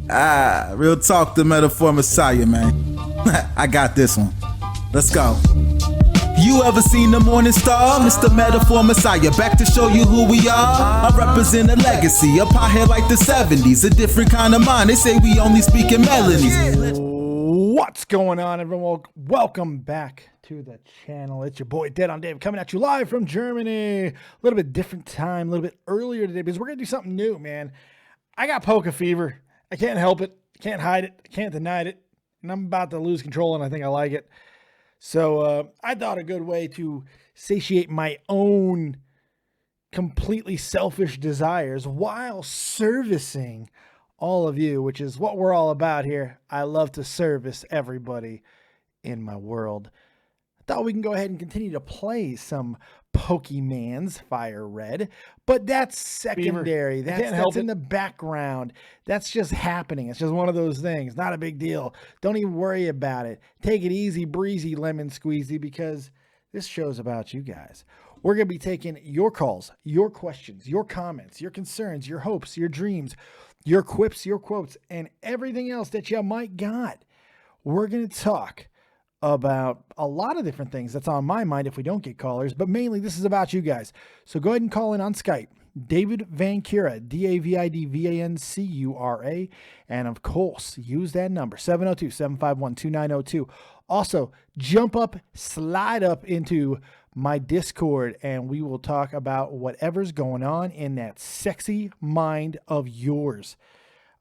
Real talk, the metaphor messiah, man. I got this one. Let's go. You ever seen the morning star? Mr. Metaphor Messiah, back to show you who we are. I represent a legacy, up high here like the 70s. A different kind of mind, they say we only speak in melodies. What's going on, everyone? Welcome back to the channel. It's your boy Dead on Dave coming at you live from Germany. A little bit different time, a little bit earlier today because we're going to do something new, man. I got polka fever. I can't help it. I can't hide it. I can't deny it. And I'm about to lose control, and I think I like it. So I thought a good way to satiate my own completely selfish desires while servicing all of you, which is what we're all about here. I love to service everybody in my world. I thought we can go ahead and continue to play some Pokemans Fire Red, but that's secondary. That's in the background. That's just happening. It's just one of those things. Not a big deal. Don't even worry about it. Take it easy, breezy, lemon squeezy, because this show's about you guys. We're going to be taking your calls, your questions, your comments, your concerns, your hopes, your dreams, your quips, your quotes, and everything else that you might got. We're going to talk about a lot of different things that's on my mind if we don't get callers, but mainly this is about you guys. So go ahead and call in on Skype. David Vancura, DavidVancura, and of course, use that number, 702-751-2902. Also, jump up, slide up into my Discord, and we will talk about whatever's going on in that sexy mind of yours.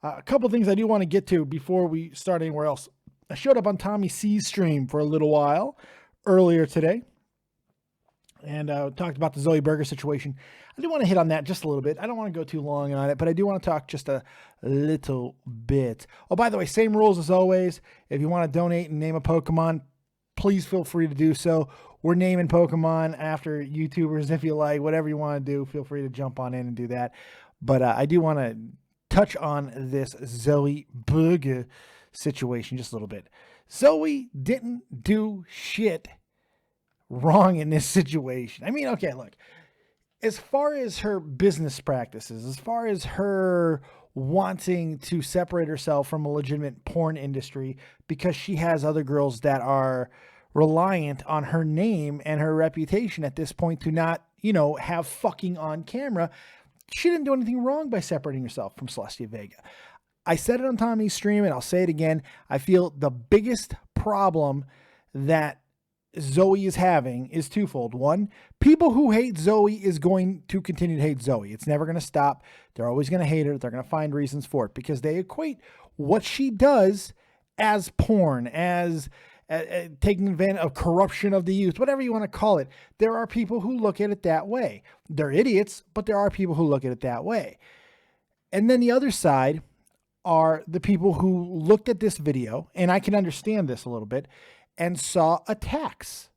A couple things I do want to get to before we start anywhere else. I showed up on Tommy C's stream for a little while earlier today and talked about the Zoe Burger situation. I do want to hit on that just a little bit. I don't want to go too long on it, but I do want to talk just a little bit. Oh, by the way, same rules as always. If you want to donate and name a Pokemon, please feel free to do so. We're naming Pokemon after YouTubers if you like. Whatever you want to do, feel free to jump on in and do that. But I do want to touch on this Zoe Burger situation just a little bit. Zoe didn't do shit wrong in this situation. I mean, okay, look, as far as her business practices, as far as her wanting to separate herself from a legitimate porn industry because she has other girls that are reliant on her name and her reputation at this point to not, have fucking on camera, she didn't do anything wrong by separating herself from Celestia Vega. I said it on Tommy's stream, and I'll say it again. I feel the biggest problem that Zoe is having is twofold. One, people who hate Zoe is going to continue to hate Zoe. It's never going to stop. They're always going to hate her. They're going to find reasons for it because they equate what she does as porn, as taking advantage of corruption of the youth, whatever you want to call it. There are people who look at it that way. They're idiots, but there are people who look at it that way. And then the other side are the people who looked at this video, and I can understand this a little bit, and saw attacks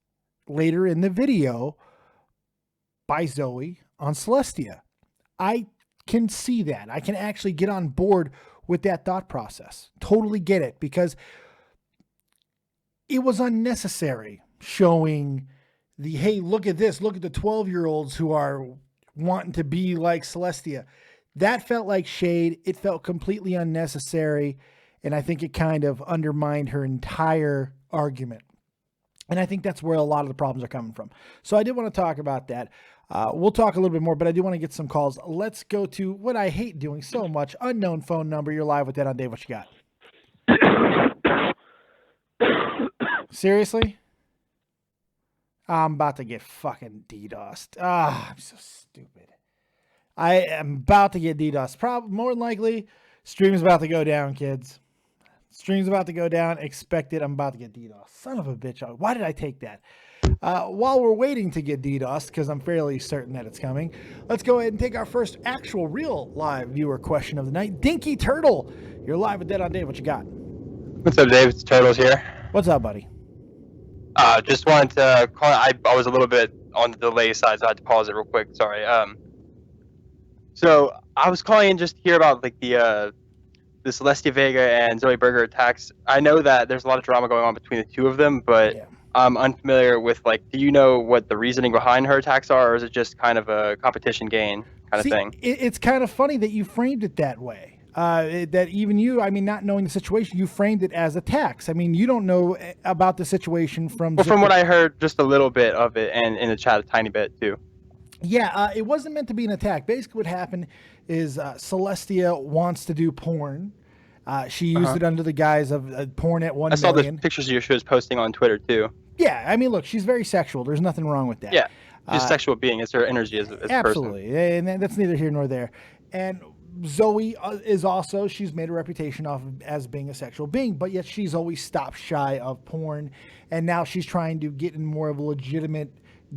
later in the video by Zoe on Celestia. I can see that. I can actually get on board with that thought process. Totally get it, because it was unnecessary showing the, hey, look at this. Look at the 12-year-olds who are wanting to be like Celestia. That felt like shade. It felt completely unnecessary. And I think it kind of undermined her entire argument. And I think that's where a lot of the problems are coming from. So I did want to talk about that. We'll talk a little bit more, but I do want to get some calls. Let's go to what I hate doing so much. Unknown phone number. You're live with Dead on Dave. What you got? Seriously? I'm about to get fucking DDoSed. I'm so stupid. I am about to get DDoS. Probably more than likely, stream's about to go down, kids. Stream's about to go down. Expect it. I'm about to get DDoS. Son of a bitch. Why did I take that? While we're waiting to get DDoS, because I'm fairly certain that it's coming, let's go ahead and take our first actual real live viewer question of the night. Dinky Turtle, you're live with Dead on Dave. What you got? What's up, Dave? It's Turtles here. What's up, buddy? Just wanted to call. I was a little bit on the delay side, so I had to pause it real quick. Sorry. So I was calling in just to hear about like the Celestia Vega and Zoe Burger attacks. I know that there's a lot of drama going on between the two of them, but yeah. I'm unfamiliar with, like, do you know what the reasoning behind her attacks are, or is it just kind of a competition gain kind of thing? It's kind of funny that you framed it that way. that even you, I mean, not knowing the situation, you framed it as attacks. I mean, you don't know about the situation from. Well, from what I heard, just a little bit of it, and in the chat, a tiny bit too. Yeah, it wasn't meant to be an attack. Basically, what happened is Celestia wants to do porn. She used it under the guise of porn at 1 million. I saw the pictures she was posting on Twitter too. Yeah, I mean, look, she's very sexual. There's nothing wrong with that. Yeah, she's a sexual being. It's her energy as a person. Absolutely, and that's neither here nor there. And Zoe is also, she's made a reputation off of as being a sexual being, but yet she's always stopped shy of porn. And now she's trying to get in more of a legitimate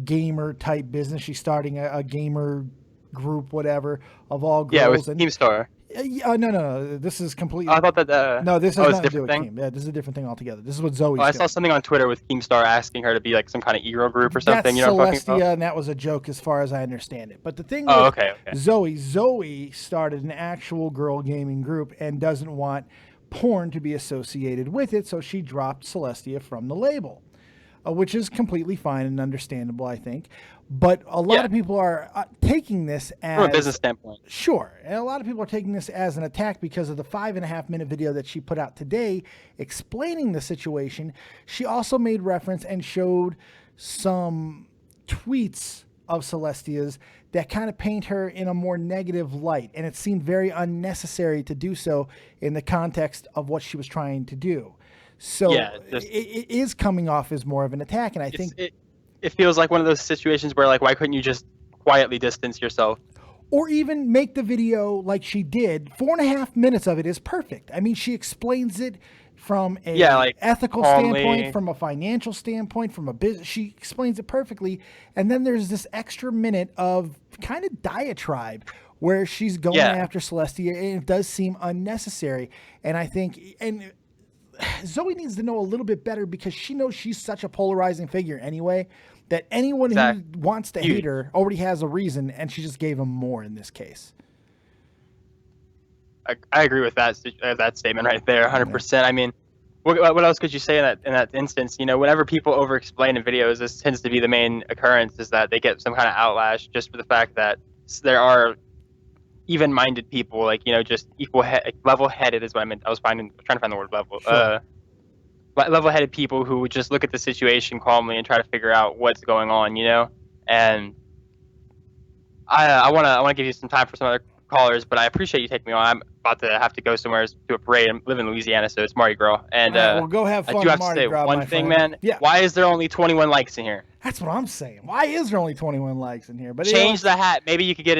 gamer type business. She's starting a gamer group, whatever, of all girls. Yeah, with Keemstar. No. This is completely. I thought that. No, this has nothing to do with thing? Keem. Yeah, this is a different thing altogether. This is what Zoe's I saw something on Twitter with Keemstar asking her to be like some kind of ego group or something. That's you know what I'm talking about? And that was a joke as far as I understand it. But the thing okay. Zoe started an actual girl gaming group and doesn't want porn to be associated with it, so she dropped Celestia from the label, which is completely fine and understandable, I think. But a lot of people are taking this as... From a business standpoint. Sure. And a lot of people are taking this as an attack because of the 5.5-minute video that she put out today explaining the situation. She also made reference and showed some tweets of Celestia's that kind of paint her in a more negative light. And it seemed very unnecessary to do so in the context of what she was trying to do. So it is coming off as more of an attack. And I think... It feels like one of those situations where, like, why couldn't you just quietly distance yourself? Or even make the video like she did. 4.5 minutes of it is perfect. I mean, she explains it from a ethical standpoint, from a financial standpoint, from a business. She explains it perfectly. And then there's this extra minute of kind of diatribe where she's going after Celestia, and it does seem unnecessary. And I think... and Zoe needs to know a little bit better because she knows she's such a polarizing figure anyway that anyone who wants to hate her already has a reason, and she just gave him more in this case. I agree with that statement right there, 100%. Yeah. I mean, what else could you say in that instance? You know, whenever people over-explain in videos, this tends to be the main occurrence, is that they get some kind of outlash just for the fact that there are even-minded people, like, you know, just level-headed is what I meant. I was trying to find the word level. Sure. Level-headed people who would just look at the situation calmly and try to figure out what's going on, you know. And I want to give you some time for some other callers, but I appreciate you taking me on. I'm about to have to go somewhere to a parade. I live in Louisiana, so it's Mardi Gras. And well, go have fun. I do have to say one thing, man. Yeah. Why is there only 21 likes in here? That's what I'm saying. Why is there only 21 likes in here? But change the hat. Maybe you could get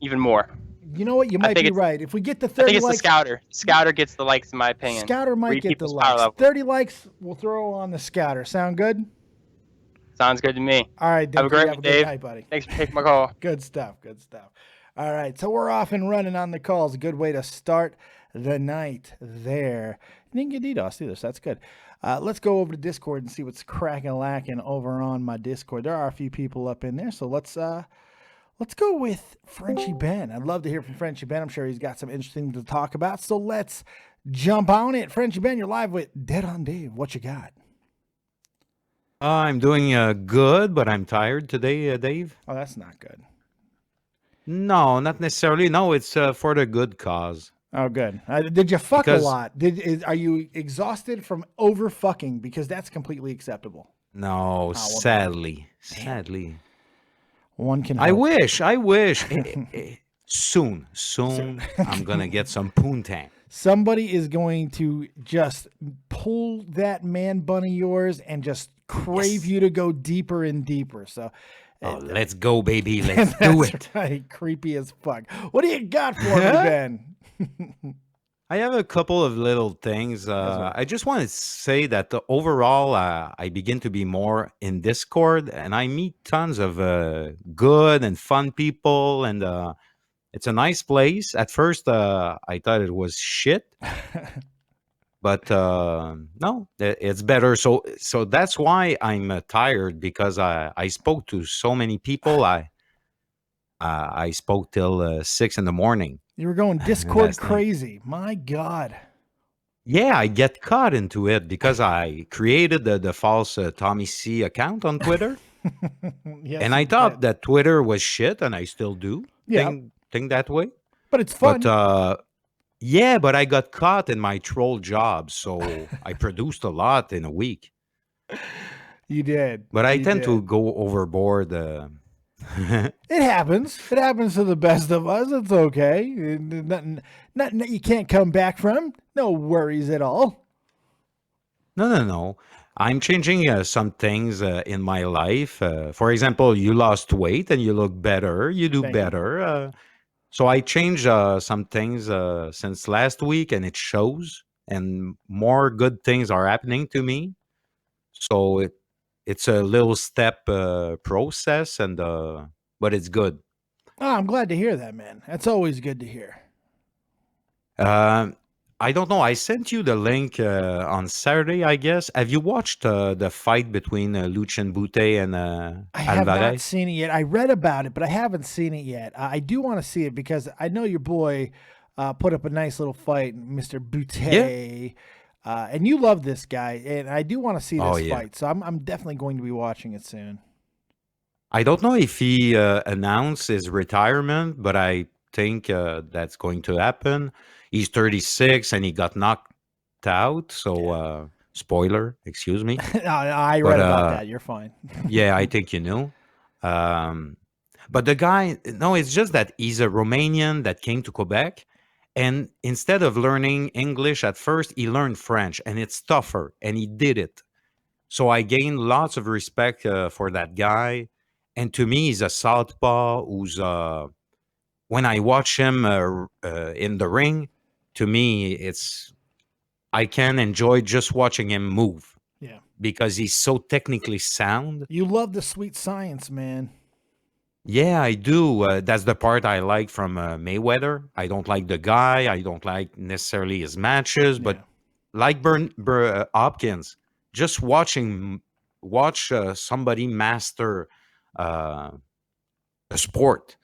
even more. You know what? You might be right. If we get to 30 likes... I think it's the Scouter. Scouter gets the likes, in my opinion. Scouter might get the likes. 30 likes, we'll throw on the Scouter. Sound good? Sounds good to me. All right, have a great one, Dave. Night, buddy. Thanks for taking my call. Good stuff. All right, so we're off and running on the calls. A good way to start the night there. You didn't get DDoS either, so that's good. Let's go over to Discord and see what's cracking lacking over on my Discord. There are a few people up in there, so let's go with Frenchy Ben. I'd love to hear from Frenchy Ben. I'm sure he's got some interesting to talk about. So let's jump on it. Frenchy Ben, you're live with Dead on Dave. What you got? I'm doing good, but I'm tired today, Dave. Oh, that's not good. No, not necessarily. No, it's for the good cause. Oh, good. Did you fuck a lot? Are you exhausted from over fucking? Because that's completely acceptable. No, sadly. One can. I wish. Soon, I'm gonna get some poontang. Somebody is going to just pull that man bun of yours and just crave you to go deeper and deeper. So, let's go, baby. Let's do it. Right. Creepy as fuck. What do you got for me, Ben? I have a couple of little things. I just want to say that overall, I begin to be more in Discord, and I meet tons of good and fun people, and it's a nice place. At first, I thought it was shit, but no, it's better. So that's why I'm tired, because I spoke to so many people. I spoke till 6 a.m. You were going Discord crazy. My God. Yeah, I get caught into it because I created the false Tommy C account on Twitter. Yes, and I thought that Twitter was shit, and I still do think that way. But it's fun. But Yeah, but I got caught in my troll job, so I produced a lot in a week. You did. But I You tend to did. go overboard. It happens. It happens to the best of us. It's okay. Nothing that you can't come back from. No worries at all. No. I'm changing some things in my life. For example, you lost weight and you look better. You do Thank you. better. So I changed some things since last week, and it shows. And more good things are happening to me. So it's a little step process, and but it's good. Oh, I'm glad to hear that, man. That's always good to hear. Um, I don't know. I sent you the link on Saturday, I guess. Have you watched the fight between Lucien Boutet and I have not Alvarez? seen it yet. I read about it, but I haven't seen it yet. I do want to see it because I know your boy put up a nice little fight, Mr. Boutet. And you love this guy, and I do want to see this fight. So I'm definitely going to be watching it soon. I don't know if he announced his retirement, but I think that's going to happen. He's 36 and he got knocked out. So, spoiler, excuse me. I read about that. You're fine. Yeah, I think you knew. But the guy, no, it's just that he's a Romanian that came to Quebec. And instead of learning English at first, he learned French, and it's tougher, and he did it. So I gained lots of respect for that guy. And to me, he's a southpaw who's, when I watch him in the ring, to me, I can enjoy just watching him move. Yeah. Because he's so technically sound. You love the sweet science, man. Yeah, I do. That's the part I like from Mayweather. I don't like the guy. I don't like necessarily his matches, but like Hopkins, just watch somebody master a sport.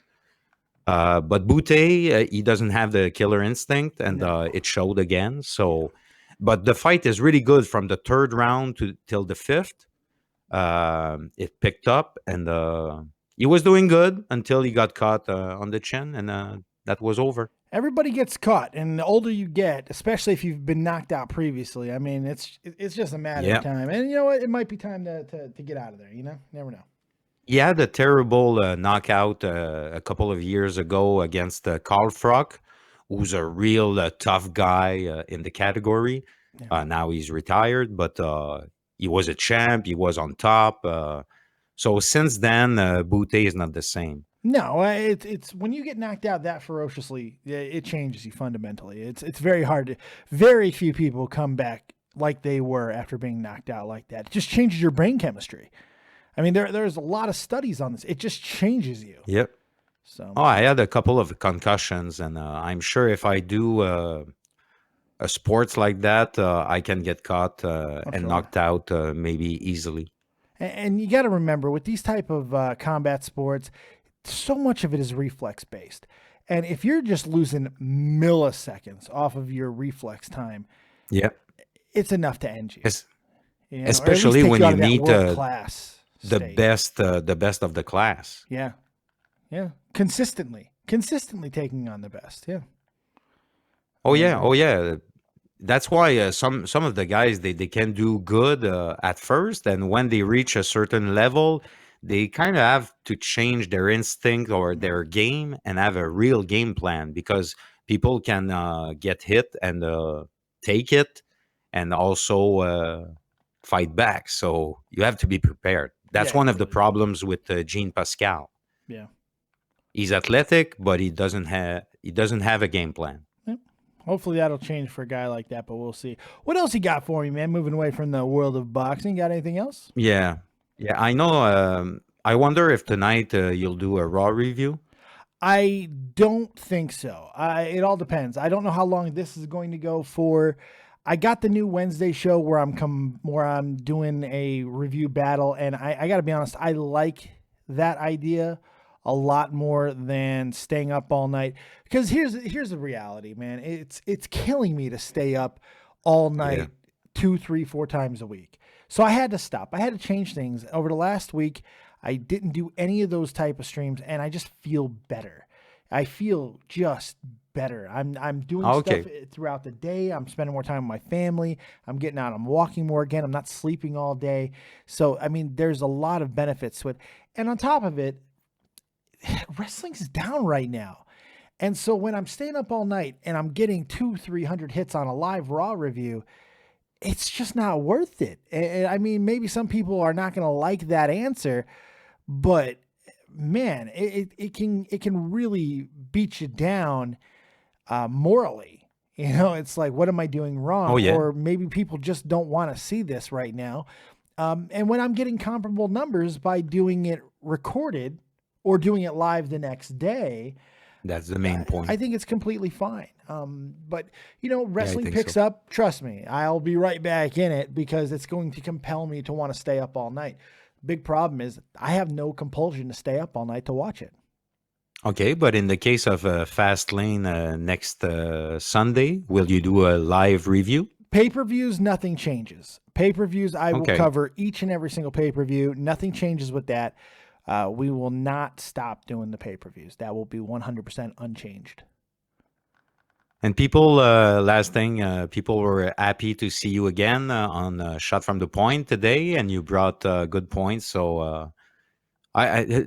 But Boutet, he doesn't have the killer instinct, and it showed again. So, but the fight is really good from the third round till the fifth. It picked up, and he was doing good until he got caught on the chin, and that was over. Everybody gets caught, and the older you get, especially if you've been knocked out previously, I mean, it's just a matter of time. And you know what? It might be time to get out of there. You know, never know. He had a terrible knockout a couple of years ago against Carl Frock, who's a real tough guy in the category. Now he's retired, but he was a champ. He was on top. So since then, Boutet is not the same. No, it's when you get knocked out that ferociously, it changes you fundamentally. It's very hard. Very few people come back like they were after being knocked out like that. It just changes your brain chemistry. I mean, there's a lot of studies on this. It just changes you. Yep. So. Oh, I had a couple of concussions, and I'm sure if I do a sports like that, I can get caught and knocked out maybe easily. And you got to remember, with these type of combat sports, so much of it is reflex based. And if you're just losing milliseconds off of your reflex time, it's enough to end you. You know, especially when you meet the best of the class. Yeah. Consistently taking on the best. Yeah. Oh yeah. That's why some of the guys they can do good at first, and when they reach a certain level, they kind of have to change their instinct or their game and have a real game plan, because people can get hit and take it and also fight back. So you have to be prepared. That's one of the problems with Jean Pascal. Yeah. He's athletic, but he doesn't have a game plan. Hopefully that'll change for a guy like that, but we'll see. What else you got for me, man? Moving away from the world of boxing, got anything else? Yeah, I know. I wonder if tonight you'll do a Raw review. I don't think so. It all depends. I don't know how long this is going to go for. I got the new Wednesday show where I'm doing a review battle, and I got to be honest, I like that idea a lot more than staying up all night, because here's the reality, man. It's killing me to stay up all night 2, 3, 4 times a week. So I had to stop. I had to change things. Over the last week, I didn't do any of those type of streams, and I just feel better. I feel just better. I'm doing Okay. stuff throughout the day. I'm spending more time with my family. I'm getting out. I'm walking more again. I'm not sleeping all day. So, I mean, there's a lot of benefits to it. And on top of it, wrestling's down right now. And so when I'm staying up all night and I'm getting 200-300 hits on a live Raw review, it's just not worth it. And I mean, maybe some people are not going to like that answer, but man, it can really beat you down morally. You know, it's like, what am I doing wrong? Oh, yeah. Or maybe people just don't want to see this right now. And when I'm getting comparable numbers by doing it recorded or doing it live the next day, That's the main point. I think it's completely fine. But, you know, wrestling think picks so. up. Trust me, I'll be right back in it because it's going to compel me to want to stay up all night. Big problem is I have no compulsion to stay up all night to watch it. Okay, but in the case of Fastlane next Sunday, will you do a live review? Pay-per-views, nothing changes. Pay-per-views, I will Okay. cover each and every single pay-per-view. Nothing changes with that. We will not stop doing the pay-per-views. That will be 100% unchanged. And people, last thing, people were happy to see you again on Shot from the Point today, and you brought good points. So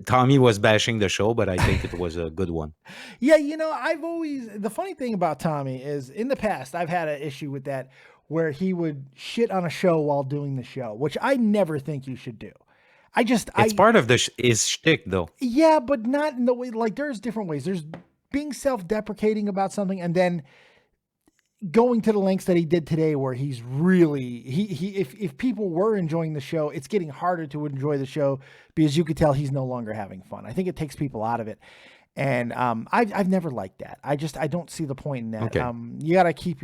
Tommy was bashing the show, but I think it was a good one. Yeah, you know, the funny thing about Tommy is in the past, I've had an issue with that where he would shit on a show while doing the show, which I never think you should do. It's part of his shtick, though. Yeah, but not in the way, like there's different ways. There's being self-deprecating about something and then going to the lengths that he did today where he's really, if people were enjoying the show, it's getting harder to enjoy the show because you could tell he's no longer having fun. I think it takes people out of it. And I've never liked that. I don't see the point in that. Okay. You got to keep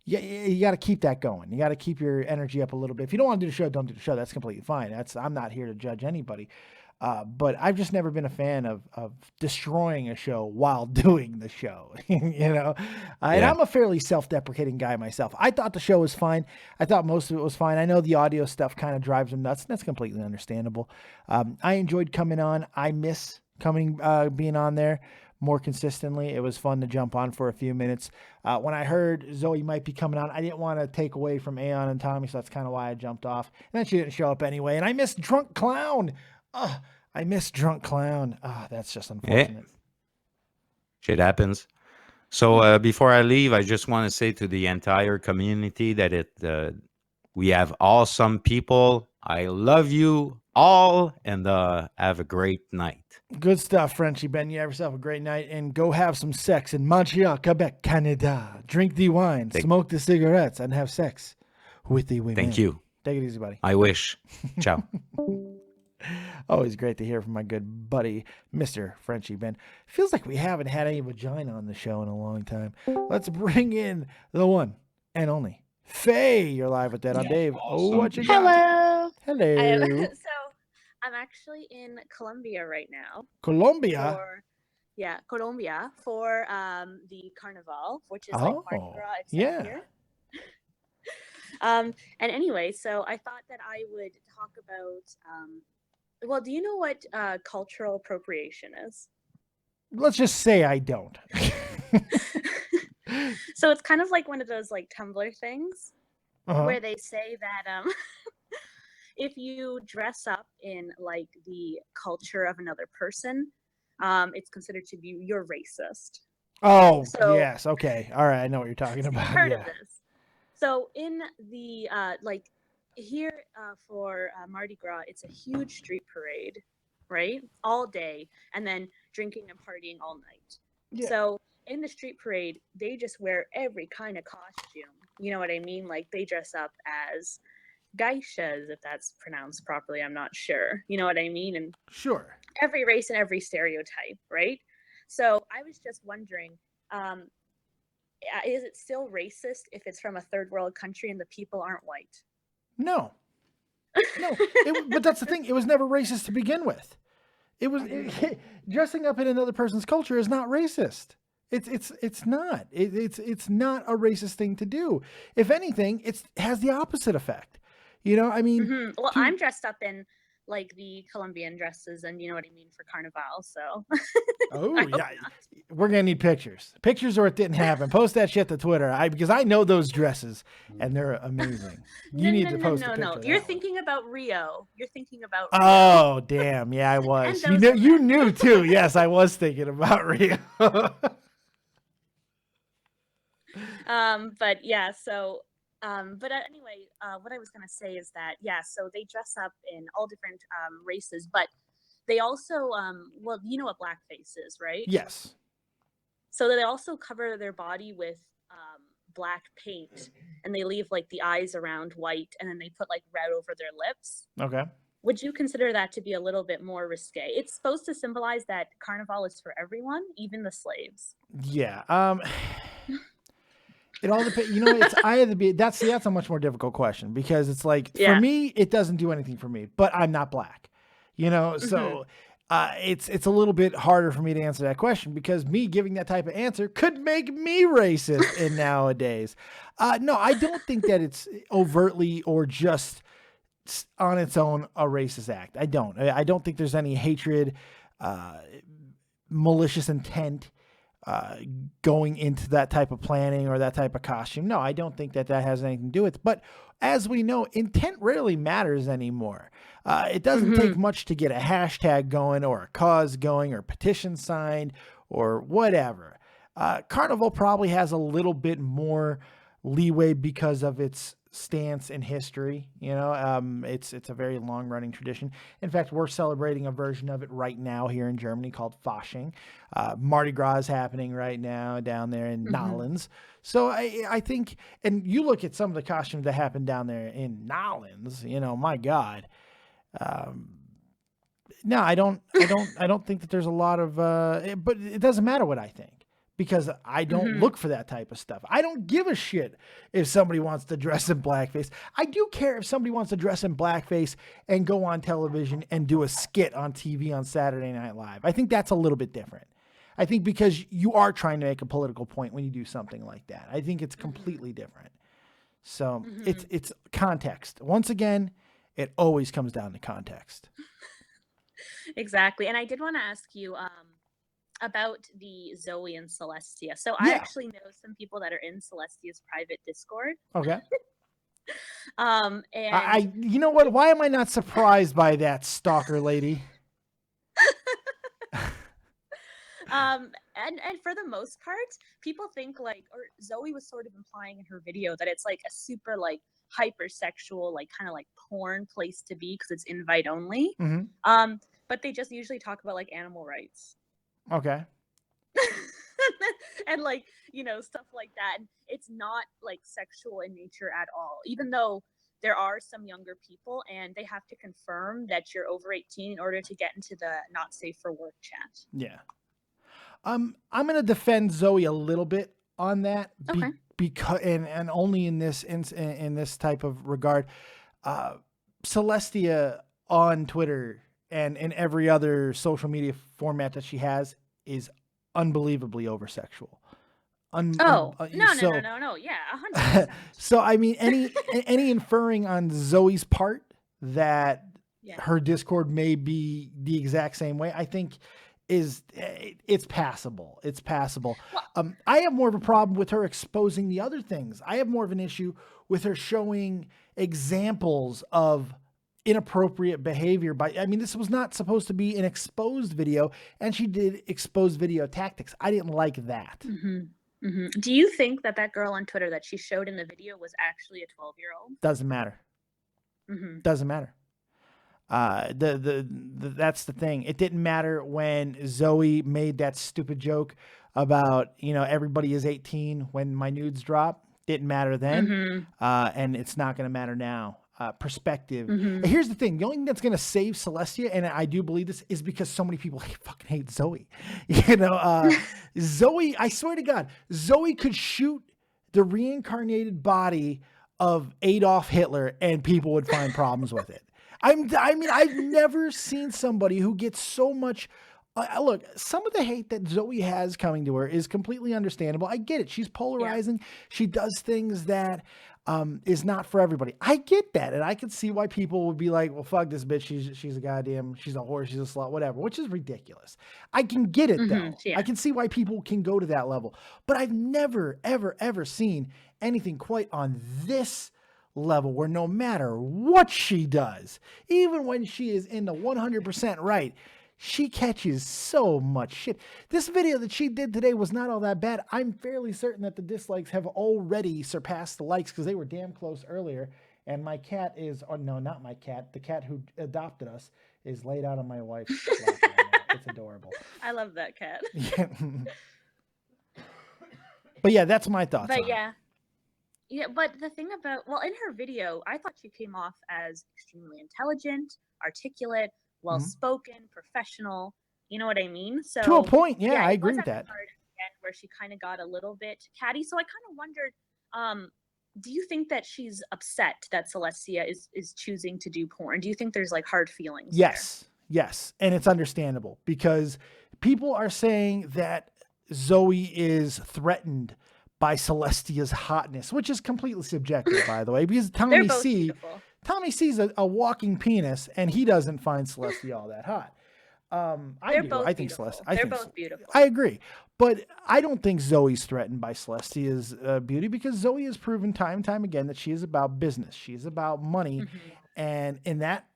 you got to keep that going. You got to keep your energy up a little bit. If you don't want to do the show, don't do the show. That's completely fine. I'm not here to judge anybody. But I've just never been a fan of destroying a show while doing the show, you know? And I'm a fairly self-deprecating guy myself. I thought the show was fine. I thought most of it was fine. I know the audio stuff kind of drives them nuts. And that's completely understandable. I enjoyed coming on. I miss being on there more consistently. It was fun to jump on for a few minutes. When I heard Zoe might be coming on, I didn't want to take away from Aeon and Tommy, so that's kind of why I jumped off. And then she didn't show up anyway. And I missed Drunk Clown. I miss Drunk Clown. That's just unfortunate. Shit happens. So before I leave, I just want to say to the entire community that we have awesome people. I love you all, and have a great night. Good stuff, Frenchie Ben. You have yourself a great night, and go have some sex in Montreal, Quebec, Canada. Drink the wine, smoke the cigarettes, and have sex with the women. Thank you. Take it easy, buddy. I wish. Ciao. Always great to hear from my good buddy, Mr. Frenchie Ben. Feels like we haven't had any vagina on the show in a long time. Let's bring in the one and only Faye. You're live with that on Dave. Awesome. What you got? Hello. Hello. I'm actually in Colombia right now. Colombia? Colombia for the Carnival, which is like Mardi Gras except here. And anyway, so I thought that I would talk about, well, do you know what cultural appropriation is? Let's just say I don't. So it's kind of like one of those like Tumblr things where they say that if you dress up in like the culture of another person, it's considered to be you're racist. Oh, so, yes. Okay. All right. I know what you're talking about. Heard of this. So in the like here for Mardi Gras, it's a huge street parade, right? All day, and then drinking and partying all night. Yeah. So in the street parade, they just wear every kind of costume. You know what I mean? Like they dress up as geishas, if that's pronounced properly. I'm not sure. You know what I mean? And sure, every race and every stereotype, right? So I was just wondering, is it still racist if it's from a third world country and the people aren't white? No. But that's the thing. It was never racist to begin with. Dressing up in another person's culture is not racist. It's not. It's not a racist thing to do. If anything, it has the opposite effect. You know, I mean. Well, I'm dressed up in like the Colombian dresses, and you know what I mean, for Carnival. So Oh I hope yeah, not. we're gonna need pictures or it didn't happen. Post that shit to Twitter, because I know those dresses and they're amazing. You need to post a picture. No. of You're that one. thinking about Rio. You're thinking about Rio. Oh damn, yeah, I was. And You those know, are you men. knew too. Yes, I was thinking about Rio. But yeah, so but anyway, what I was gonna say is that yeah, so they dress up in all different races, but they also well, you know what blackface is, right? Yes. So they also cover their body with black paint, and they leave like the eyes around white, and then they put like red over their lips. Okay. Would you consider that to be a little bit more risque? It's supposed to symbolize that Carnival is for everyone, even the slaves. Yeah. It all depends. You know, it's that's a much more difficult question, because it's like, for Yeah. me, it doesn't do anything for me, but I'm not black, you know? So it's a little bit harder for me to answer that question, because me giving that type of answer could make me racist in nowadays. No, I don't think that it's overtly or just on its own a racist act. I don't think there's any hatred, malicious intent going into that type of planning or that type of costume. No, I don't think that has anything to do with it. But as we know, intent rarely matters anymore. It doesn't take much to get a hashtag going or a cause going or petition signed or whatever. Carnival probably has a little bit more leeway because of its stance in history. You know, it's a very long running tradition. In fact, we're celebrating a version of it right now here in Germany called Fasching. Mardi Gras is happening right now down there in Nolens. So I think, and you look at some of the costumes that happen down there in Nolens, you know, my God. No, I don't think that there's a lot of, but it doesn't matter what I think, because I don't look for that type of stuff. I don't give a shit if somebody wants to dress in blackface. I do care if somebody wants to dress in blackface and go on television and do a skit on TV on Saturday Night Live. I think that's a little bit different. I think because you are trying to make a political point when you do something like that. I think it's completely different. So it's context. Once again, it always comes down to context. Exactly. And I did want to ask you about the Zoe and Celestia. So Yeah. I actually know some people that are in Celestia's private Discord. Okay. And I you know what? Why am I not surprised by that, stalker lady? and for the most part, people think like, or Zoe was sort of implying in her video that it's like a super like hypersexual, like kind of like porn place to be because it's invite only. But they just usually talk about like animal rights. Okay. And like, you know, stuff like that. And it's not like sexual in nature at all, even though there are some younger people and they have to confirm that you're over 18 in order to get into the not safe for work chat. Yeah. I'm going to defend Zoe a little bit on that. Okay. Because and only in this type of regard. Celestia on Twitter and in every other social media format that she has is unbelievably oversexual. No. Yeah, 100%. So I mean, any inferring on Zoe's part that her Discord may be the exact same way, I think it's passable. It's passable. Well, I have more of a problem with her exposing the other things. I have more of an issue with her showing examples of inappropriate behavior this was not supposed to be an exposed video, and she did exposed video tactics. I didn't like that. Do you think that girl on Twitter that she showed in the video was actually a 12-year-old? Doesn't matter. Doesn't matter. That's the thing. It didn't matter when Zoe made that stupid joke about, you know, everybody is 18 when my nudes drop. Didn't matter then. And it's not going to matter now. Perspective. Here's the thing. The only thing that's going to save Celestia, and I do believe this, is because so many people fucking hate Zoe. You know, Zoe, I swear to God, Zoe could shoot the reincarnated body of Adolf Hitler and people would find problems with it. I mean, I've never seen somebody who gets so much. Look, some of the hate that Zoe has coming to her is completely understandable. I get it. She's polarizing. She does things that is not for everybody. I get that. And I can see why people would be like, well, fuck this bitch. She's a goddamn, she's a whore, she's a slut, whatever, which is ridiculous. I can get it though. Yeah. I can see why people can go to that level, but I've never, ever, ever seen anything quite on this level where no matter what she does, even when she is in the 100% right, she catches so much shit. This video that she did today was not all that bad. I'm fairly certain that the dislikes have already surpassed the likes because they were damn close earlier. And my cat is, oh no, not my cat. The cat who adopted us is laid out on my wife's lap right now. It's adorable. I love that cat. But yeah, that's my thoughts. But yeah. Yeah, but the thing about, well, in her video, I thought she came off as extremely intelligent, articulate, well-spoken, professional. You know what I mean? So to a point, yeah, I agree with that. Part again, where she kind of got a little bit catty. So I kind of wondered, do you think that she's upset that Celestia is choosing to do porn? Do you think there's like hard feelings? Yes, yes, and it's understandable because people are saying that Zoe is threatened by Celestia's hotness, which is completely subjective, by the way, because Tommy C's a walking penis, and he doesn't find Celestia all that hot. I think Celestia. They're both beautiful. I agree, but I don't think Zoe's threatened by Celestia's beauty because Zoe has proven time and time again that she is about business. She's about money, and in that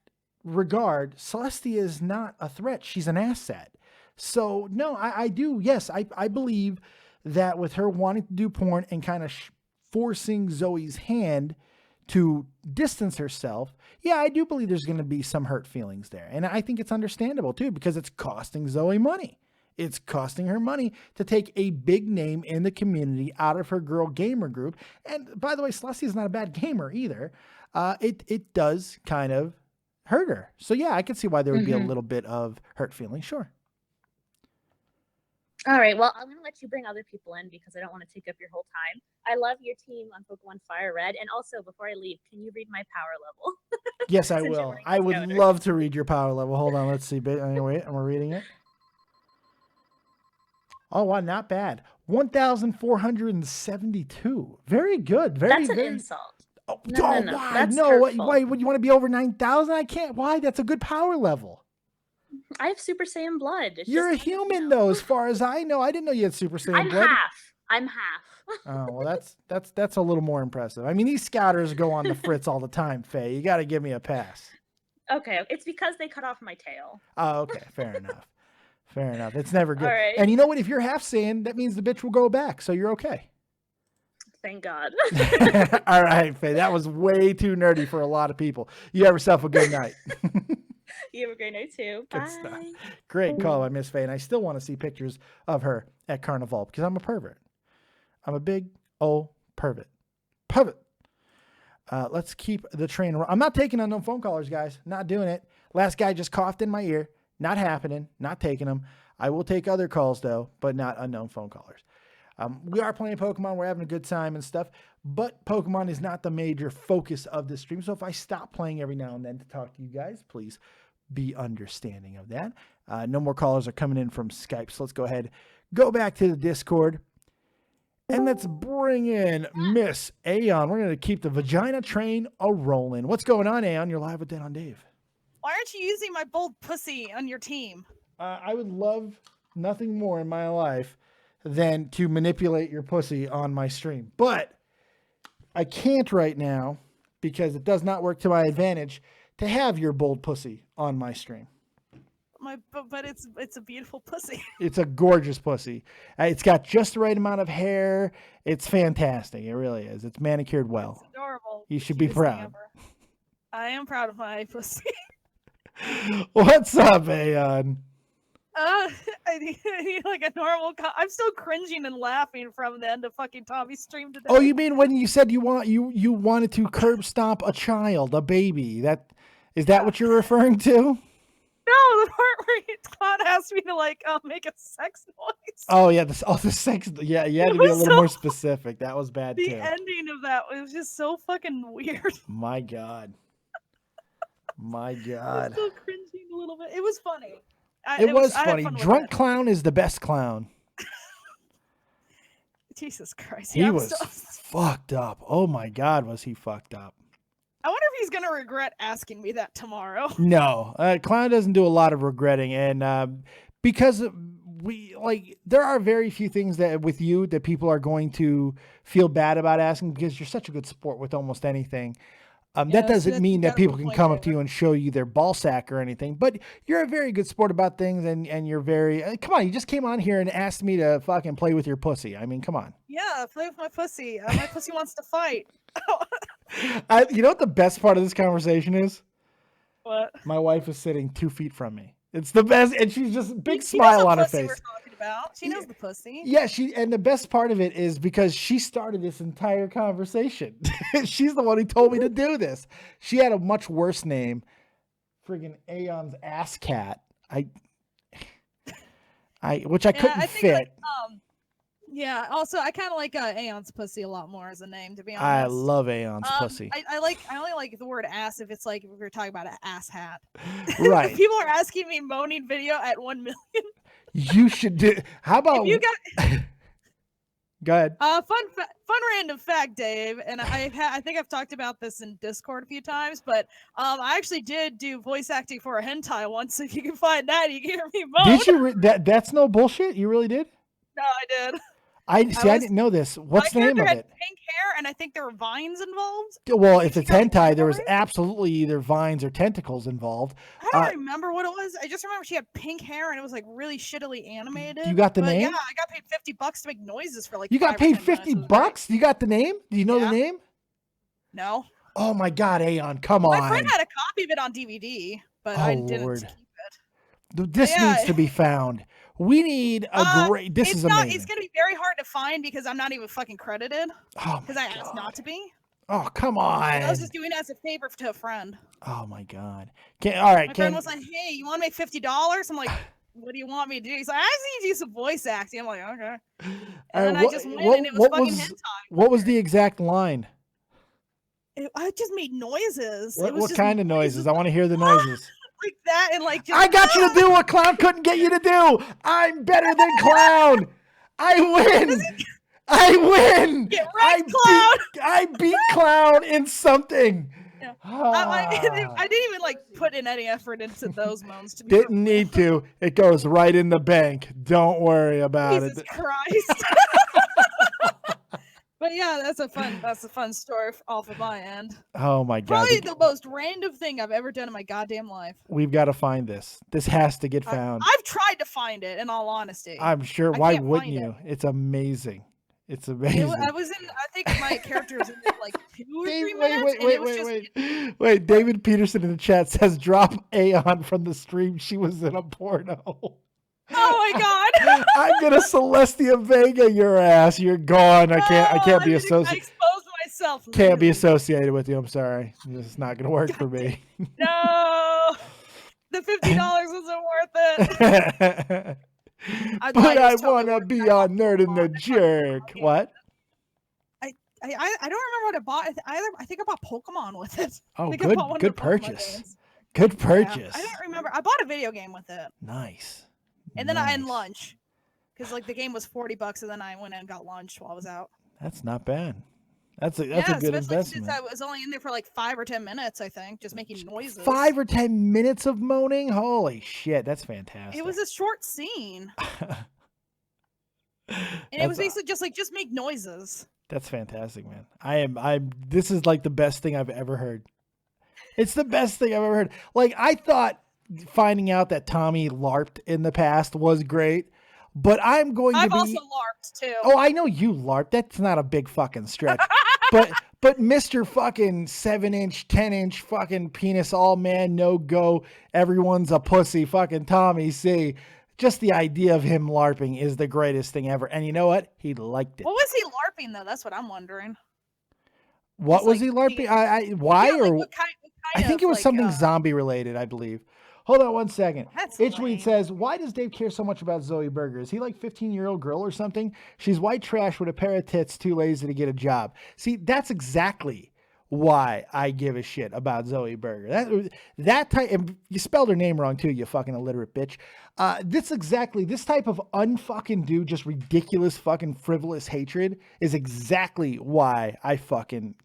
regard, Celestia is not a threat. She's an asset. So no, I do. Yes, I believe that with her wanting to do porn and kind of forcing Zoe's hand to distance herself, yeah, I do believe there's going to be some hurt feelings there. And I think it's understandable too, because it's costing Zoe money. It's costing her money to take a big name in the community out of her girl gamer group. And by the way, Celestia is not a bad gamer either. It does kind of hurt her. So yeah, I can see why there would be a little bit of hurt feelings. Sure. All right, well, I'm going to let you bring other people in because I don't want to take up your whole time. I love your team on Pokemon Fire Red. And also, before I leave, can you read my power level? Yes, I will. I would love to read your power level. Hold on, let's see. Anyway, am I reading it? Oh, wow, not bad. 1,472. Very good. That's an insult. Oh, no. Why? That's no, hurtful. Why would you want to be over 9,000? I can't. Why? That's a good power level. I have Super Saiyan blood. You're a human, though, as far as I know. I didn't know you had Super Saiyan blood. I'm half. Oh, well, that's a little more impressive. I mean, these scouters go on the fritz all the time, Faye. You got to give me a pass. Okay, it's because they cut off my tail. Oh, okay, fair enough. Fair enough. It's never good. All right. And you know what? If you're half Saiyan, that means the bitch will go back, so you're okay. Thank God. All right, Faye. That was way too nerdy for a lot of people. You have yourself a good night. You have a great night too. Good Bye. stuff. Great call by Miss Faye. And I still want to see pictures of her at Carnival because I'm a pervert. I'm a big old pervert. Let's keep the train around. I'm not taking unknown phone callers, guys. Not doing it. Last guy just coughed in my ear. Not happening. Not taking them. I will take other calls, though, but not unknown phone callers. We are playing Pokemon. We're having a good time and stuff, but Pokemon is not the major focus of this stream. So if I stop playing every now and then to talk to you guys, please be understanding of that. No more callers are coming in from Skype. So let's go ahead, go back to the Discord, and let's bring in Miss Aeon. We're going to keep the vagina train a-rolling. What's going on, Aeon? You're live with Dan on Dave. Why aren't you using my bold pussy on your team? I would love nothing more in my life than to manipulate your pussy on my stream. But I can't right now because it does not work to my advantage to have your bold pussy on my stream. But it's a beautiful pussy. It's a gorgeous pussy. It's got just the right amount of hair. It's fantastic. It really is. It's manicured well. It's adorable. You should be proud. I am proud of my pussy. What's up, Aeon? I need like a normal. I'm still cringing and laughing from the end of fucking Tommy's stream today. Oh, you mean when you said you wanted to curb stomp a child, a baby? Is that what you're referring to? No, the part where Todd asked me to make a sex noise. Oh yeah, the sex. Yeah, you had to be a little more specific. That was bad too. The ending of that was just so fucking weird. My God. My God. I'm still cringing a little bit. It was funny. It was funny. Drunk clown is the best clown. Jesus Christ. He Yeah, was fucked up. Oh my God, was he fucked up? I wonder if he's gonna regret asking me that tomorrow. No, Clown doesn't do a lot of regretting, and because there are very few things that with you that people are going to feel bad about asking because you're such a good sport with almost anything. That doesn't mean that people can come up to you and show you their ball sack or anything, but you're a very good sport about things, and you're very, come on, you just came on here and asked me to fucking play with your pussy. I mean, come on. Yeah, play with my pussy. My pussy wants to fight. You know what the best part of this conversation is? What? My wife is sitting 2 feet from me. It's the best, and she's just big She smile knows on the her pussy face. we're talking about. She knows the pussy. Yeah, and the best part of it is because she started this entire conversation. She's the one who told me to do this. She had a much worse name, friggin' Aeon's ass cat. Which I couldn't fit. Yeah. Also, I kind of like Aeon's pussy a lot more as a name, to be honest. I love Aeon's pussy. I only like the word ass if it's like if we're talking about an ass hat. Right. People are asking me moaning video at 1 million. You should do. How about If you got? Go ahead. Fun random fact, Dave, and I think I've talked about this in Discord a few times, but I actually did do voice acting for a hentai once. So if you can find that, you can hear me moan. Did you? That's no bullshit. You really did? No, I did. I didn't know this. What's the name of had it? Pink hair, and I think there were vines involved. Well, if it's you got hentai, there it was right? absolutely either vines or tentacles involved. I don't remember what it was. I just remember she had pink hair, and it was like really shittily animated. You got the name? Yeah, I got paid $50 to make noises for like. You got 5 or paid 10 minutes. $50? You got the name? Do you know the name? No. Oh my God, Aeon, come My on. friend had a copy of it on DVD, but I didn't Lord. keep it. This Yeah. needs to be found. We need a great. This is amazing. It's gonna be very hard to find because I'm not even fucking credited. Oh Because I asked not to be. Oh, come I on. was just doing it as a favor to a friend. Oh my God. All right. My friend was like, "Hey, you want to make $50?" I'm like, "What do you want me to do?" He's like, "I just need to do some voice acting." I'm like, "Okay." And then I just went, and it was fucking hentai. What was the exact line? I just made noises. What kind of noises? I want to hear the noises. Like that, and like just, I got you to do what Clown couldn't get you to do. I'm better than Clown. I win. I win. Get right, Clown. I beat Clown in something. Yeah. I didn't even like put in any effort into those moans. To be Didn't need to. It goes right in the bank. Don't worry about Jesus it. Christ. But yeah, that's a fun story off of my end. Oh my God. Probably the most random thing I've ever done in my goddamn life. We've got to find this. This has to get found. I've tried to find it, in all honesty. I'm sure. I Why can't wouldn't find you? It's amazing. It's amazing. I think my character was in it like 2 or 3 minutes. Wait. David Peterson in the chat says, "Drop Aeon from the stream. She was in a porno." Oh my God! I'm gonna Celestia Vega your ass. You're gone. I can't be associated. I exposed myself. Can't be associated with you. I'm sorry. It's not gonna work for me. No, the $50 wasn't worth it. But I wanna be on Nerd and the Jerk. What? I don't remember what I bought. I think I bought Pokemon with it. Oh, I bought one of good the Pokemon purchase. games. Good Yeah, purchase. I don't remember. I bought a video game with it. Nice. And then I had lunch, because like the game was $40, and then I went and got lunch while I was out. That's not bad. That's a good especially investment. since I was only in there for like 5 or 10 minutes, I think, just making noises. 5 or 10 minutes of moaning? Holy shit, that's fantastic. It was a short scene, and it was basically just make noises. That's fantastic, man. This is like the best thing I've ever heard. It's the best thing I've ever heard. Like, I thought finding out that Tommy LARPed in the past was great, but I've also LARPed too. Oh, I know you LARPed. That's not a big fucking stretch. but Mr. fucking 7-inch, 10-inch fucking penis, all man, no go, everyone's a pussy, fucking Tommy C. Just the idea of him LARPing is the greatest thing ever. And you know what? He liked it. What was he LARPing though? That's what I'm wondering. What was he LARPing? Why? Yeah, like, or what kind I think of, it was like, something zombie related, I believe. Hold on one second. That's Itchweed lame. says, "Why does Dave care so much about Zoe Burger? Is he like 15-year-old girl or something? She's white trash with a pair of tits, too lazy to get a job." See, that's exactly why I give a shit about Zoe Burger. That type, and you spelled her name wrong too, you fucking illiterate bitch. This type of unfucking do just ridiculous fucking frivolous hatred is exactly why I fucking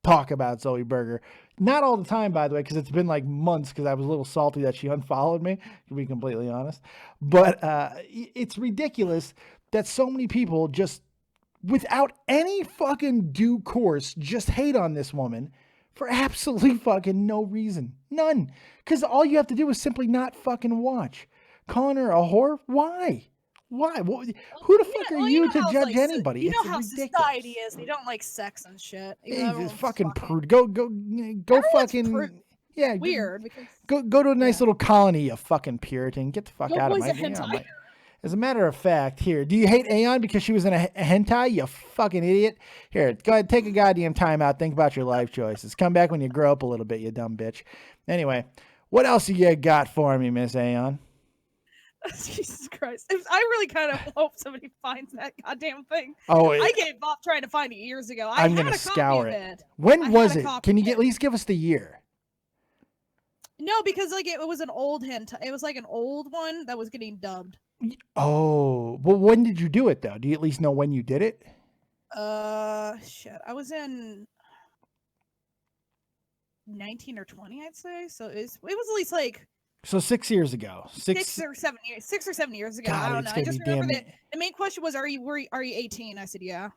talk about Zoe Burger. Not all the time, by the way, because it's been like months because I was a little salty that she unfollowed me, to be completely honest. But it's ridiculous that so many people just, without any fucking due course, just hate on this woman for absolutely fucking no reason. None. Because all you have to do is simply not fucking watch. Calling her a whore? Why? Why? Who the fuck are you to judge anybody? You know it's how ridiculous. society is. They don't like sex and shit. It's fucking prude. Go fucking prude. yeah. Weird. Go to a nice little colony, you fucking Puritan. Get the fuck out of my hentai. As a matter of fact, here, do you hate Aeon because she was in a hentai? You fucking idiot. Here, go ahead, take a goddamn time out. Think about your life choices. Come back when you grow up a little bit, you dumb bitch. Anyway, what else you got for me, Miss Aeon? Jesus Christ. I really kind of hope somebody finds that goddamn thing. Oh, I gave up trying to find it years ago. I'm going to scour it. When was it? Can you at least give us the year? No, because like it was an old hentai. It was like an old one that was getting dubbed. Oh, well, when did you do it though? Do you at least know when you did it? Shit. I was in 19 or 20, I'd say. So it was at least like. So 6 years ago. 6 or 7 years. 6 or 7 years ago. God, I don't know. I just remember that the main question was, are you 18? I said, yeah.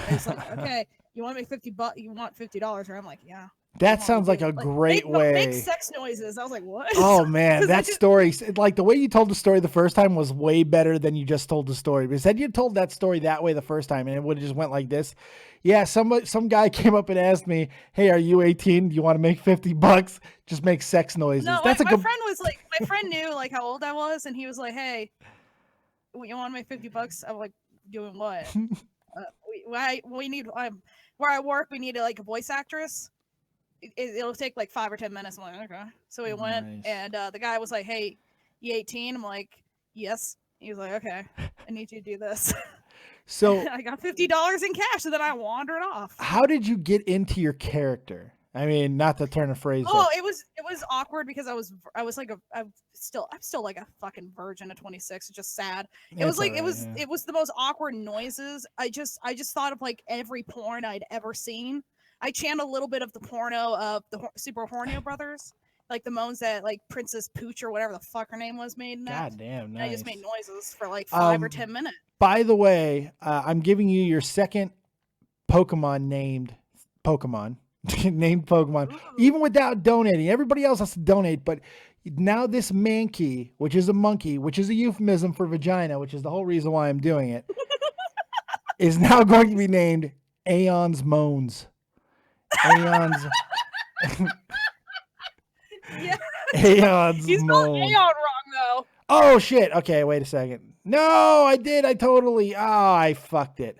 It's like, okay, you want to make $50? You want $50? Or I'm like, yeah. That sounds like a great way. Make sex noises. I was like, what? Oh man, that story, like the way you told the story the first time was way better than you just told the story. Because had you told that story that way the first time and it would have just went like this. Yeah, some guy came up and asked me, "Hey, are you 18? Do you want to make $50? Just make sex noises." No, that's my friend was like, my friend knew like how old I was, and he was like, "Hey, you want to make $50?" I'm like, "Doing what?" We need where I work. We need like a voice actress. It'll take like 5 or 10 minutes. I'm like, okay. So we went, and the guy was like, "Hey, you 18?" I'm like, "Yes." He was like, "Okay, I need you to do this." So I got $50 in cash, and then I wandered off. How did you get into your character? I mean, not to turn a phrase. Oh, it was awkward because I was like I'm still like a fucking virgin at 26. It's just sad. It was like it was the most awkward noises. I just thought of like every porn I'd ever seen. I channeled a little bit of the porno of the Super Hornio brothers, like the moans that like Princess Pooch or whatever the fuck her name was made in that. God damn, nice. And I just made noises for like 5 or 10 minutes. By the way, I'm giving you your second Pokemon named Pokemon. Named Pokemon. Ooh. Even without donating. Everybody else has to donate, but now this Mankey, which is a monkey, which is a euphemism for vagina, which is the whole reason why I'm doing it, is now going to be named Aeon's Moans. Aeon's yeah. Aeon's You spelled Aeon wrong though. Oh shit. Okay, wait a second. No, I did. I fucked it.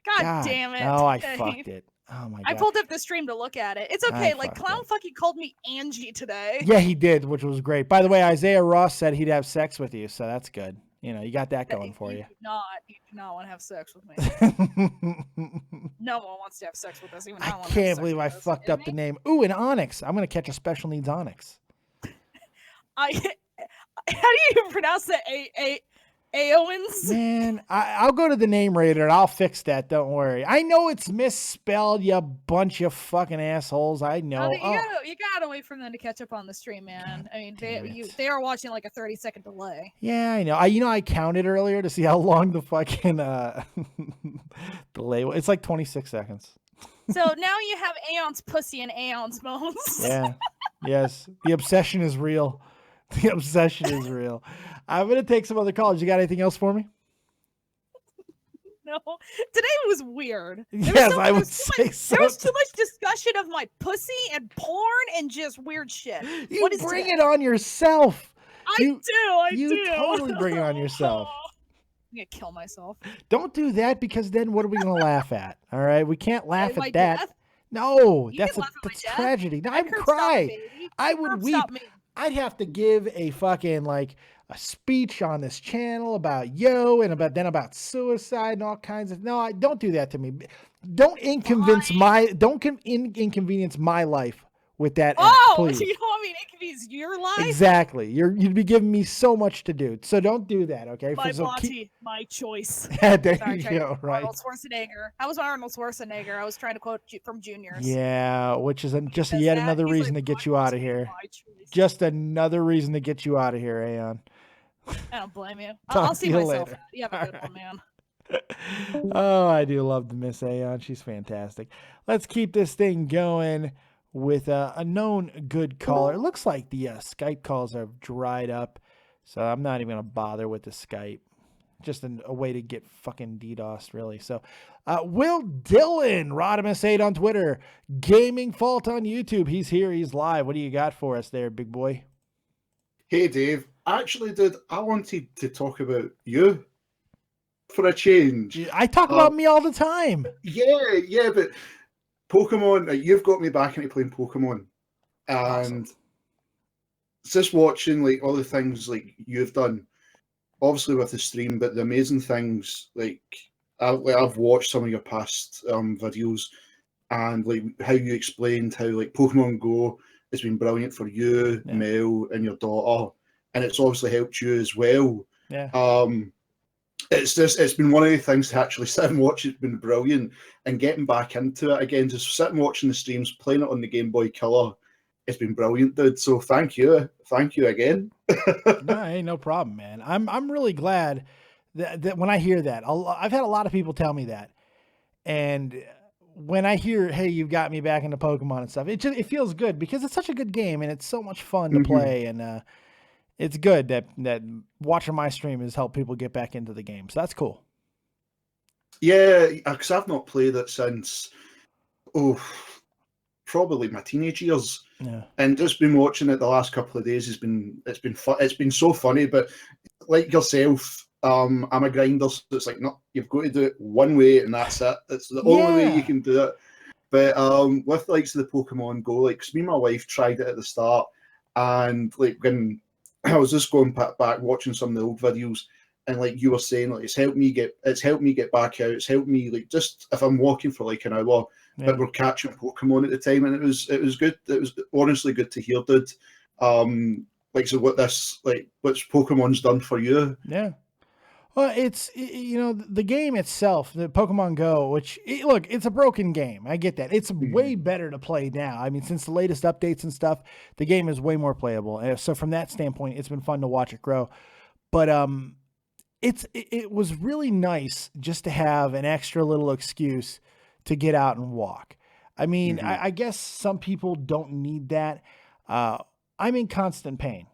God damn it. No, I fucked it. Oh my god. I pulled up the stream to look at it. It's okay. Like Clown fucking called me Angie today. Yeah, he did, which was grete. By the way, Isaiah Ross said he'd have sex with you, so that's good. You know, you got that going for you. You do not want to have sex with me. No one wants to have sex with us. Even I can't believe I fucked up the name. Ooh, an Onyx. I'm gonna catch a special needs Onyx. How do you even pronounce that? Aoens? Man, I'll go to the name rater and I'll fix that. Don't worry. I know it's misspelled, you bunch of fucking assholes. I know. You gotta wait for them to catch up on the stream, man. I mean, they are watching like a 30-second delay. Yeah, I know. I counted earlier to see how long the fucking delay was. It's like 26 seconds. So now you have Aeon's pussy and Aeon's moans. Yeah. Yes. The obsession is real. The obsession is real. I'm going to take some other calls. You got anything else for me? No. Today was weird. I would say so. There was too much discussion of my pussy and porn and just weird shit. You bring it on yourself. I do. You totally bring it on yourself. I'm going to kill myself. Don't do that because then what are we going to laugh at? All right? We can't laugh at that. Death? No, that's tragedy. No, I'd cry. I would weep. I'd have to give a fucking like a speech on this channel about and about suicide and all kinds of. No, don't do that to me. don't inconvenience inconvenience my life with that. Oh, please. you don't want me to inconvenience your life? Exactly. You'd be giving me so much to do. So don't do that, okay? My body, my choice. There Sorry, you go, right? Arnold Schwarzenegger. I was Arnold Schwarzenegger. I was trying to quote from Juniors. Yeah, which is just yet another reason to get you out of here. Just another reason to get you out of here, Aeon. I don't blame you. I'll see myself. Later. You have a good one, man. Oh, I do love the Miss Aeon. She's fantastic. Let's keep this thing going with a known good caller. It looks like the Skype calls have dried up, so I'm not even going to bother with the Skype. Just a way to get fucking DDoSed, really. So, Will Dillon, Rodimus8 on Twitter, Gaming Fault on YouTube. He's here. He's live. What do you got for us there, big boy? Hey, Dave. Actually, dude, I wanted to talk about you for a change. I talk about me all the time. Yeah, but Pokemon, you've got me back into playing Pokemon. And awesome. Just watching like all the things like you've done, obviously with the stream, but the amazing things like I've watched some of your past videos, and like how you explained how like Pokemon Go has been brilliant for you, Mel, and your daughter, and it's obviously helped you as well. Yeah. It's been one of the things to actually sit and watch. It's been brilliant, and getting back into it again, just sitting watching the streams, playing it on the Game Boy Color. It's been brilliant, dude. So thank you again. No, hey, no problem, man. I'm really glad that when I hear that, I've had a lot of people tell me that, and when I hear, hey, you've got me back into Pokemon and stuff, it feels good because it's such a good game and it's so much fun to play, and it's good that watching my stream has helped people get back into the game. So that's cool. Yeah, because I've not played it since probably my teenage years. Yeah. And just been watching it the last couple of days. It's been fun. It's been so funny. But like yourself, I'm a grinder, so it's like you've got to do it one way and that's it. It's the only way you can do it. But with like the Pokemon Go, like 'cause me and my wife tried it at the start, and like when I was just going back watching some of the old videos, and like you were saying, like it's helped me get back out. It's helped me like just if I'm walking for like an hour. Yeah. But we're catching Pokemon at the time, and it was good. It was honestly good to hear, dude. Like so, what's Pokemon's done for you? Yeah. Well, it's the game itself, the Pokemon Go, which look, it's a broken game. I get that. It's way better to play now. I mean, since the latest updates and stuff, the game is way more playable. And so from that standpoint, it's been fun to watch it grow. But it was really nice just to have an extra little excuse to get out and walk. I mean, I guess some people don't need that. I'm in constant pain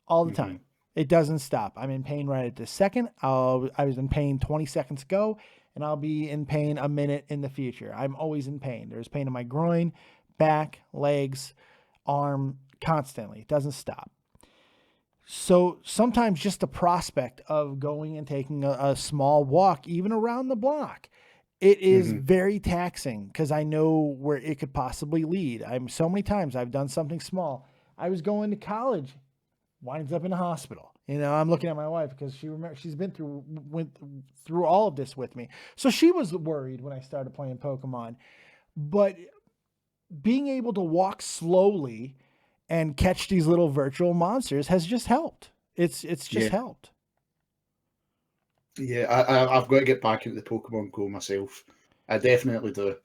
all the time. It doesn't stop. I'm in pain right at this second. I was in pain 20 seconds ago, and I'll be in pain a minute in the future. I'm always in pain. There's pain in my groin, back, legs, arm, constantly. It doesn't stop. So sometimes just the prospect of going and taking a small walk, even around the block, it is very taxing because I know where it could possibly lead. So many times I've done something small. I was going to college, winds up in a hospital. I'm looking at my wife because she's went through all of this with me. So she was worried when I started playing Pokemon. But being able to walk slowly and catch these little virtual monsters has just helped. It's just helped. Yeah, I've got to get back into the Pokemon Go myself. I definitely do.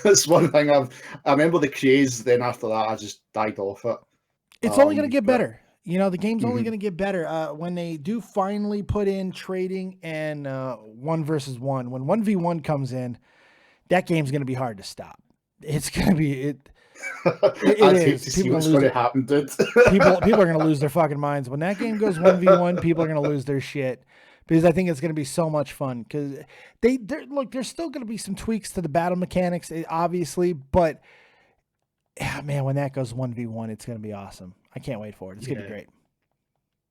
It's one thing I remember the craze. Then after that, I just died off it. It's only going to get better. The game's only going to get better when they do finally put in trading and 1 versus 1. When 1v1 comes in, that game's going to be hard to stop. It's going to be it. It is. To see what's going to happen, dude. people are going to lose their fucking minds when that game goes 1v1. People are going to lose their shit. Because I think it's going to be so much fun. Because there's still going to be some tweaks to the battle mechanics, obviously. But, man, when that goes 1v1, it's going to be awesome. I can't wait for it. It's going to be great.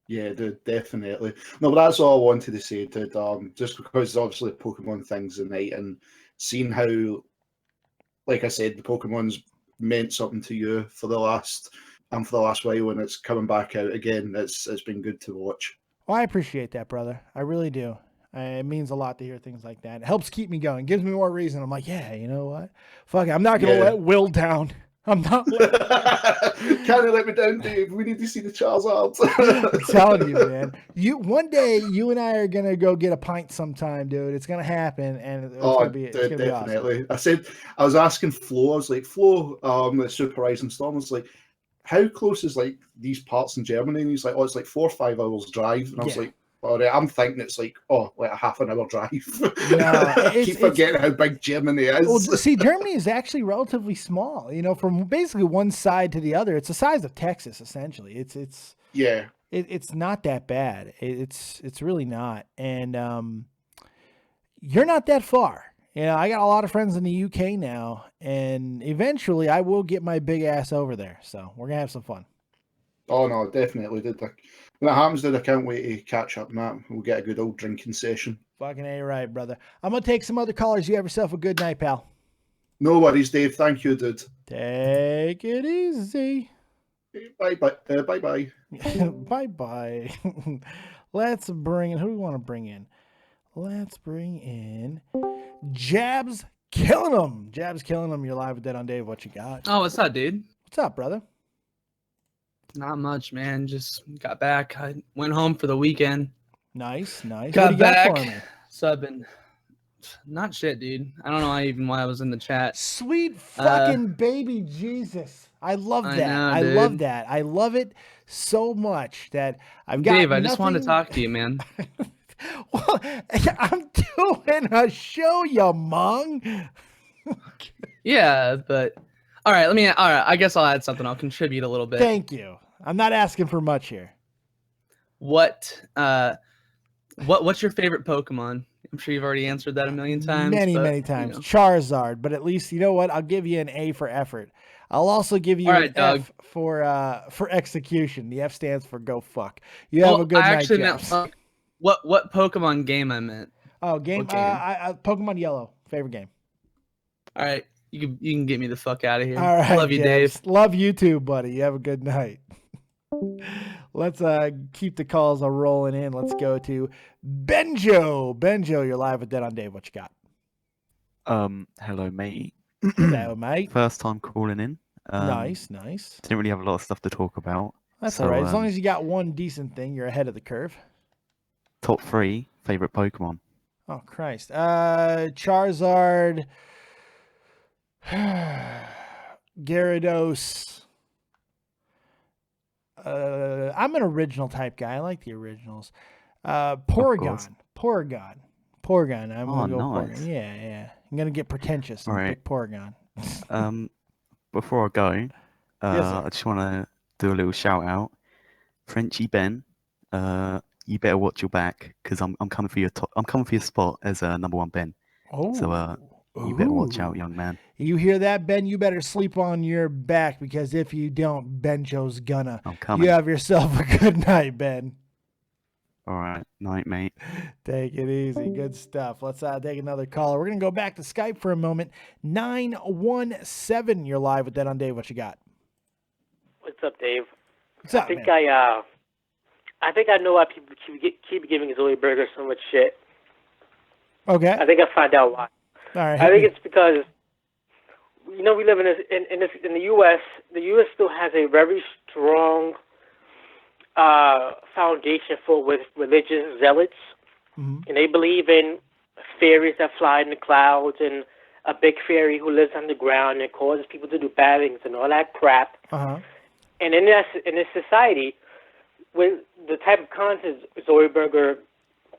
Yeah, dude, definitely. No, but that's all I wanted to say, dude. Just because obviously Pokemon things tonight and seeing how, like I said, the Pokemon's meant something to you for the last while, and it's coming back out again. It's been good to watch. Well, I appreciate that, brother. I really do. It means a lot to hear things like that. It helps keep me going. It gives me more reason. I'm like, yeah, you know what? Fuck it. I'm not going to let Will down. I'm not. Can't let me down, Dave. We need to see the Charizard. I'm telling you, man. One day, you and I are gonna go get a pint sometime, dude. It's gonna happen, and it's gonna be definitely. Awesome. I was asking Flo. I was like, Flo, the Super Rising Storm. I was like, how close is like these parts in Germany? And he's like, oh, it's like 4 or 5 hours drive. And I was like, all right, I'm thinking it's like, like a half an hour drive. I keep forgetting how big Germany is. Well, see, Germany is actually relatively small. You know, from basically one side to the other, it's the size of Texas essentially. It's not that bad. It's really not, and you're not that far. You know, I got a lot of friends in the UK now, and eventually I will get my big ass over there. So we're gonna have some fun. Oh no, definitely did. When that happens, I can't wait to catch up, Matt. We'll get a good old drinking session. Fucking A right, brother. I'm going to take some other callers. You have yourself a good night, pal. No worries, Dave. Thank you, dude. Take it easy. Bye-bye. Bye-bye. Bye-bye. Let's bring in... Who do we want to bring in? Let's bring in... Jabs Killing Them. Jabs Killing Them. You're live with Dead on Dave. What you got? Oh, what's up, dude? What's up, brother? Not much, man. Just got back. I went home for the weekend. Nice. Got back. So I've been not shit, dude. I don't know why I was in the chat. Sweet fucking baby Jesus. I love that. I love that. I love it so much that I've got Dave, I just wanted to talk to you, man. Well, I'm doing a show, you mong. Yeah, but all right, I guess I'll add something. I'll contribute a little bit. Thank you. I'm not asking for much here. What's your favorite Pokemon? I'm sure you've already answered that a million times. Many times. You know. Charizard, but at least you know what? I'll give you an A for effort. I'll also give you an F for execution. The F stands for go fuck. You have a good night, Jeff. What Pokemon game I meant? Oh, game. Pokemon Yellow. Favorite game. All right. You can get me the fuck out of here. All right, love you, Dave. Love you too, buddy. You have a good night. Let's keep the calls rolling in. Let's go to Benjo. Benjo, you're live with Dead on Dave. What you got? Hello, mate. Hello, mate. First time calling in. Nice. Didn't really have a lot of stuff to talk about. That's all right. As long as you got one decent thing, you're ahead of the curve. Top 3 favorite Pokemon. Oh Christ. Charizard. Gyarados. I'm an original type guy. I like the originals. Porygon. I'm gonna go nice. Porygon. Yeah. I'm gonna get pretentious and pick Porygon. Before I go, yes, I just want to do a little shout out. Frenchy Ben, you better watch your back because I'm coming for your I'm coming for your spot as number 1 Ben. Oh. So you better watch out, young man. You hear that, Ben? You better sleep on your back because if you don't, Benjo's gonna. I'm coming. You have yourself a good night, Ben. All right. Night, mate. Take it easy. Good stuff. Let's take another caller. We're going to go back to Skype for a moment. 917, you're live with Dead on Dave. What you got? What's up, Dave? What's up, I think I know why people keep giving Zoe Burger so much shit. Okay. I think I find out why. All right. I think it's because, you know, we live in the U.S. The U.S. still has a very strong foundation with religious zealots, and they believe in fairies that fly in the clouds and a big fairy who lives underground and causes people to do bad things and all that crap. And in this society, with the type of content Zoe Burger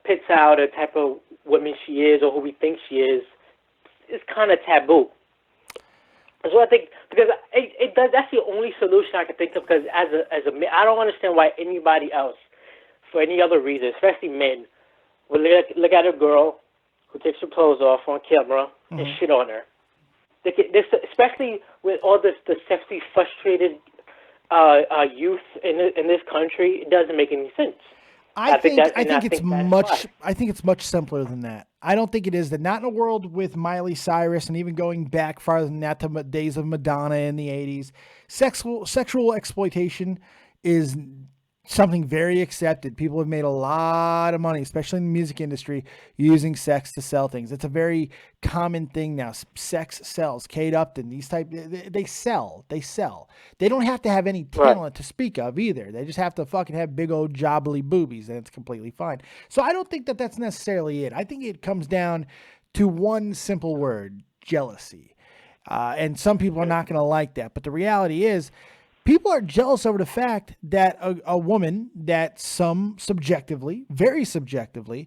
pits out, a type of woman she is or who we think she is kind of taboo. So I think because it does. That's the only solution I can think of. Because as a man, I don't understand why anybody else, for any other reason, especially men, would look at a girl who takes her clothes off on camera and shit on her. Especially with all the sexually frustrated youth in this country, it doesn't make any sense. I think it's much simpler than that. I don't think it is that. Not in a world with Miley Cyrus and even going back farther than that to days of Madonna in the 80s. Sexual exploitation is something very accepted. People have made a lot of money, especially in the music industry, using sex to sell things. It's a very common thing now. Sex sells. Kate Upton, these type, they sell. They sell. They don't have to have any talent to speak of either. They just have to fucking have big old jobbly boobies, and it's completely fine. So I don't think that that's necessarily it. I think it comes down to one simple word: jealousy. And some people are not going to like that. But the reality is, people are jealous over the fact that a woman that some subjectively, very subjectively,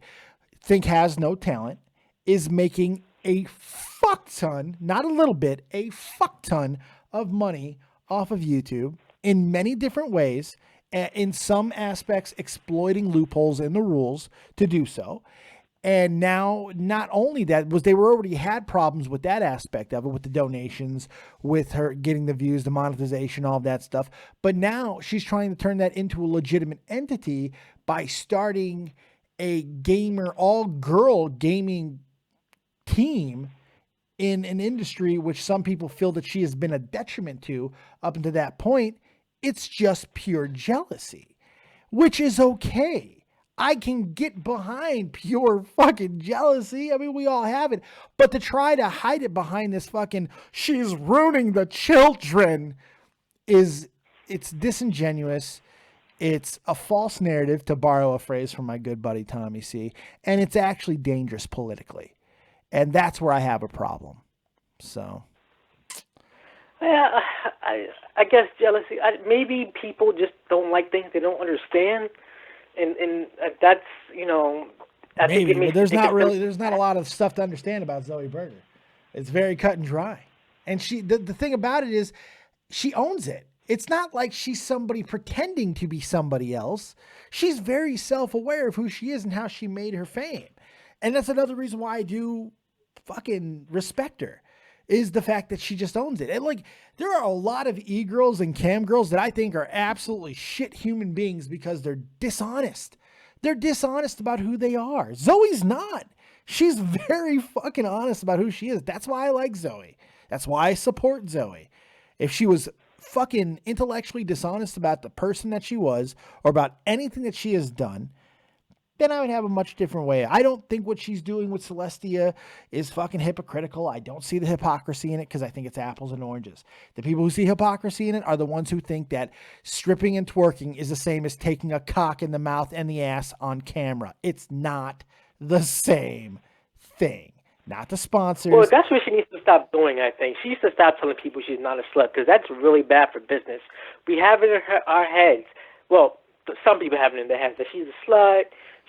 think has no talent is making a fuck ton, not a little bit, a fuck ton of money off of YouTube in many different ways, in some aspects exploiting loopholes in the rules to do so. And now, not only that, they were already had problems with that aspect of it, with the donations, with her getting the views, the monetization, all of that stuff. But now she's trying to turn that into a legitimate entity by starting a all-girl gaming team in an industry which some people feel that she has been a detriment to up until that point. It's just pure jealousy, which is okay. I can get behind pure fucking jealousy. I mean, we all have it. But to try to hide it behind this fucking, she's ruining the children, it's disingenuous. It's a false narrative, to borrow a phrase from my good buddy Tommy C. And it's actually dangerous politically. And that's where I have a problem. So. Yeah, I guess jealousy. Maybe people just don't like things they don't understand. And that's, I maybe, think but there's not a lot of stuff to understand about Zoe Burger. It's very cut and dry. And the thing about it is she owns it. It's not like she's somebody pretending to be somebody else. She's very self-aware of who she is and how she made her fame. And that's another reason why I do fucking respect her, is the fact that she just owns it. And like, there are a lot of e-girls and cam girls that I think are absolutely shit human beings because they're dishonest. They're dishonest about who they are. Zoe's not. She's very fucking honest about who she is. That's why I like Zoe. That's why I support Zoe. If she was fucking intellectually dishonest about the person that she was or about anything that she has done, then I would have a much different way. I don't think what she's doing with Celestia is fucking hypocritical. I don't see the hypocrisy in it because I think it's apples and oranges. The people who see hypocrisy in it are the ones who think that stripping and twerking is the same as taking a cock in the mouth and the ass on camera. It's not the same thing. Not the sponsors. Well, that's what she needs to stop doing, I think. She needs to stop telling people she's not a slut because that's really bad for business. We have it in our heads. Well, some people have it in their heads that she's a slut.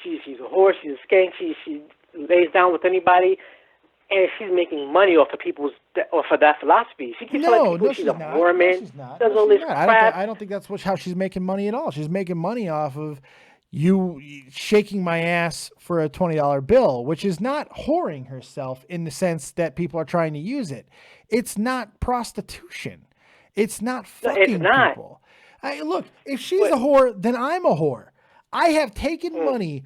She's a whore, she's a skank, she lays down with anybody, and she's making money off of that philosophy. She keeps telling people she's a Mormon, does all this crap. I don't think that's how she's making money at all. She's making money off of you shaking my ass for a $20 bill, which is not whoring herself in the sense that people are trying to use it. It's not prostitution. It's not fucking people. Look, if she's a whore, then I'm a whore. I have taken money,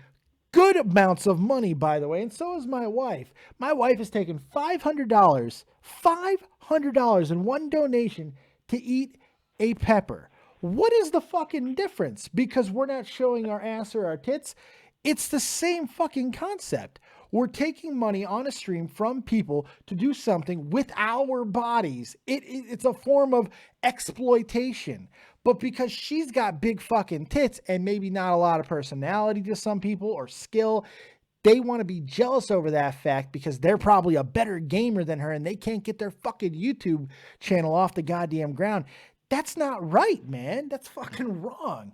good amounts of money, by the way, and so is my wife. My wife has taken $500 in one donation to eat a pepper. What is the fucking difference? Because we're not showing our ass or our tits? It's the same fucking concept. We're taking money on a stream from people to do something with our bodies. It's a form of exploitation. But because she's got big fucking tits and maybe not a lot of personality to some people or skill, they want to be jealous over that fact because they're probably a better gamer than her and they can't get their fucking YouTube channel off the goddamn ground. That's not right, man. That's fucking wrong.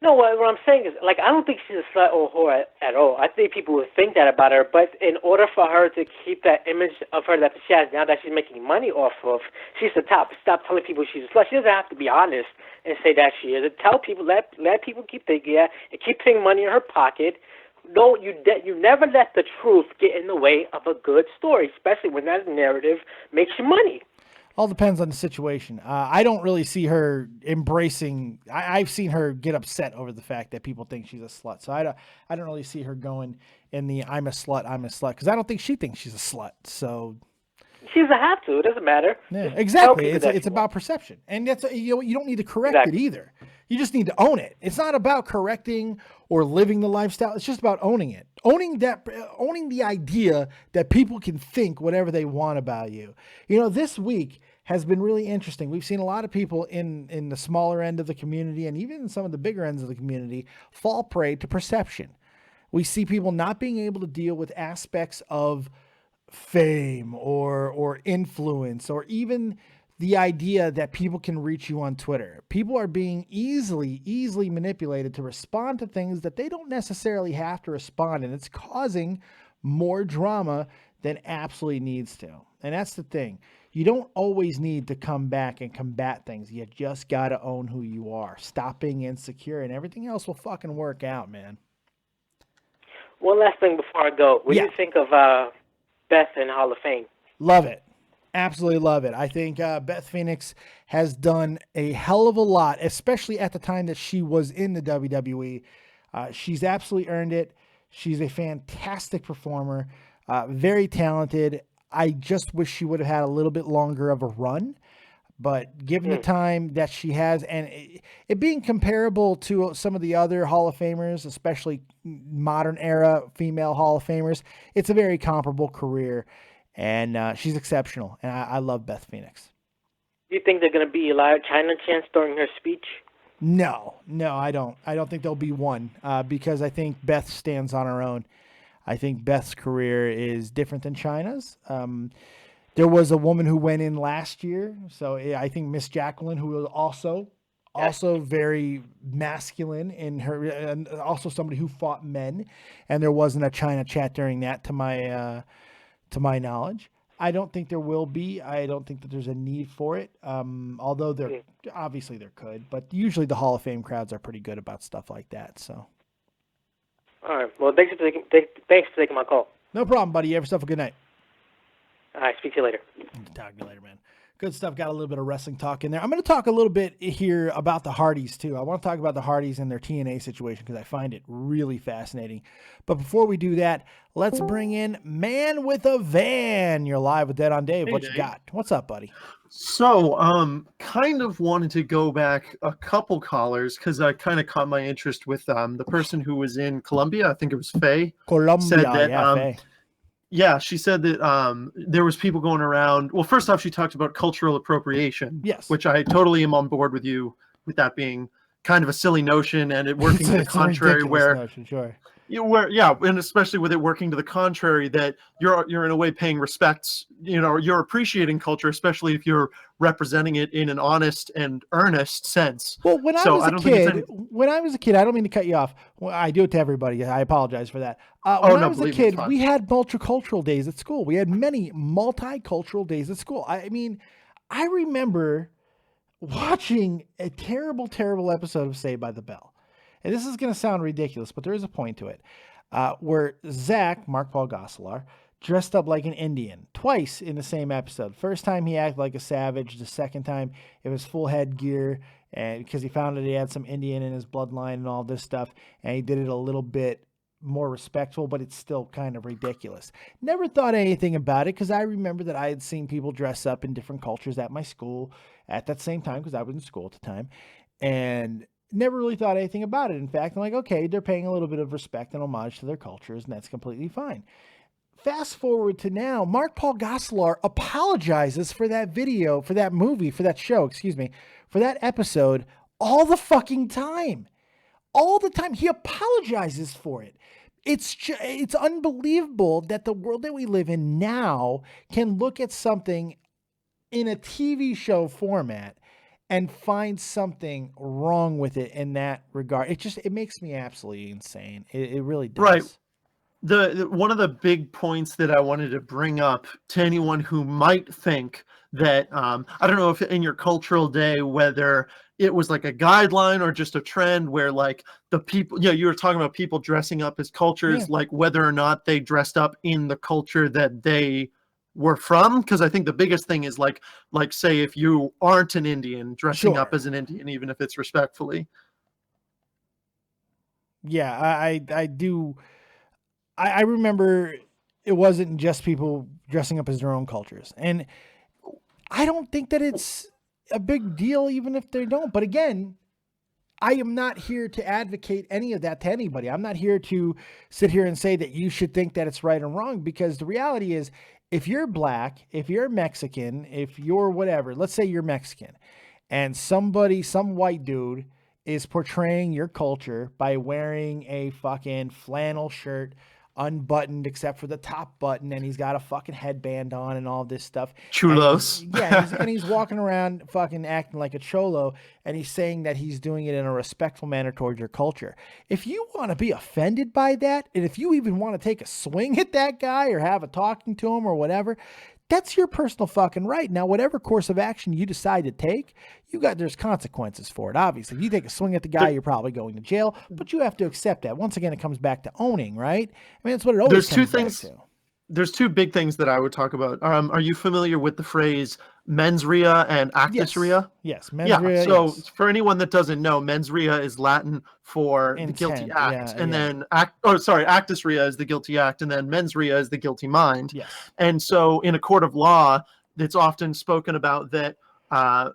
No, what I'm saying is, like, I don't think she's a slut or a whore at all. I think people would think that about her, but in order for her to keep that image of her that she has now that she's making money off of, she's the top. Stop telling people she's a slut. She doesn't have to be honest and say that she is. Tell people, let people keep thinking that and keep putting money in her pocket. No, you never let the truth get in the way of a good story, especially when that narrative makes you money. All depends on the situation. I don't really see her embracing. I've seen her get upset over the fact that people think she's a slut. So I don't really see her going in the I'm a slut, because I don't think she thinks she's a slut. So She doesn't have to. It doesn't matter. Yeah, Just exactly. tell people It's that about perception, and that's you don't need to correct it either. You just need to own it. It's not about correcting or living the lifestyle. It's just about owning it. Owning the idea that people can think whatever they want about you. You know, this week has been really interesting. We've seen a lot of people in the smaller end of the community and even in some of the bigger ends of the community fall prey to perception. We see people not being able to deal with aspects of fame or influence, or even the idea that people can reach you on Twitter. People are being easily manipulated to respond to things that they don't necessarily have to respond, and it's causing more drama than absolutely needs to. And that's the thing. You don't always need to come back and combat things. You just got to own who you are. Stop being insecure, and everything else will fucking work out, man. One last thing before I go. What do you think of Beth in Hall of Fame? Love it. Absolutely love it. I think Beth Phoenix has done a hell of a lot, especially at the time that she was in the WWE. She's absolutely earned it. She's a fantastic performer, very talented. I just wish she would have had a little bit longer of a run, but given the time that she has, and it being comparable to some of the other Hall of Famers, especially modern era female Hall of Famers, it's a very comparable career. And she's exceptional, and I love Beth Phoenix. Do you think they're going to be a lot of China chants during her speech? No, I don't. I don't think there'll be one because I think Beth stands on her own. I think Beth's career is different than China's. There was a woman who went in last year, so I think Miss Jacqueline, who was also very masculine in her, and also somebody who fought men, and there wasn't a China chat during that, to my knowledge. I don't think there will be. I don't think that there's a need for it. Although obviously there could, but usually the Hall of Fame crowds are pretty good about stuff like that. So. All right. Well, thanks for taking my call. No problem, buddy. You have yourself a good night. All right. Speak to you later. Talk to you later, man. Good stuff. Got a little bit of wrestling talk in there. I'm going to talk a little bit here about the Hardys too. I want to talk about the Hardys and their TNA situation because I find it really fascinating. But before we do that, let's bring in Man with a Van. You're live with Dead on Dave. What you got? What's up, buddy? So, kind of wanted to go back a couple callers because I kind of caught my interest with the person who was in Colombia. I think it was Faye. Colombia, said that, Faye. Yeah, she said that there was people going around. Well, first off, she talked about cultural appropriation. Yes. Which I totally am on board with you with that being kind of a silly notion and it working to the contrary where notion, sure. And especially with it working to the contrary, that you're in a way paying respects, you're appreciating culture, especially if you're representing it in an honest and earnest sense. Well, when I was a kid, I don't mean to cut you off. Well, I do it to everybody. I apologize for that. When I was a kid, we had multicultural days at school. We had many multicultural days at school. I mean, I remember watching a terrible, terrible episode of Saved by the Bell. And this is going to sound ridiculous, but there is a point to it, where Zach, Mark Paul Gosselaar, dressed up like an Indian twice in the same episode. First time he acted like a savage. The second time it was full headgear, and because he found that he had some Indian in his bloodline and all this stuff, and he did it a little bit more respectful, but it's still kind of ridiculous. Never thought anything about it because I remember that I had seen people dress up in different cultures at my school at that same time because I was in school at the time, and never really thought anything about it. In fact, I'm like, okay, they're paying a little bit of respect and homage to their cultures, and that's completely fine. Fast forward to now, Mark Paul Gosselaar apologizes for that video, for that movie, for that show, for that episode all the fucking time. All the time. He apologizes for it. It's unbelievable that the world that we live in now can look at something in a TV show format and find something wrong with it in that regard. It makes me absolutely insane. It really does. Right. The one of the big points that I wanted to bring up to anyone who might think that I don't know if in your cultural day whether it was like a guideline or just a trend where like the people, you were talking about people dressing up as cultures, like whether or not they dressed up in the culture that they were from, because I think the biggest thing is like say if you aren't an Indian, dressing up as an Indian, even if it's respectfully. Yeah, I do. I remember it wasn't just people dressing up as their own cultures. And I don't think that it's a big deal, even if they don't. But again, I am not here to advocate any of that to anybody. I'm not here to sit here and say that you should think that it's right or wrong, because the reality is, if you're black, if you're Mexican, if you're whatever, let's say you're Mexican, and some white dude is portraying your culture by wearing a fucking flannel shirt, unbuttoned except for the top button, and he's got a fucking headband on and all this stuff. Chulos. And he's walking around fucking acting like a cholo, and he's saying that he's doing it in a respectful manner towards your culture. If you want to be offended by that, and if you even want to take a swing at that guy or have a talking to him or whatever, that's your personal fucking right. Now, whatever course of action you decide to take, there's consequences for it. Obviously, if you take a swing at the guy, you're probably going to jail, but you have to accept that. Once again, it comes back to owning, right? I mean, that's what it always comes back to. There's two big things that I would talk about. Are you familiar with the phrase mens rea and actus rea? Yes, mens rea. So yes. for anyone that doesn't know, mens rea is Latin for the guilty act, and then actus rea is the guilty act, and then mens rea is the guilty mind. Yes. And so in a court of law, it's often spoken about that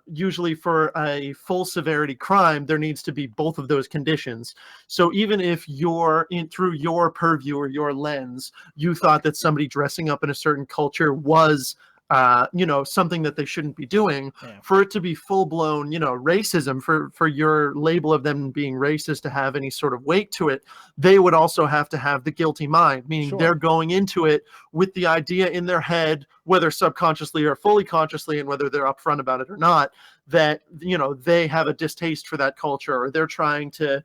usually for a full severity crime, there needs to be both of those conditions. So even if through your purview or your lens, you thought that somebody dressing up in a certain culture was something that they shouldn't be doing, for it to be full-blown, racism, for your label of them being racist to have any sort of weight to it, they would also have to have the guilty mind, meaning they're going into it with the idea in their head, whether subconsciously or fully consciously, and whether they're upfront about it or not, that, they have a distaste for that culture, or they're trying to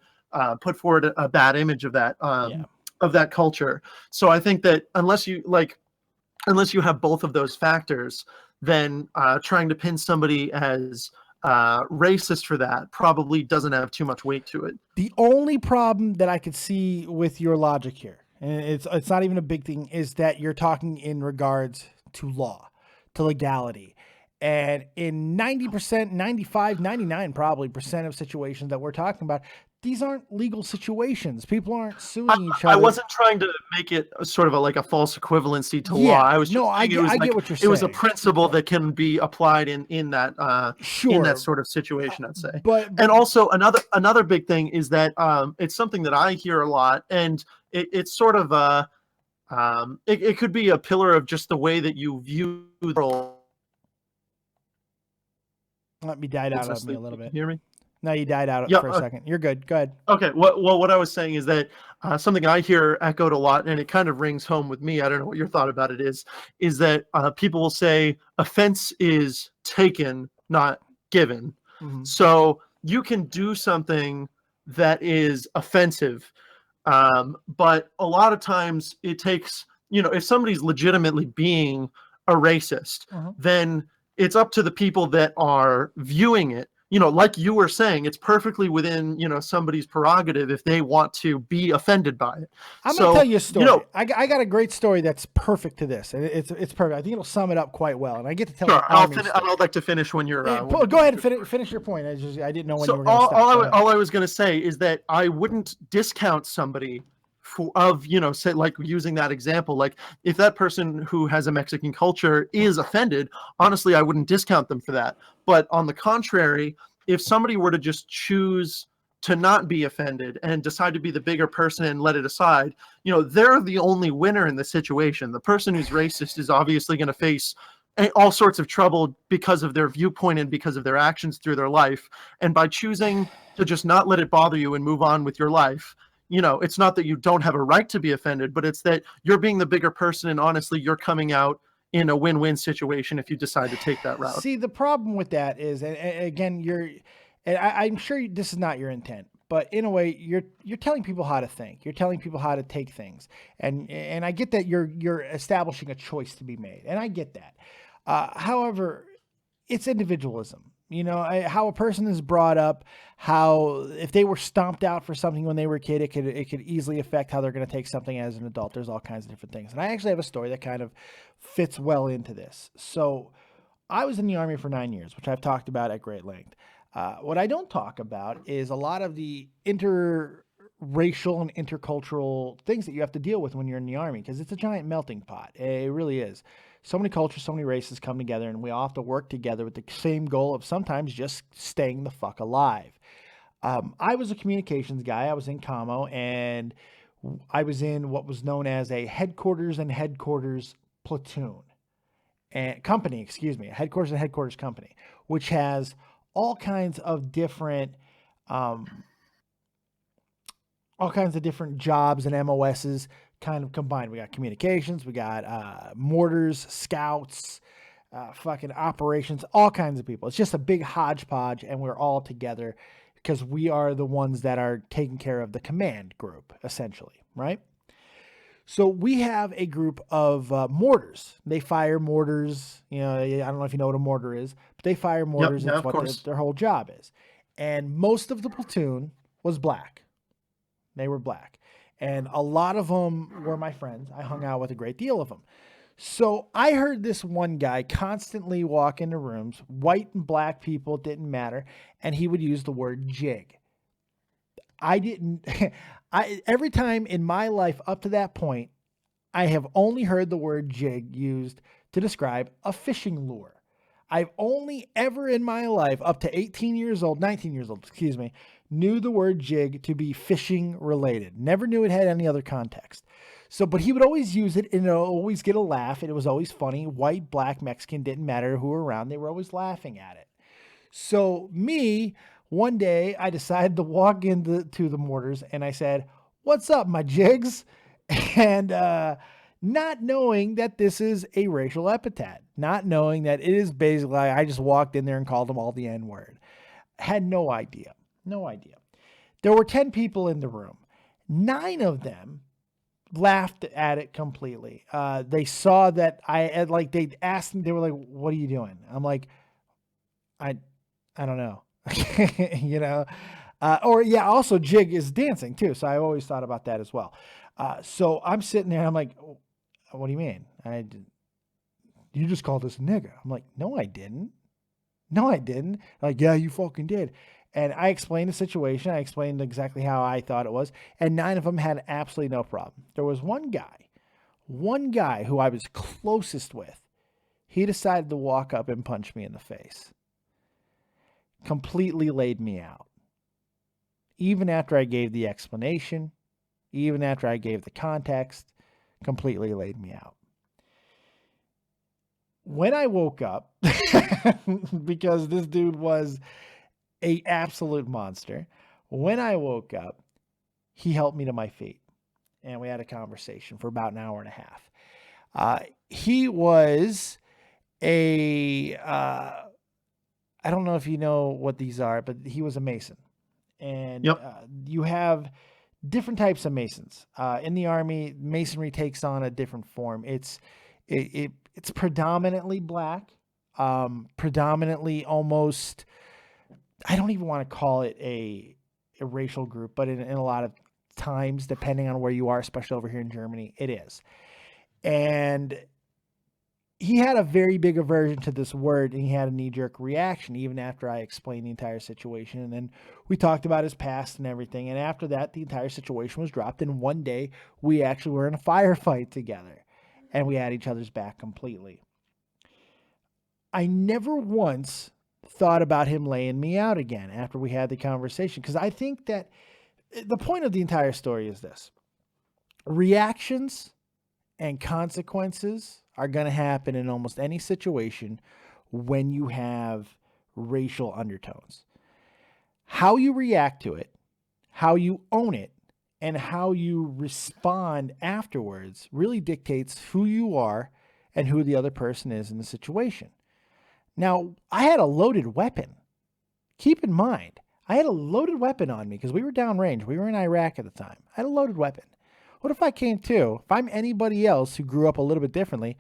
put forward a bad image of that, of that culture. So I think that unless you have both of those factors, then trying to pin somebody as racist for that probably doesn't have too much weight to it. The only problem that I could see with your logic here, and it's not even a big thing, is that you're talking in regards to law, to legality. And in 90%, 95, 99 probably % of situations that we're talking about, these aren't legal situations. People aren't suing each other. I wasn't trying to make it sort of like a false equivalency to law. I was just I get what you're saying. It was a principle that can be applied in that in that sort of situation, I'd say. And also another big thing is that it's something that I hear a lot, and it's sort of it could be a pillar of just the way that you view the world. Let me died out of me a little bit. Hear me? No, you died out for a second. You're good. Go ahead. Okay. Well, what I was saying is that something I hear echoed a lot, and it kind of rings home with me. I don't know what your thought about it is that people will say offense is taken, not given. Mm-hmm. So you can do something that is offensive, but a lot of times it takes, if somebody's legitimately being a racist, then it's up to the people that are viewing it. Like you were saying, it's perfectly within, somebody's prerogative if they want to be offended by it. I'm going to tell you a story. I got a great story that's perfect to this. And it's perfect. I think it'll sum it up quite well. And I get to tell I'd like to finish when you're... go ahead and finish your point. I didn't know when you were going to stop. All I was going to say is that I wouldn't discount somebody say, like using that example, like if that person who has a Mexican culture is offended, honestly, I wouldn't discount them for that. But on the contrary, if somebody were to just choose to not be offended and decide to be the bigger person and let it aside, they're the only winner in the situation. The person who's racist is obviously going to face all sorts of trouble because of their viewpoint and because of their actions through their life. And by choosing to just not let it bother you and move on with your life, it's not that you don't have a right to be offended, but it's that you're being the bigger person, and honestly, you're coming out in a win-win situation if you decide to take that route. See, the problem with that is, and again, I'm sure this is not your intent, but in a way, you're telling people how to think. You're telling people how to take things, and I get that you're establishing a choice to be made, and I get that. However, it's individualism. How a person is brought up, how if they were stomped out for something when they were a kid, it could easily affect how they're going to take something as an adult. There's all kinds of different things. And I actually have a story that kind of fits well into this. So I was in the Army for 9 years, which I've talked about at great length. What I don't talk about is a lot of the interracial and intercultural things that you have to deal with when you're in the Army, because it's a giant melting pot. It really is. so many cultures, so many races come together, and we all have to work together with the same goal of sometimes just staying the fuck alive. I was a communications guy. I was in Commo, and I was in what was known as a headquarters and headquarters platoon and company, excuse me, a headquarters and headquarters company, which has all kinds of different, jobs and MOSs kind of combined. We got communications, we got mortars, scouts, fucking operations, all kinds of people. It's just a big hodgepodge, and we're all together because we are the ones that are taking care of the command group, essentially, right? So we have a group of mortars. They fire mortars. You know, I don't know if you know what a mortar is, but they fire mortars. Yep, It's what their whole job is. And most of the platoon was black. They were black. And a lot of them were my friends. I hung out with a great deal of them. So I heard this one guy constantly walk into rooms, white and black people, it didn't matter, and he would use the word jig. Every time in my life up to that point, I have only heard the word jig used to describe a fishing lure. I've only ever in my life, up to 19 years old, knew the word jig to be fishing related. Never knew it had any other context. So, but he would always use it and always get a laugh. And it was always funny. White, black, Mexican, didn't matter who were around. They were always laughing at it. So one day I decided to walk into the mortars and I said, "What's up, my jigs?" And not knowing that this is a racial epithet, not knowing that it is basically, I just walked in there and called them all the N-word. Had no idea. There were 10 people in the room. 9 of them laughed at it completely. They saw that they asked me, they were like, "What are you doing?" I'm like, I don't know. You know? Also jig is dancing too. So I always thought about that as well. So I'm sitting there, I'm like, "What do you mean? You just called us a nigga." I'm like, "No, I didn't. Like, "Yeah, you fucking did." And I explained the situation. I explained exactly how I thought it was. And 9 of them had absolutely no problem. There was one guy who I was closest with. He decided to walk up and punch me in the face. Completely laid me out. Even after I gave the explanation, even after I gave the context, completely laid me out. When I woke up, because this dude was an absolute monster. When I woke up, he helped me to my feet and we had a conversation for about an hour and a half. He was I don't know if you know what these are, but he was a Mason. And you have different types of Masons. In the Army, Masonry takes on a different form. It's predominantly black, predominantly almost, I don't even want to call it a racial group, but in a lot of times, depending on where you are, especially over here in Germany, it is. And he had a very big aversion to this word, and he had a knee-jerk reaction even after I explained the entire situation. And then we talked about his past and everything. And after that, the entire situation was dropped. And one day, we actually were in a firefight together, and we had each other's back completely. I never once thought about him laying me out again after we had the conversation, because I think that the point of the entire story is this: reactions and consequences are going to happen in almost any situation when you have racial undertones. How you react to it, how you own it, and how you respond afterwards really dictates who you are and who the other person is in the situation. Now, I had a loaded weapon. Keep in mind, I had a loaded weapon on me because we were downrange. We were in Iraq at the time. I had a loaded weapon. What if I came to, if I'm anybody else who grew up a little bit differently,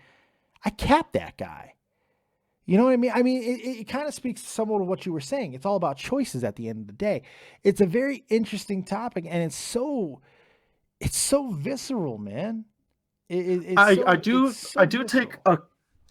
I capped that guy. You know what I mean? I mean, it kind of speaks to somewhat of what you were saying. It's all about choices at the end of the day. It's a very interesting topic, and it's so visceral, man. I do take a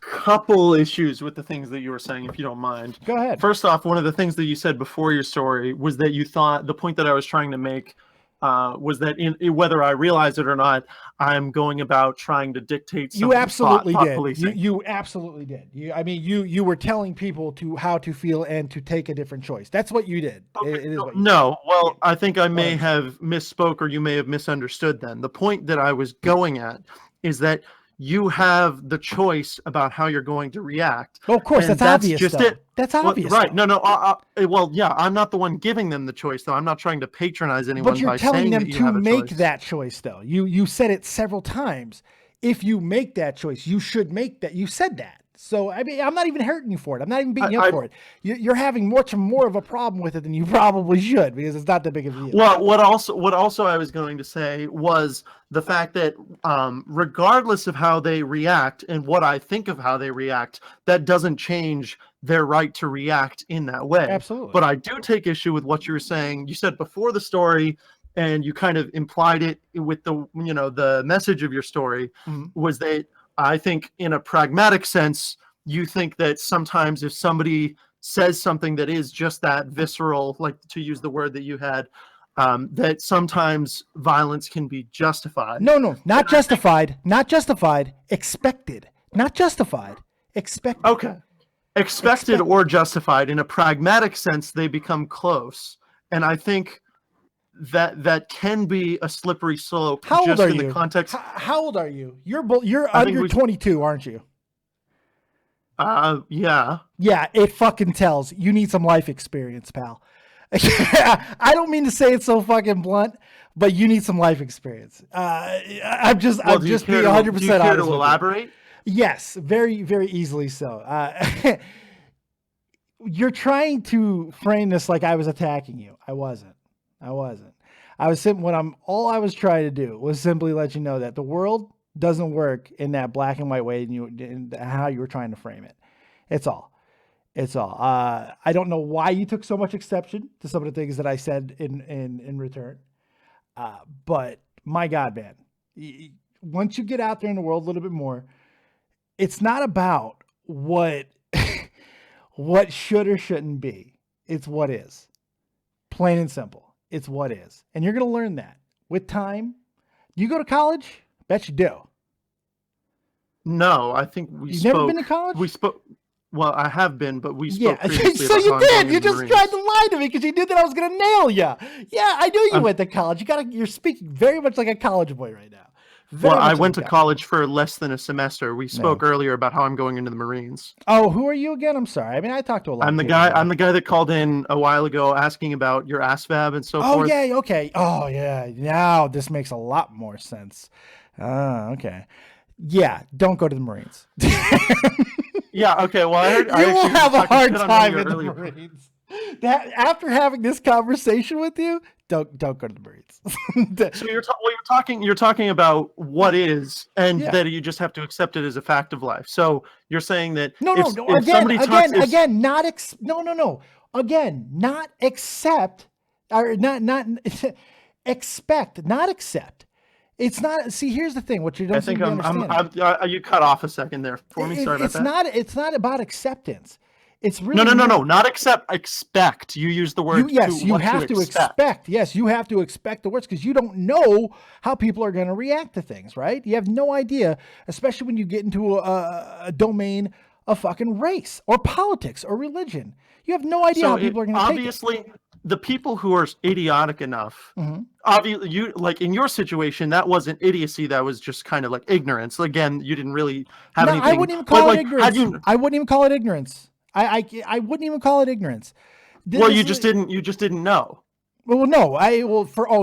couple issues with the things that you were saying, if you don't mind. Go ahead. First off, one of the things that you said before your story was that you thought the point that I was trying to make was that whether I realize it or not, I'm going about trying to dictate. You absolutely thought did. policing. You absolutely did. You were telling people how to feel and to take a different choice. That's what you did. Okay, I think I may have misspoke, or you may have misunderstood. Then the point that I was going at is that you have the choice about how you're going to react. Oh, of course, that's obvious. Just though. it. That's obvious. Well, right? No. Well, yeah, I'm not the one giving them the choice, though. I'm not trying to patronize anyone. But you're by telling saying them that you to have a make choice. that choice, though. You said it several times. If you make that choice, you should make that. You said that. So, I mean, I'm not even hurting you for it. I'm not even beating you up for it. You're having much more of a problem with it than you probably should, because it's not that big of a deal. Well, what also I was going to say was the fact that regardless of how they react and what I think of how they react, that doesn't change their right to react in that way. Absolutely. But I do take issue with what you were saying. You said before the story, and you kind of implied it with the message of your story, was that I think in a pragmatic sense, you think that sometimes if somebody says something that is just that visceral, like to use the word that you had, that sometimes violence can be justified. No, not justified. Not justified. Expected. Not justified. Expected. Okay. Expected or justified. In a pragmatic sense, they become close. And I think that can be a slippery slope. How old are you? The context. How old are you? You're under 22, aren't you? Yeah. Yeah, it fucking tells. You need some life experience, pal. I don't mean to say it so fucking blunt, but you need some life experience. I'm just being 100% honest. Do you care to elaborate? Yes, very, very easily so. You're trying to frame this like I was attacking you. I wasn't. All I was trying to do was simply let you know that the world doesn't work in that black and white way, and how you were trying to frame it. It's all. I don't know why you took so much exception to some of the things that I said in return. But my God, man, once you get out there in the world a little bit more, it's not about what should or shouldn't be. It's what is. Plain and simple. It's what is. And you're going to learn that with time. Do you go to college? Bet you do. No, I think You've never been to college? We spoke. Well, I have been, but we spoke previously so about you how I'm did. going You into just Marines. tried to lie to me because you knew that I was going to nail you. Yeah, I knew you went to college. You're speaking very much like a college boy right now. Well, I went to college for less than a semester. We spoke earlier about how I'm going into the Marines. Oh, who are you again? I'm sorry. I mean, I talked to a lot. I'm the guy that called in a while ago asking about your ASVAB and so forth. Oh yeah, okay. Oh yeah. Now this makes a lot more sense. Okay. Yeah, don't go to the Marines. Yeah. Okay. Well, you will have a hard time in the Marines. After having this conversation with you, don't go to the Marines. So you're talking about what is, and that you just have to accept it as a fact of life. So you're saying that not accept, or not expect, not accept. It's not. See, here's the thing. What you don't. I think you cut off a second there for me. Sorry about that. It's not about acceptance. It's really no, not accept. Expect. You use the word. You have to expect. Yes, you have to expect the words, because you don't know how people are going to react to things, right? You have no idea, especially when you get into a domain of fucking race or politics or religion. You have no idea how people are going to take it. Obviously, the people who are idiotic enough, obviously, you like in your situation, that wasn't idiocy. That was just kind of like ignorance. Again, you didn't really have anything. I wouldn't even call it ignorance. I wouldn't even call it ignorance. I wouldn't even call it ignorance. You just didn't know. Well, no.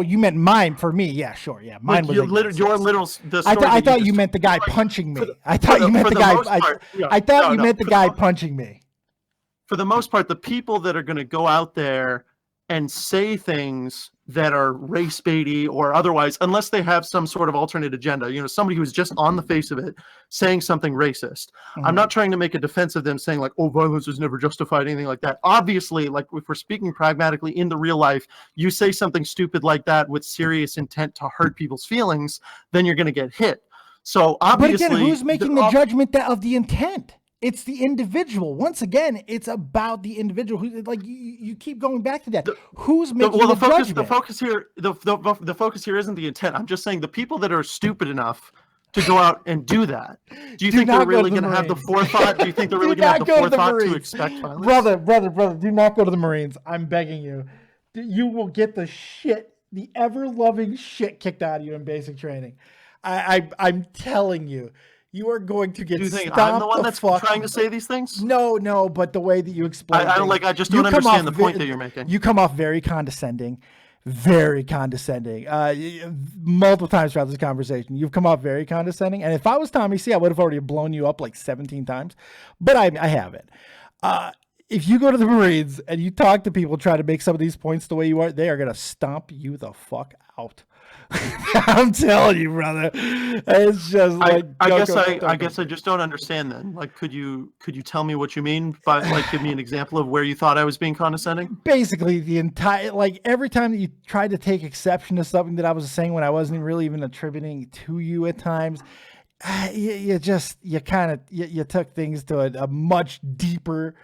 You meant mine for me. Yeah, sure. Yeah, mine was ignorance. I thought you meant the guy punching me. I thought you meant the guy. I thought you meant the guy punching me. For the most part, the people that are going to go out there and say things that are race baity or otherwise, unless they have some sort of alternate agenda, somebody who's just on the face of it saying something racist. I'm not trying to make a defense of them saying like, oh, violence is never justified, anything like that. Obviously, like if we're speaking pragmatically in the real life, you say something stupid like that with serious intent to hurt people's feelings, then you're going to get hit. So obviously, but again, who's making the judgment of the intent? It's the individual. Once again, it's about the individual. Who, like you keep going back to that. Who's making the judgment? The focus here isn't the intent. I'm just saying the people that are stupid enough to go out and do that. Do you think they're really going to have the forethought? Do you think they're really going to have the forethought to expect violence? Brother, do not go to the Marines. I'm begging you. You will get the ever-loving shit kicked out of you in basic training. I'm telling you. You are going to get. Do you think I'm the one that's trying to say these things? No, but the way that you explain, I just don't understand the point that you're making. You come off very condescending, multiple times throughout this conversation. You've come off very condescending, and if I was Tommy C, I would have already blown you up like 17 times, but I haven't. If you go to the Marines and you talk to people, try to make some of these points the way you are, they are gonna stomp you the fuck out. I'm telling you, brother. It's just like I guess I just don't understand then. Like, could you tell me what you mean by, like, give me an example of where you thought I was being condescending? Basically, the entire, like, every time that you tried to take exception to something that I was saying when I wasn't really even attributing to you at times, you took things to a much deeper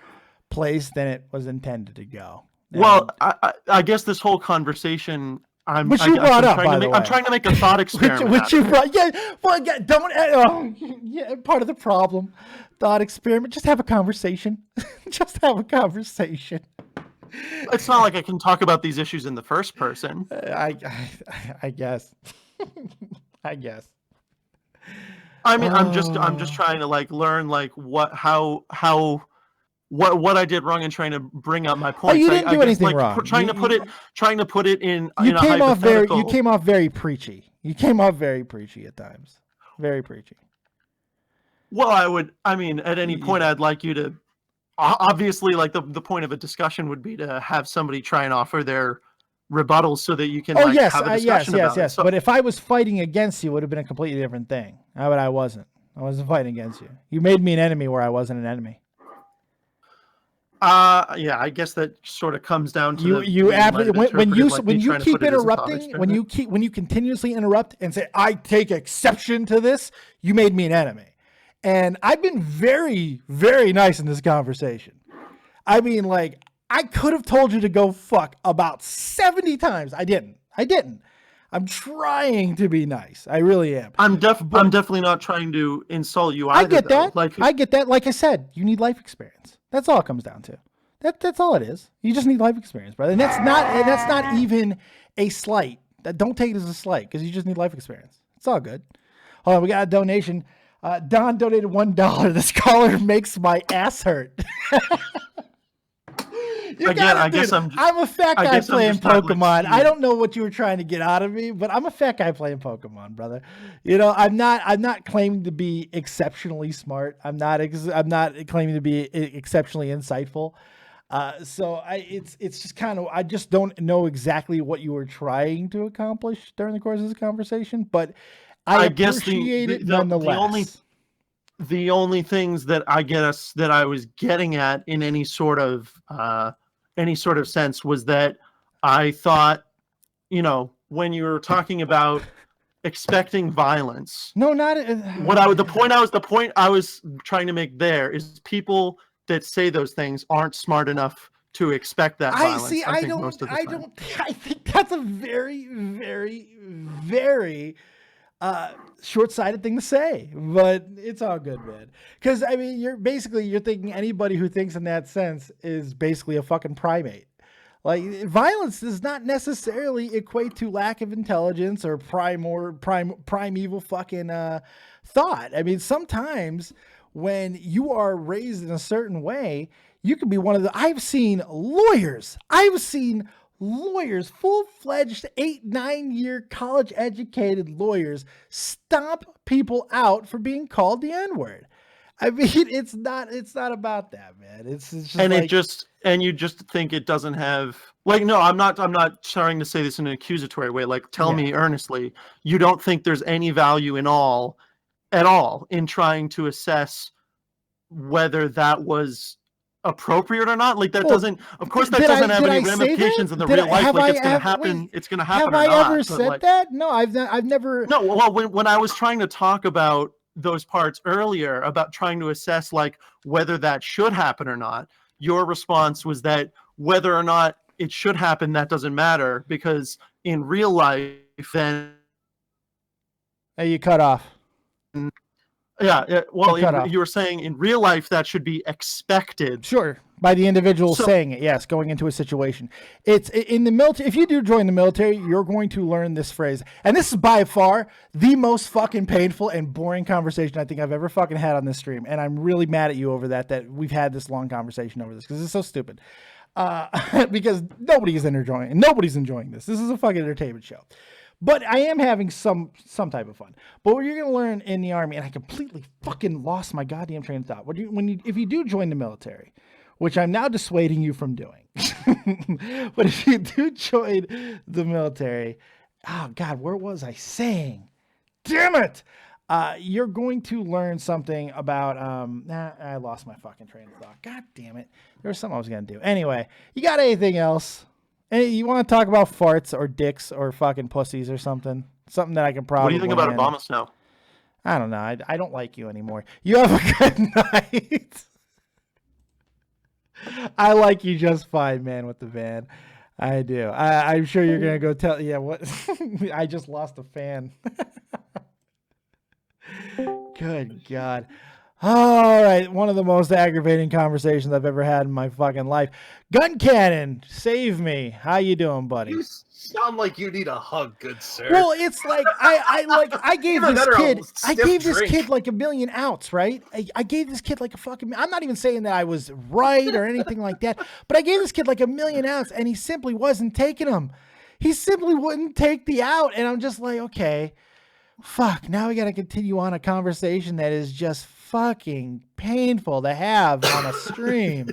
place than it was intended to go. Well, I guess this whole conversation. I'm trying to make a thought experiment. Which you brought, part of the problem. Thought experiment. Just have a conversation. Just have a conversation. It's not like I can talk about these issues in the first person. I guess. I guess. I mean, I'm just trying to like learn like what I did wrong and trying to bring up my point. Oh, you didn't do anything wrong. Trying to put it in. You came off very preachy. You came off very preachy at times. Very preachy. Well, at any point, I'd like you to. Obviously, like the point of a discussion would be to have somebody try and offer their rebuttals so that you can have a discussion about it. So, but if I was fighting against you, it would have been a completely different thing. But I wasn't. I wasn't fighting against you. You made me an enemy where I wasn't an enemy. I guess that sort of comes down to when you keep interrupting, when you continuously interrupt and say I take exception to this, you made me an enemy. And I've been very, very nice in this conversation. I mean, like, I could have told you to go fuck about 70 times. I didn't. I'm trying to be nice. I really am. I'm definitely not trying to insult you either. I get that. I get that. Like I said, you need life experience. That's all it comes down to. That's all it is. You just need life experience, brother. And that's not even a slight. Don't take it as a slight because you just need life experience. It's all good. Hold on, we got a donation. Don donated $1. This caller makes my ass hurt. I'm a fat guy playing Pokemon. I don't know what you were trying to get out of me, but I'm a fat guy playing Pokemon, brother. You know, I'm not claiming to be exceptionally smart. I'm not claiming to be exceptionally insightful. So it's just kind of, I just don't know exactly what you were trying to accomplish during the course of this conversation, but I appreciate it nonetheless. The only things that I was getting at in any sort of sense was that I thought, you know, when you were talking about expecting violence. No, not the point I was trying to make there is people that say those things aren't smart enough to expect that violence. I think that's a very, very, very short-sighted thing to say, but it's all good, man. Because I mean, you're thinking anybody who thinks in that sense is basically a fucking primate. Like, violence does not necessarily equate to lack of intelligence or primeval fucking thought. I mean, sometimes when you are raised in a certain way, you can be one of the. I've seen lawyers, full-fledged 8-9 year college educated lawyers stomp people out for being called the N-word. I mean, it's not about that, man. It's just and you just think it doesn't have, like, no, I'm not trying to say this in an accusatory way. Like, tell me earnestly, you don't think there's any value at all in trying to assess whether that was appropriate or not. Like, that doesn't have any ramifications in the real life. Like, it's gonna happen. It's gonna happen. Have I ever said that? No, I've never. No, well, when I was trying to talk about those parts earlier about trying to assess like whether that should happen or not, your response was that whether or not it should happen, that doesn't matter, because in real life, then you cut off. Yeah, well, cut off. you were saying in real life that should be expected. Sure, by the individual saying it, yes, going into a situation. It's in the military. If you do join the military, you're going to learn this phrase. And this is by far the most fucking painful and boring conversation I think I've ever fucking had on this stream. And I'm really mad at you over that we've had this long conversation over this, because it's so stupid. Because nobody's enjoying this. This is a fucking entertainment show. But I am having some type of fun. But what you're going to learn in the Army, and I completely fucking lost my goddamn train of thought. If you do join the military, which I'm now dissuading you from doing, but if you do join the military, oh God, where was I saying? Damn it! You're going to learn something about, I lost my fucking train of thought. God damn it. There was something I was going to do. Anyway, you got anything else? Hey, you want to talk about farts or dicks or fucking pussies or something? Something that I can probably. What do you think about Obama Snow? I don't know. I don't like you anymore. You have a good night. I like you just fine, man, with the van. I do. I'm sure you're going to go tell. Yeah, what? I just lost a fan. Good God. All right, one of the most aggravating conversations I've ever had in my fucking life. Guncannon, save me. How you doing, buddy? You sound like you need a hug, good sir. Well, it's like I gave this kid like 1,000,000 outs, right? I gave this kid like a fucking. I'm not even saying that I was right or anything like that, but I gave this kid like 1,000,000 outs, and he simply wasn't taking them. He simply wouldn't take the out, and I'm just like, okay, fuck. Now we got to continue on a conversation that is just fucking painful to have on a stream.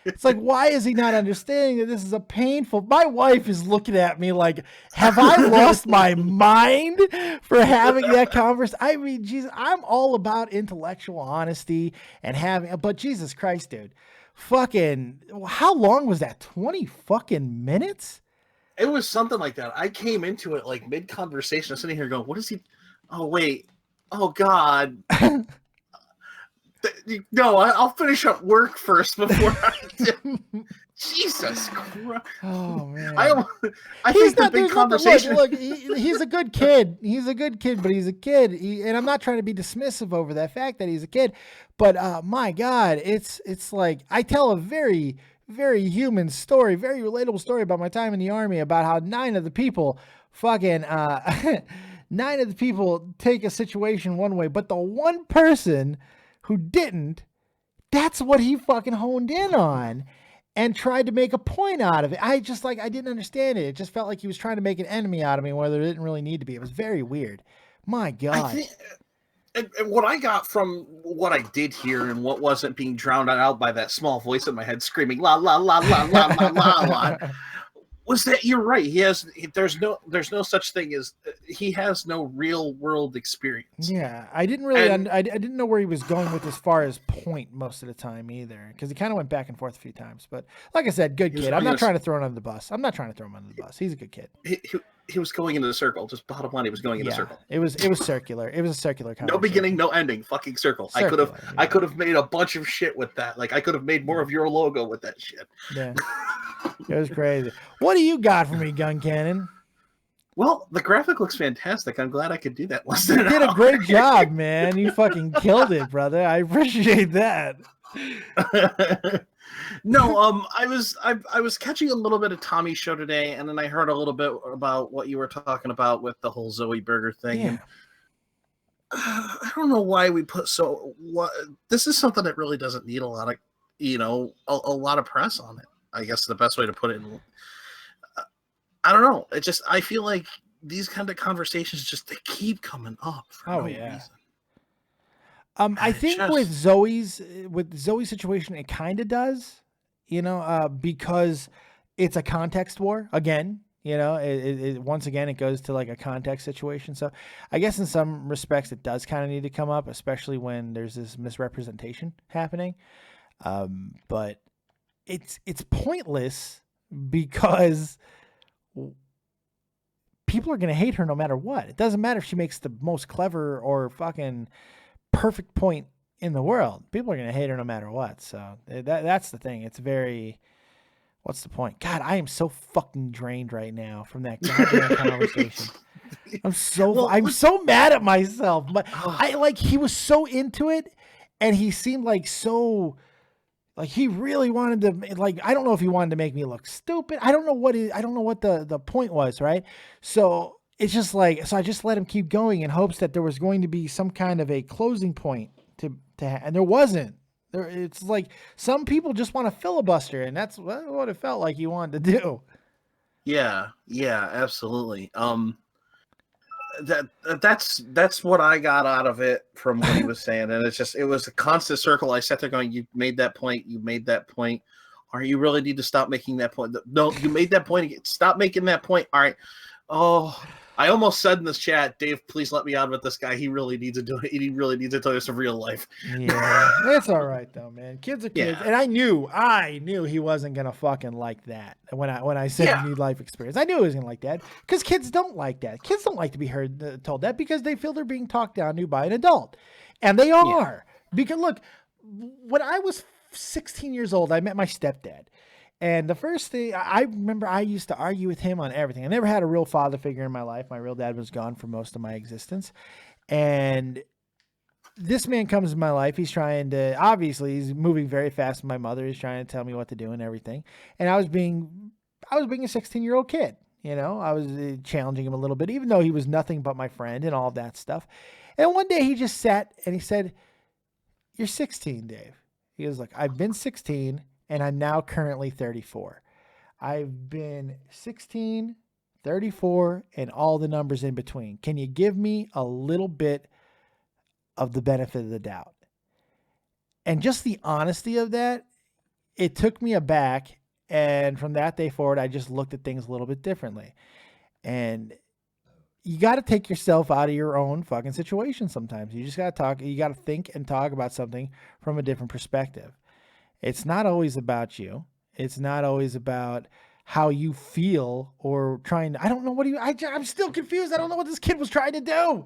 It's like, why is he not understanding that this is a painful? My wife is looking at me like, have I lost my mind for having that conversation? I mean, Jesus, I'm all about intellectual honesty and having, but Jesus Christ, dude, fucking, how long was that? 20 fucking minutes? It was something like that. I came into it like mid-conversation. I'm sitting here going, what is he? Oh, wait. Oh, God. No, I'll finish up work first before I do. Jesus Christ. Oh, man. I think the big conversation. Look, he's a good kid. He's a good kid, but he's a kid. And I'm not trying to be dismissive over that fact that he's a kid. But my God, it's like I tell a very, very human story, very relatable story about my time in the Army, about how 9 of the people fucking 9 of the people take a situation one way, but the one person who didn't, that's what he fucking honed in on and tried to make a point out of it. I didn't understand it. It just felt like he was trying to make an enemy out of me where there didn't really need to be. It was very weird. My God. And what I got from what I did hear and what wasn't being drowned out by that small voice in my head screaming la la la la la la la la was that you're right. There's no such thing as he has no real world experience. Yeah, I didn't really I didn't know where he was going with as far as point most of the time either, because he kind of went back and forth a few times. But like I said, good kid. I'm not trying to throw him under the bus. I'm not trying to throw him under the bus. He's a good kid. He was going into the circle. Just bottom line, he was going in the circle. It was circular. It was a circular conversation. No beginning, no ending. Fucking circle. I could have made a bunch of shit with that. Like I could have made more of your logo with that shit. Yeah. It was crazy. What do you got for me, Guncannon? Well, the graphic looks fantastic. I'm glad I could do that. You did a great job, man. You fucking killed it, brother. I appreciate that. No, I was catching a little bit of Tommy's show today, and then I heard a little bit about what you were talking about with the whole Zoe Burger thing. Yeah. And, I don't know why we put this is something that really doesn't need a lot of, a lot of press on it. I guess the best way to put it. I don't know. I feel like these kind of conversations they keep coming up for no reason. I think with Zoe's situation, it kind of does, because it's a context war again. Once again, it goes to like a context situation. So I guess in some respects, it does kind of need to come up, especially when there's this misrepresentation happening. But it's pointless because people are going to hate her no matter what. It doesn't matter if she makes the most clever or fucking perfect point in the world. People are going to hate her no matter what. So that's the thing. It's very, what's the point? God, I am so fucking drained right now from that goddamn conversation. I'm so mad at myself. But he was so into it, and he seemed like so, like he really wanted to, like, I don't know if he wanted to make me look stupid. I don't know what the point was, right? So it's just like, so I just let him keep going in hopes that there was going to be some kind of a closing point and there wasn't. It's like some people just want to filibuster, and that's what it felt like he wanted to do. Yeah, absolutely. That's what I got out of it from what he was saying, and it was a constant circle. I sat there going, "You made that point. You made that point. Or you really need to stop making that point. No, you made that point. Stop making that point. All right. Oh." I almost said in this chat, Dave, please let me out with this guy. He really needs to do it. He really needs to tell you some real life. Yeah, it's all right though, man. Kids are kids, and I knew he wasn't gonna fucking like that when I said you need life experience. I knew he was gonna like that because kids don't like that. Kids don't like to be told that because they feel they're being talked down to by an adult, and they are. Because look, when I was 16 years old, I met my stepdad. And the first thing I remember, I used to argue with him on everything. I never had a real father figure in my life. My real dad was gone for most of my existence. And this man comes in my life. He's trying to, obviously, he's moving very fast with my mother. He's trying to tell me what to do and everything. And I was being a 16-year-old kid. You know, I was challenging him a little bit, even though he was nothing but my friend and all of that stuff. And one day he just sat and he said, "You're 16, Dave." He was like, "I've been 16. And I'm now currently 34. I've been 16, 34, and all the numbers in between. Can you give me a little bit of the benefit of the doubt?" And just the honesty of that, it took me aback. And from that day forward, I just looked at things a little bit differently. And you got to take yourself out of your own fucking situation sometimes. You just got to talk. You got to think and talk about something from a different perspective. It's not always about you. It's not always about how you feel or trying to, I don't know what I'm still confused. I don't know what this kid was trying to do.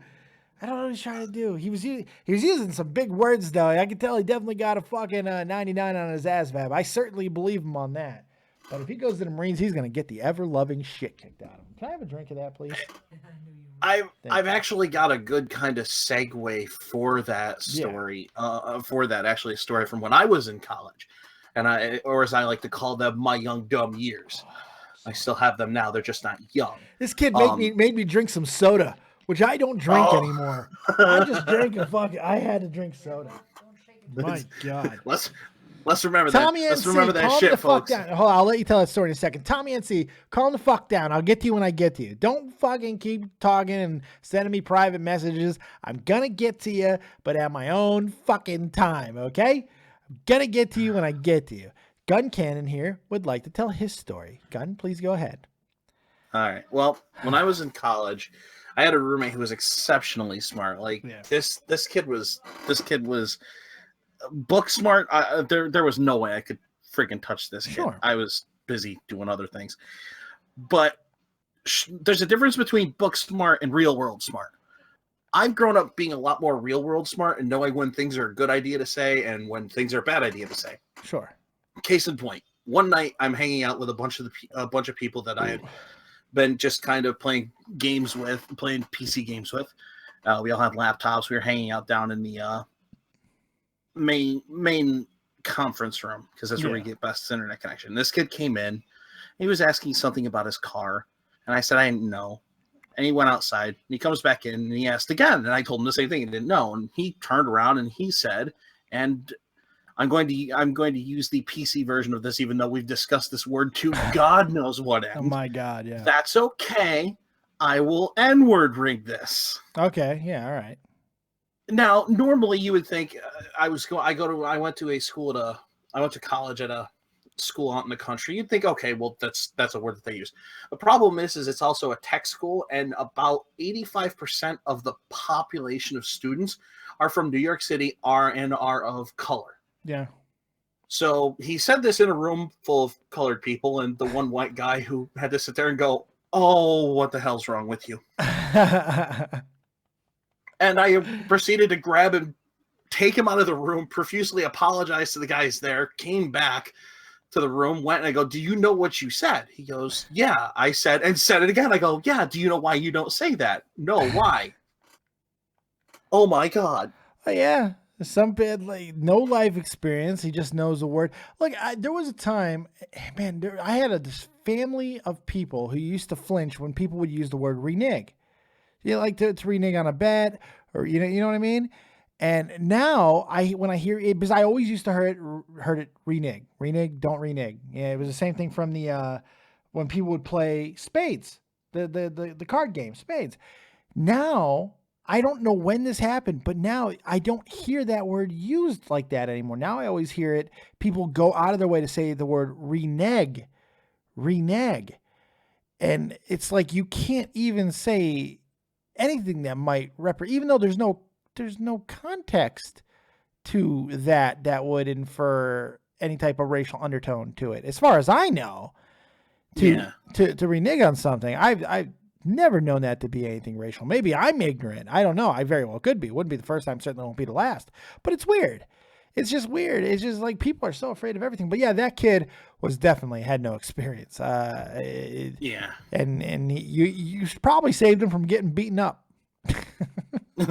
I don't know what he's trying to do. He was using some big words though. I can tell he definitely got a fucking 99 on his ASVAB. I certainly believe him on that. But if he goes to the Marines, he's going to get the ever-loving shit kicked out of him. Can I have a drink of that, please? I've actually got a good kind of segue for that story. A story from when I was in college, and or as I like to call them, my young dumb years. I still have them now. They're just not young. This kid made me drink some soda, which I don't drink anymore. I just drank I had to drink soda. My God. Let's remember Tommy that. Let's NC, remember that shit, folks. Hold on, I'll let you tell that story in a second. Tommy NC, calm the fuck down. I'll get to you when I get to you. Don't fucking keep talking and sending me private messages. I'm gonna get to you, but at my own fucking time, okay? I'm gonna get to you when I get to you. Guncannon here would like to tell his story. Gun, please go ahead. All right. Well, when I was in college, I had a roommate who was exceptionally smart. This kid was book smart. There was no way I could freaking touch this kid. Sure. I was busy doing other things. But there's a difference between book smart and real world smart. I've grown up being a lot more real world smart and knowing when things are a good idea to say and when things are a bad idea to say. Sure. Case in point, one night I'm hanging out with a bunch of people that I had been just kind of playing PC games with. We all had laptops. We were hanging out down in the main conference room because that's where we get best internet connection. This kid came in. He was asking something about his car, and I said I didn't know. And he went outside. And he comes back in and he asked again, and I told him the same thing. He didn't know, and he turned around and he said, "And I'm going to use the PC version of this, even though we've discussed this word to God knows what end. Oh my God, yeah. That's okay. I will N-word rig this." Okay, yeah, all right. Now, normally you would think I went to college at a school out in the country. You'd think, okay, well, that's a word that they use. The problem is it's also a tech school, and about 85% of the population of students are from New York City, are of color. Yeah. So he said this in a room full of colored people, and the one white guy who had to sit there and go, "Oh, what the hell's wrong with you?" And I proceeded to grab him take him out of the room, profusely apologize to the guys there, came back to the room, went, and I go, do you know what you said? He goes, yeah, I said, and said it again. I go, yeah, do you know why you don't say that? No, why? Oh my God. Oh, yeah. Some bad, like, no life experience. He just knows the word. Look, there was a time, man, I had this family of people who used to flinch when people would use the word renege. You like to renege on a bet, or you know what I mean? And now when I hear it, because I always used to heard it renege, don't renege. Yeah, it was the same thing from the when people would play spades, the card game spades. Now I don't know when this happened, but now I don't hear that word used like that anymore. Now I always hear it. People go out of their way to say the word renege. And it's like you can't even say anything that might even though there's no context to that would infer any type of racial undertone to it. As far as I know, to renege on something, I've never known that to be anything racial. Maybe I'm ignorant. I don't know. I very well could be. Wouldn't be the first time. Certainly won't be the last. But it's weird. It's just weird. It's just like people are so afraid of everything. But yeah, that kid was definitely had no experience. Yeah. And you probably saved him from getting beaten up. You're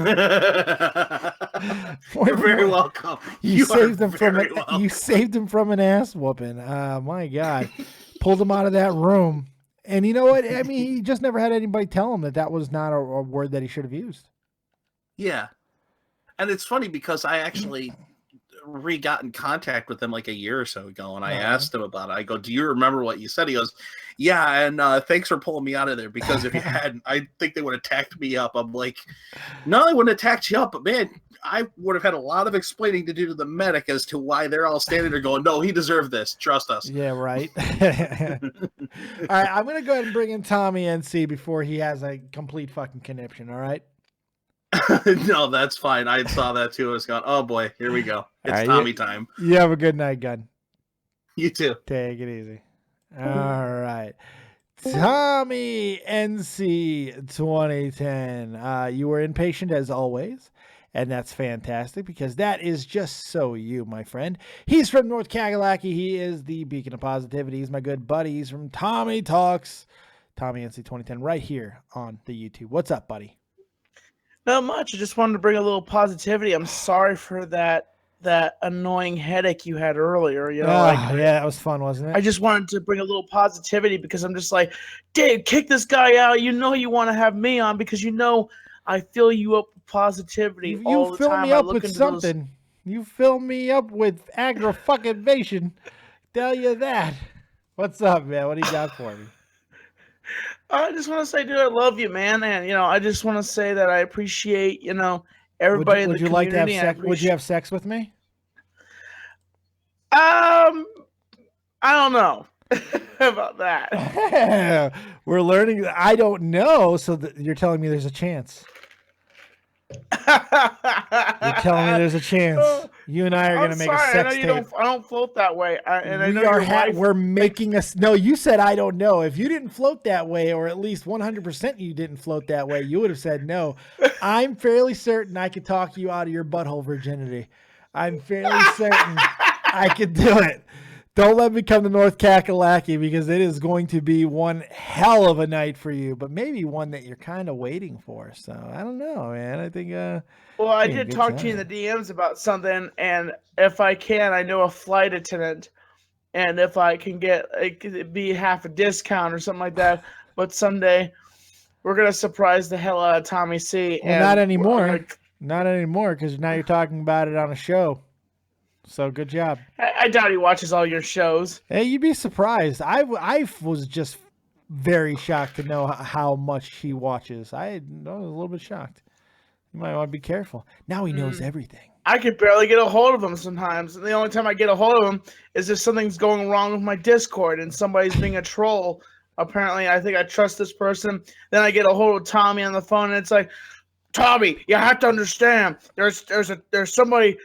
very welcome. You saved him from an ass whooping. My God. Pulled him out of that room. And you know what? I mean, he just never had anybody tell him that was not a word that he should have used. Yeah. And it's funny because I actually got in contact with him like a year or so ago, and I asked him about it. I go, do you remember what you said? He goes, yeah, and thanks for pulling me out of there, because if you hadn't, I think they would have tacked me up. I'm like, no, they wouldn't have tacked you up, but man, I would have had a lot of explaining to do to the medic as to why they're all standing there going, no, he deserved this. Trust us. Yeah, right. All right, I'm going to go ahead and bring in Tommy NC before he has a complete fucking conniption, all right? No, that's fine. I saw that too. I was going, oh boy, here we go. It's right, Tommy time. You have a good night, Gun. You too. Take it easy. All right. Tommy NC 2010. You were impatient as always, and that's fantastic because that is just so you, my friend. He's from North Kakalaki. He is the beacon of positivity. He's my good buddy. He's from Tommy Talks. Tommy NC 2010 right here on the YouTube. What's up, buddy? Not much. I just wanted to bring a little positivity. I'm sorry for that annoying headache you had earlier. You know, yeah, that was fun, wasn't it? I just wanted to bring a little positivity because I'm just like, Dave, kick this guy out. You know you want to have me on because you know I fill you up with positivity all the time. You fill me up with something. You fill me up with aggro-fucking-vation. Tell you that. What's up, man? What do you got for me? I just want to say, dude, I love you, man, and I just want to say that I appreciate, everybody in the community. Would you like to have sex? Would you have sex with me? I don't know about that. We're learning. I don't know, so you're telling me there's a chance. You're telling me there's a chance. You and I are going to make a sex tape. I don't float that way. We're making us. No, you said I don't know. If you didn't float that way, or at least 100% you didn't float that way, you would have said no. I'm fairly certain I could talk you out of your butthole virginity. I'm fairly certain I could do it. Don't let me come to North Kakalaki because it is going to be one hell of a night for you, but maybe one that you're kind of waiting for. So I don't know, man. I think. Well, I did talk to you in the DMs about something, and if I can, I know a flight attendant, and if I can get it'd be half a discount or something like that. But someday we're gonna surprise the hell out of Tommy C. Well, not anymore. Not anymore, because now you're talking about it on a show. So good job. I doubt he watches all your shows. Hey, you'd be surprised. I was just very shocked to know how much he watches. I was a little bit shocked. You might want to be careful. Now he knows everything. I could barely get a hold of him sometimes. And the only time I get a hold of him is if something's going wrong with my Discord and somebody's being a troll. Apparently, I think I trust this person. Then I get a hold of Tommy on the phone, and it's like, Tommy, you have to understand. There's something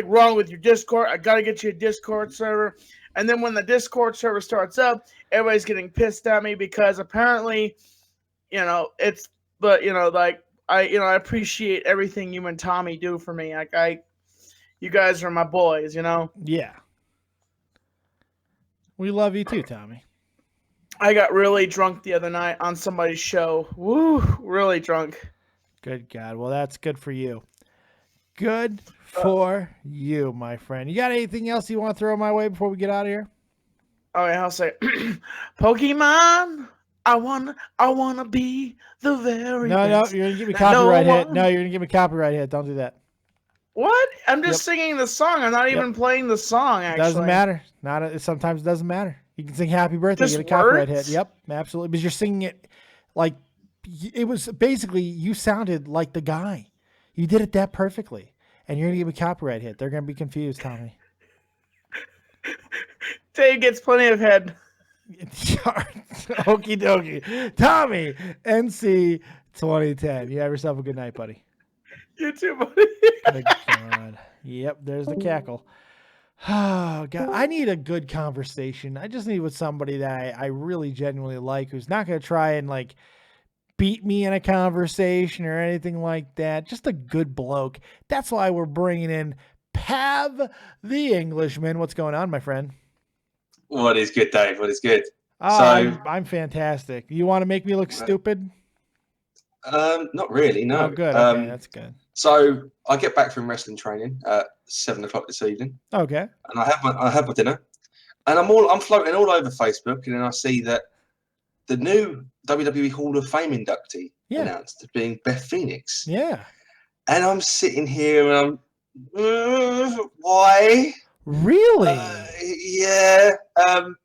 wrong with your Discord. I got to get you a Discord server. And then when the Discord server starts up, everybody's getting pissed at me because apparently, I appreciate everything you and Tommy do for me. You guys are my boys, you know? Yeah. We love you too, Tommy. I got really drunk the other night on somebody's show. Woo, really drunk. Good God. Well, that's good for you. Good for you, my friend. You got anything else you want to throw my way before we get out of here? Oh yeah, I'll say Pokemon. I wanna be the very best. No, you're gonna give me copyright hit. No, you're gonna give me copyright hit. Don't do that. What? I'm just singing the song. I'm not even playing the song. Actually, doesn't matter. Sometimes it doesn't matter. You can sing "Happy Birthday," Just get a copyright words? hit. Yep, absolutely. Because you're singing it like it was basically you sounded like the guy. You did it that perfectly, and you're gonna give a copyright hit. They're gonna be confused, Tommy. Dave gets plenty of head. Okie dokie. Tommy, NC 2010. You have yourself a good night, buddy. You too, buddy. Good God. Yep, there's the cackle. Oh, God. I need a good conversation. I just need with somebody that I really genuinely like, who's not going to try and like beat me in a conversation or anything like that. Just a good bloke. That's why we're bringing in Pav the Englishman. What's going on, my friend? What is good, Dave? What is good? Oh, I'm fantastic. You want to make me look stupid? Not really, no. Oh, good. Okay, that's good. So I get back from wrestling training at 7 o'clock this evening. Okay. And I have my dinner, and I'm floating all over Facebook, and then I see that the new WWE Hall of Fame inductee announced as being Beth Phoenix. Yeah. And I'm sitting here and I'm, why? Really? Yeah.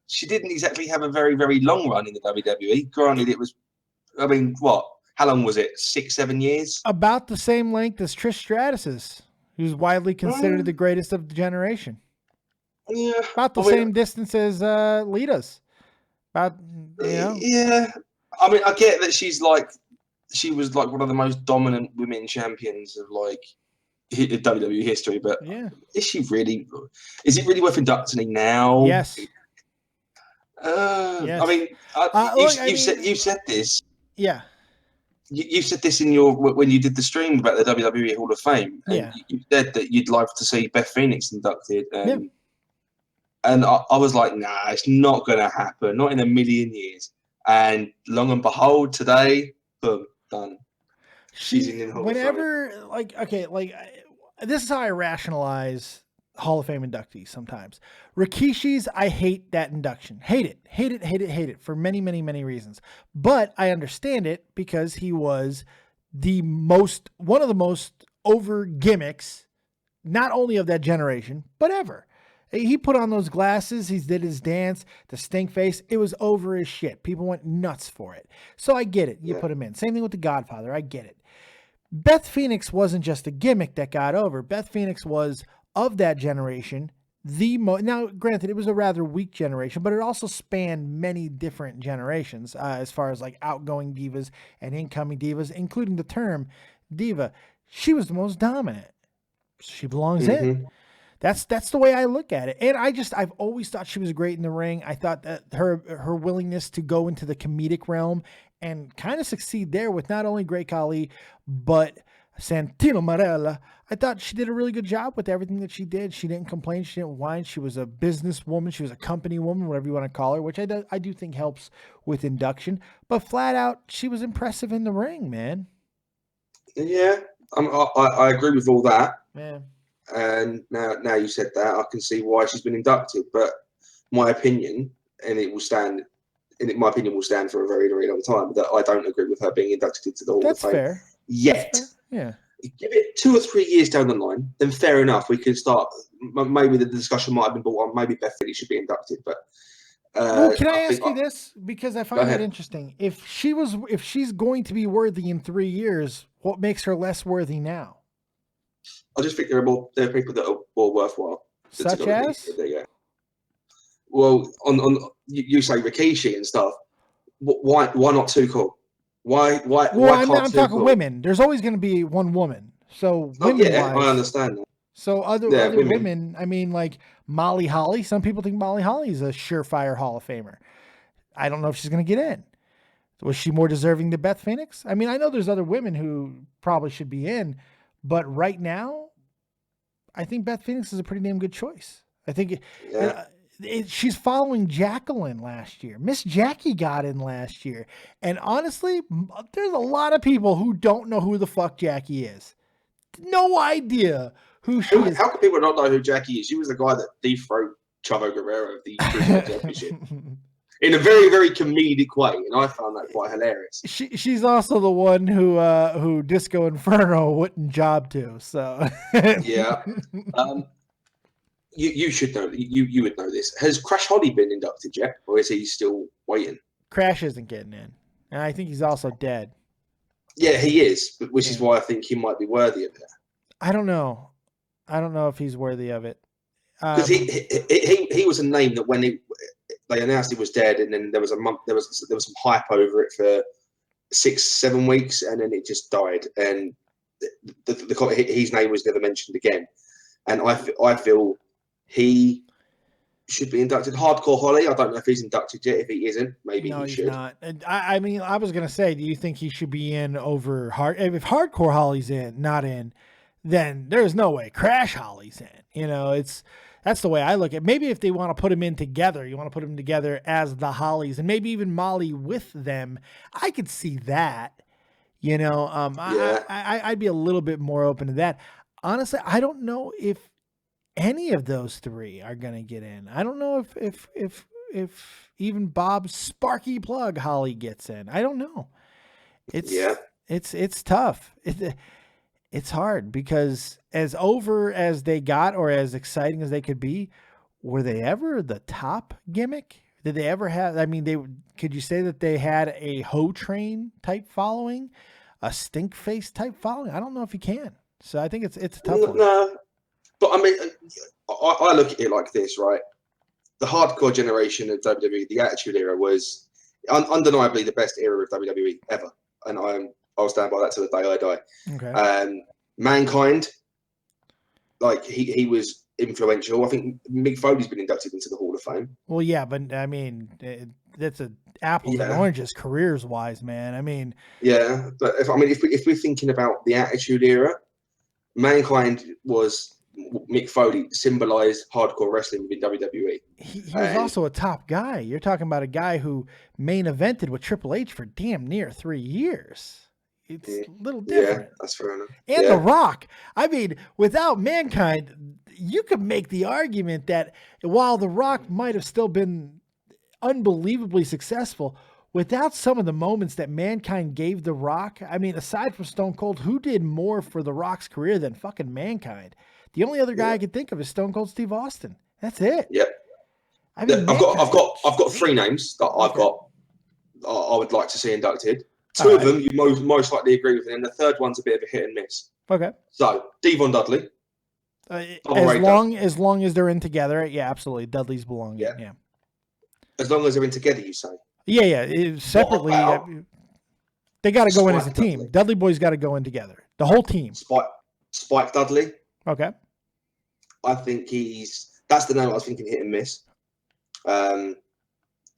She didn't exactly have a very, very long run in the WWE. Granted, it was, I mean, what? How long was it? 6-7 years? About the same length as Trish Stratus's, who's widely considered the greatest of the generation. Yeah. About the same distance as Lita's. About, Yeah. I mean, I get that she was like one of the most dominant women champions of like WWE history, but is it really worth inducting now? Yes. I mean, you said this. Yeah. You said this in when you did the stream about the WWE Hall of Fame. And you said that you'd like to see Beth Phoenix inducted. And I was like, nah, it's not going to happen. Not in a million years. And long and behold, today, boom, done. She's in the Hall of Fame. This is how I rationalize Hall of Fame inductees sometimes. Rikishi's, I hate that induction. Hate it for many, many, many reasons. But I understand it because he was one of the most over gimmicks, not only of that generation, but ever. He put on those glasses. He did his dance, the stink face. It was over his shit. People went nuts for it. So I get it. You put him in. Same thing with The Godfather. I get it. Beth Phoenix wasn't just a gimmick that got over. Beth Phoenix was, of that generation, now, granted, it was a rather weak generation, but it also spanned many different generations as far as like outgoing divas and incoming divas, including the term diva. She was the most dominant. She belongs in. That's the way I look at it. And I've always thought she was great in the ring. I thought that her willingness to go into the comedic realm and kind of succeed there with not only Great Khali, but Santino Marella. I thought she did a really good job with everything that she did. She didn't complain. She didn't whine. She was a businesswoman. She was a company woman, whatever you want to call her, which I do think helps with induction. But flat out, she was impressive in the ring, man. Yeah, I agree with all that. Yeah. And now you said that, I can see why she's been inducted. But my opinion, my opinion will stand for a very, very long time, that I don't agree with her being inducted into the Hall of Fame. Fair. Yet. That's fair. Yeah. Give it 2 or 3 years down the line, then fair enough. We can start. Maybe the discussion might have been brought on. Maybe Beth Phoenix should be inducted. But can I ask you this? Because I find that interesting. If she's going to be worthy in 3 years, what makes her less worthy now? I just think there are people that are more worthwhile. Such as? Well, you say Rikishi and stuff. Why not Too Cool? Why I'm talking women. There's always going to be one woman. So women I understand that. So other women, I mean, like Molly Holly. Some people think Molly Holly is a surefire Hall of Famer. I don't know if she's going to get in. Was she more deserving than Beth Phoenix? I mean, I know there's other women who probably should be in, but right now, I think Beth Phoenix is a pretty damn good choice. I think she's following Jacqueline last year. Miss Jackie got in last year. And honestly, there's a lot of people who don't know who the fuck Jackie is. No idea who she is. How can people not know who Jackie is? She was the guy that dethroned Chavo Guerrero of the championship. In a very, very comedic way, and I found that quite hilarious. She's also the one who Disco Inferno wouldn't job to. So yeah, you should know. You would know this. Has Crash Holly been inducted yet, or is he still waiting? Crash isn't getting in, and I think he's also dead. Yeah, he is, which is why I think he might be worthy of it. I don't know. I don't know if he's worthy of it. Because he was a name that when they announced he was dead, and then there was some hype over it for 6-7 weeks, and then it just died, and his name was never mentioned again. And I feel he should be inducted. Hardcore Holly, I don't know if he's inducted yet. If he isn't, maybe he should. No, he's not. I mean, I was gonna say, do you think he should be in over if Hardcore Holly's not in, then there's no way Crash Holly's in. You know, that's the way I look at it. Maybe if they want to put them in together, you want to put them together as the Hollies, and maybe even Molly with them. I could see that. You know, I'd be a little bit more open to that. Honestly, I don't know if any of those three are gonna get in. I don't know if even Bob's Sparky Plug Holly gets in. I don't know. It's tough. It's hard because as over as they got, or as exciting as they could be, were they ever the top gimmick? Did they ever have? I mean, could you say that they had a Ho Train type following, a Stink Face type following? I don't know if you can. So I think it's a tough one. No, but I mean, I look at it like this, right? The hardcore generation of WWE, the Attitude Era, was undeniably the best era of WWE ever, and I'll stand by that to the day I die. Okay. Mankind, like he was influential. I think Mick Foley's been inducted into the Hall of Fame. Well, yeah, but I mean, that's an apples and oranges careers wise, man. I mean, yeah, but if we're thinking about the Attitude Era, Mankind was Mick Foley symbolized hardcore wrestling within WWE. He was also a top guy. You're talking about a guy who main evented with Triple H for damn near 3 years. It's a little different. Yeah, that's fair enough. And The Rock. I mean, without Mankind, you could make the argument that while The Rock might have still been unbelievably successful, without some of the moments that Mankind gave The Rock, I mean, aside from Stone Cold, who did more for The Rock's career than fucking Mankind? The only other guy I can think of is Stone Cold Steve Austin. That's it. Yep. I mean, I've got 3 names that I would like to see inducted. Two of them you most likely agree with, and the third one's a bit of a hit and miss. Okay. So Devon Dudley. As long as they're in together, yeah, absolutely. Dudley's belonging. Yeah. As long as they're in together, you say. Yeah. Separately, they got to go in as a team. Dudley Boys got to go in together. The whole team. Spike Dudley. Okay. I think that's the name I was thinking, hit and miss. I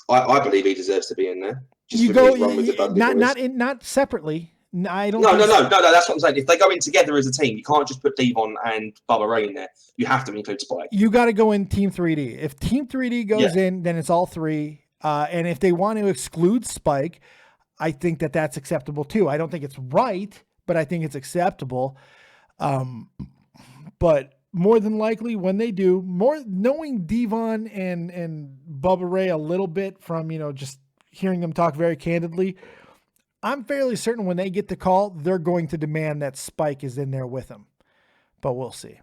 believe he deserves to be in there. You go not separately. I don't. No. That's what I'm saying. If they go in together as a team, you can't just put Devon and Bubba Ray in there. You have to include Spike. You got to go in Team 3D. If Team 3D goes in, then it's all three. And if they want to exclude Spike, I think that's acceptable too. I don't think it's right, but I think it's acceptable. But more than likely, when they do, knowing Devon and Bubba Ray a little bit from just hearing them talk very candidly, I'm fairly certain when they get the call, they're going to demand that Spike is in there with them. But we'll see.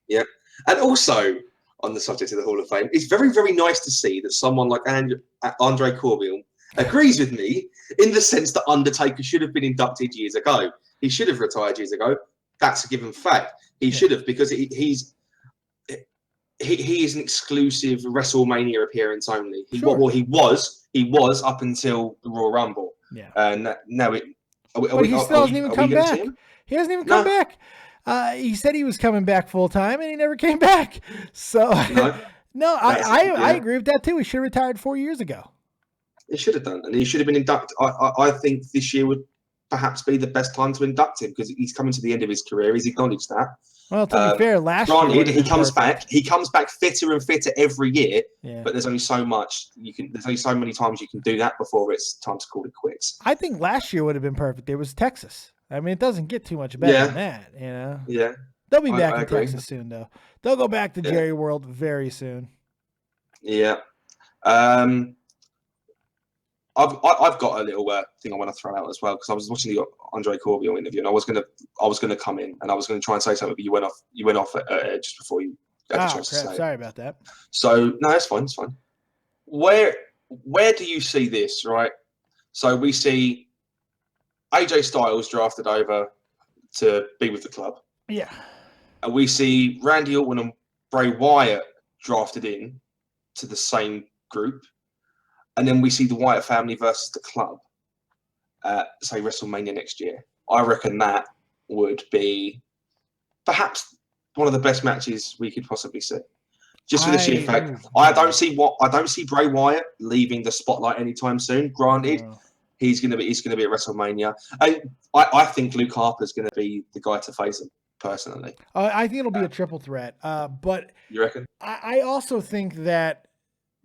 Yeah. And also, on the subject of the Hall of Fame, it's very, very nice to see that someone like Andre Corbeil agrees with me in the sense that Undertaker should have been inducted years ago. He should have retired years ago. That's a given fact. He should have, because he is an exclusive WrestleMania appearance only. He was up until the Royal Rumble. Yeah. And now he still hasn't even come back. He hasn't even come back. He said he was coming back full time, and he never came back. So I agree with that too. He should have retired 4 years ago. He should have done, and he should have been inducted. I think this year would perhaps be the best time to induct him because he's coming to the end of his career. He's acknowledged that. Well, to be fair, last year granted, he comes back. He comes back fitter and fitter every year. Yeah. But there's only so much you can. There's only so many times you can do that before it's time to call it quits. I think last year would have been perfect. It was Texas. I mean, it doesn't get too much better than that, you know. Yeah. They'll be back I in agree. Texas soon, though. They'll go back to Jerry World very soon. Yeah. I've got a little thing I want to throw out as well because I was watching the Andre Corbeil interview and I was gonna come in and I was gonna try and say something, but you went off just before you had the chance to say. Sorry about that. So no, it's fine. It's fine. Where do you see this? Right. So we see AJ Styles drafted over to be with the club. Yeah. And we see Randy Orton and Bray Wyatt drafted in to the same group. And then we see the Wyatt family versus the club at, say, WrestleMania next year. I reckon that would be perhaps one of the best matches we could possibly see. Just for the sheer fact, I don't see Bray Wyatt leaving the spotlight anytime soon. Granted, he's gonna be at WrestleMania. I think Luke Harper's gonna be the guy to face him personally. I think it'll be a triple threat. But you reckon? I also think that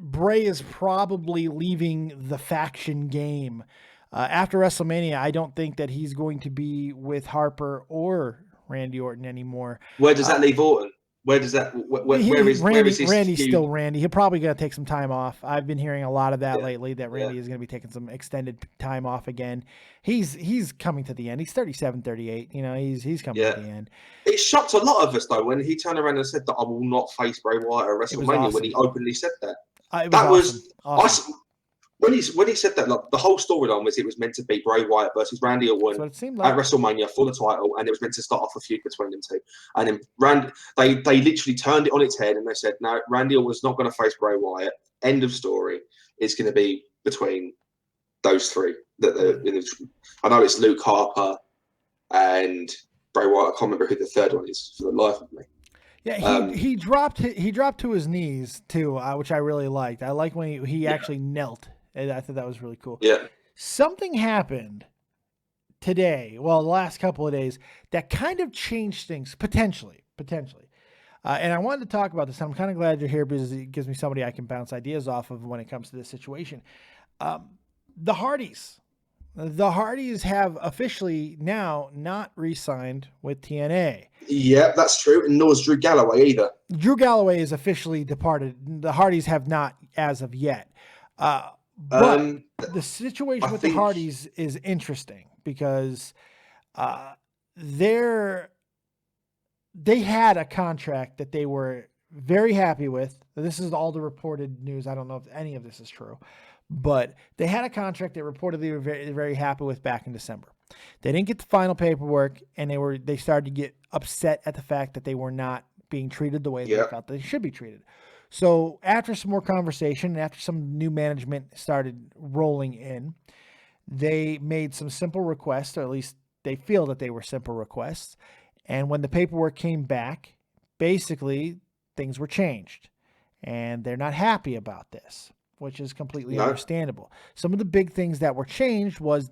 Bray is probably leaving the faction game. After WrestleMania, I don't think that he's going to be with Harper or Randy Orton anymore. Where does that leave Orton? Where does that? Where is Randy's still Randy. He'll probably going to take some time off. I've been hearing a lot of that lately. That Randy is going to be taking some extended time off again. He's coming to the end. He's 37, 38. You know, he's coming to the end. It shocked a lot of us though when he turned around and said that I will not face Bray Wyatt at WrestleMania when he openly said that. That was awesome. When he said that, like, the whole storyline was it was meant to be Bray Wyatt versus Randy Orton at WrestleMania for the title, and it was meant to start off a feud between them two. And then they literally turned it on its head, and they said, "No, Randy Orton's not going to face Bray Wyatt. End of story. It's going to be between those three." I know it's Luke Harper and Bray Wyatt. I can't remember who the third one is for the life of me. Yeah, he dropped to his knees too, which I really liked. I like when he actually knelt. And I thought that was really cool. Yeah. Something happened today, well, the last couple of days, that kind of changed things, potentially. And I wanted to talk about this. I'm kind of glad you're here because it gives me somebody I can bounce ideas off of when it comes to this situation. The Hardys. The Hardys have officially now not re-signed with TNA. Yeah, that's true. And nor is Drew Galloway either. Drew Galloway is officially departed. The Hardys have not as of yet. But the situation with the Hardys is interesting because they had a contract that they were very happy with. This is all the reported news. I don't know if any of this is true, but they had a contract that reportedly were very, very happy with back in December. They didn't get the final paperwork, and they started to get upset at the fact that they were not being treated the way they felt they should be treated. So after some more conversation, after some new management started rolling in, they made some simple requests, or at least they feel that they were simple requests. And when the paperwork came back, basically things were changed. And they're not happy about this, which is completely understandable. Some of the big things that were changed was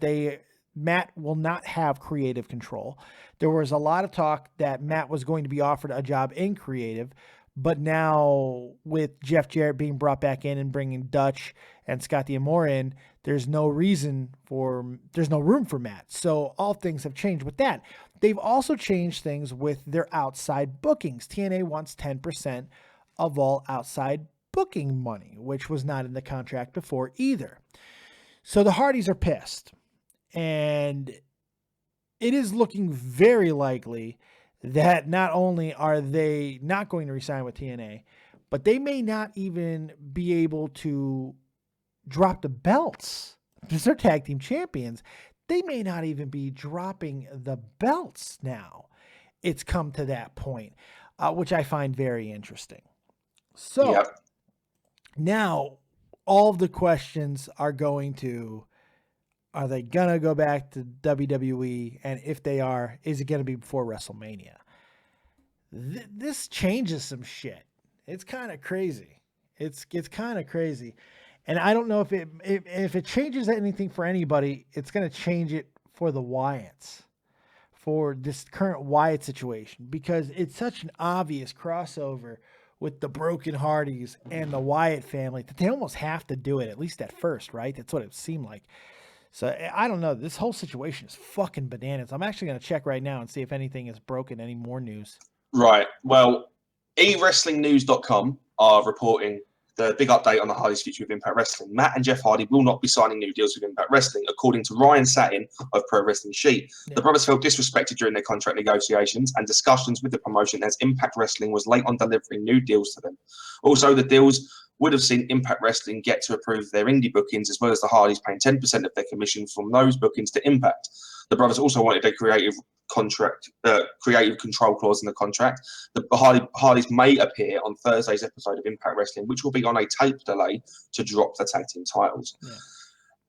Matt will not have creative control. There was a lot of talk that Matt was going to be offered a job in creative, but now with Jeff Jarrett being brought back in and bringing Dutch and Scott D'Amore in, there's no room for Matt. So all things have changed with that. They've also changed things with their outside bookings. TNA wants 10% of all outside booking money, which was not in the contract before either. So the Hardys are pissed. And it is looking very likely that not only are they not going to resign with TNA, but they may not even be able to drop the belts because they're tag team champions. They may not even be dropping the belts now. It's come to that point, which I find very interesting. So now all of the questions are going to, are they going to go back to WWE? And if they are, is it going to be before WrestleMania? This changes some shit. It's kind of crazy. It's kind of crazy. And I don't know if it changes anything for anybody. It's going to change it for the Wyatts, for this current Wyatt situation, because it's such an obvious crossover with the Broken Hardys and the Wyatt family that they almost have to do it, at least at first, right? That's what it seemed like. So I don't know. This whole situation is fucking bananas. I'm actually going to check right now and see if anything is broken, any more news. Right. Well, eWrestlingNews.com are reporting the big update on the Hardy's future with Impact Wrestling. Matt and Jeff Hardy will not be signing new deals with Impact Wrestling, according to Ryan Satin of Pro Wrestling Sheet. Yeah. The brothers felt disrespected during their contract negotiations and discussions with the promotion, as Impact Wrestling was late on delivering new deals to them. Also, the deals would have seen Impact Wrestling get to approve their indie bookings, as well as the Hardys paying 10% of their commission from those bookings to Impact. The brothers also wanted a creative control clause in the contract. The Hardys may appear on Thursday's episode of Impact Wrestling, which will be on a tape delay to drop the tag team titles. Yeah.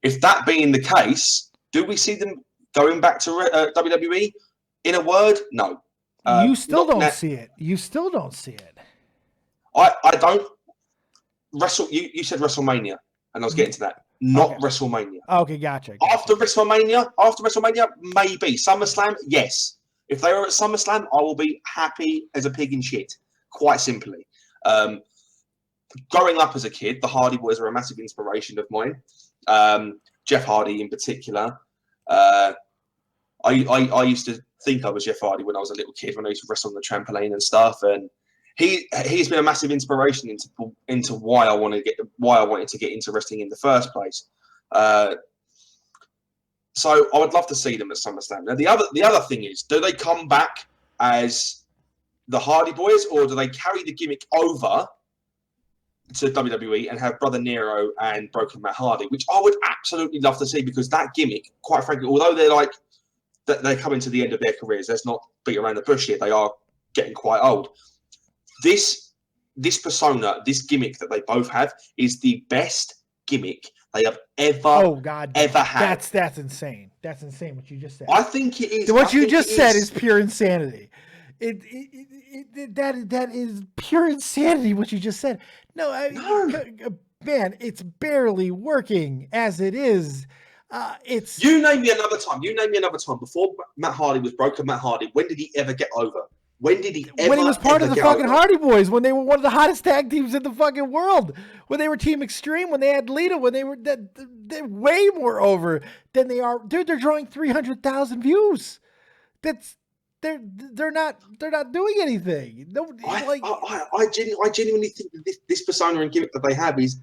If that being the case, do we see them going back to WWE? In a word, no. You still don't see it. You still don't see it. I don't. You said WrestleMania, and I was getting to that. Not WrestleMania. Okay, gotcha. After WrestleMania, maybe. SummerSlam, yes. If they were at SummerSlam, I will be happy as a pig in shit, quite simply. Growing up as a kid, the Hardy Boys are a massive inspiration of mine. Jeff Hardy in particular. I used to think I was Jeff Hardy when I was a little kid, when I used to wrestle on the trampoline and stuff, and he's been a massive inspiration into why I wanted to get into wrestling in the first place. So I would love to see them at SummerSlam. Now the other thing is, do they come back as the Hardy Boys, or do they carry the gimmick over to WWE and have Brother Nero and Broken Matt Hardy, which I would absolutely love to see, because that gimmick, quite frankly, although they're coming to the end of their careers, let's not beat around the bush here, they are getting quite old. This persona, this gimmick that they both have, is the best gimmick they have ever had. That's insane. That's insane what you just said. I think it is. What you just said is pure insanity. That is pure insanity what you just said. No, man, it's barely working as it is. You name me another time. Before Matt Hardy was Broken Matt Hardy. When did he ever get over? When he was part of the fucking Hardy Boys, when they were one of the hottest tag teams in the fucking world, when they were Team Extreme, when they had Lita, when they're way more over than they are. Dude, they're drawing 300,000 views. They're not doing anything. No, I genuinely think that this persona and gimmick that they have is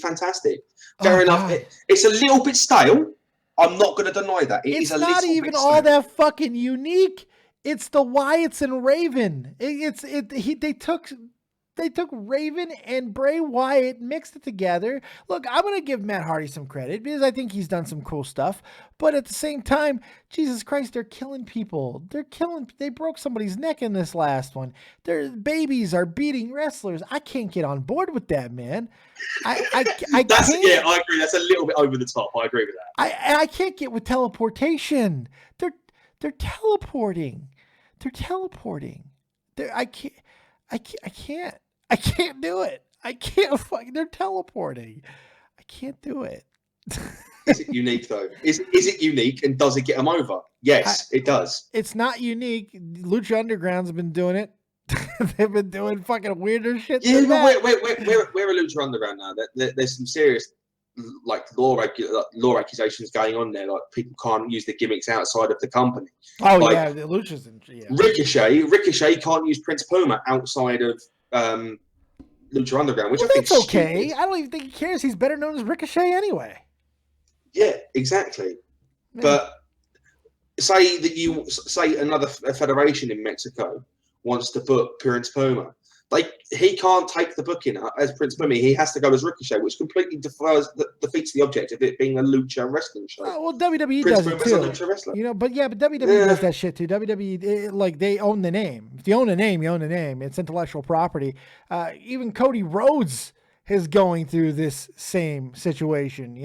fantastic. Fair enough. It's a little bit stale. I'm not going to deny that. It's not even all that fucking unique. It's the Wyatts and Raven. They took Raven and Bray Wyatt, mixed it together. Look, I'm going to give Matt Hardy some credit because I think he's done some cool stuff. But at the same time, Jesus Christ, they're killing people. They broke somebody's neck in this last one. Their babies are beating wrestlers. I can't get on board with that, man. I can't. Yeah, I agree. That's a little bit over the top. I agree with that. I can't get with teleportation. They're teleporting. I can't do it. They're teleporting. I can't do it. Is it unique though? Is it unique, and does it get them over? Yes, it does. It's not unique. Lucha Underground's been doing it. They've been doing fucking weirder shit. Yeah, but we're a Lucha Underground now. There's some serious law accusations going on there. Like, people can't use the gimmicks outside of the company. Oh, yeah, the Lucha's Ricochet can't use Prince Puma outside of Lucha Underground, which I think that's okay. Stupid. I don't even think he cares. He's better known as Ricochet anyway. Yeah, exactly. Yeah. But say another federation in Mexico wants to book Prince Puma. He can't take the booking as Prince Puma. He has to go as Ricochet, which completely defeats the object of it being a lucha wrestling show. Well, WWE does it too. But WWE does that shit too. WWE, they own the name. If you own a name, you own a name. It's intellectual property. Even Cody Rhodes is going through this same situation.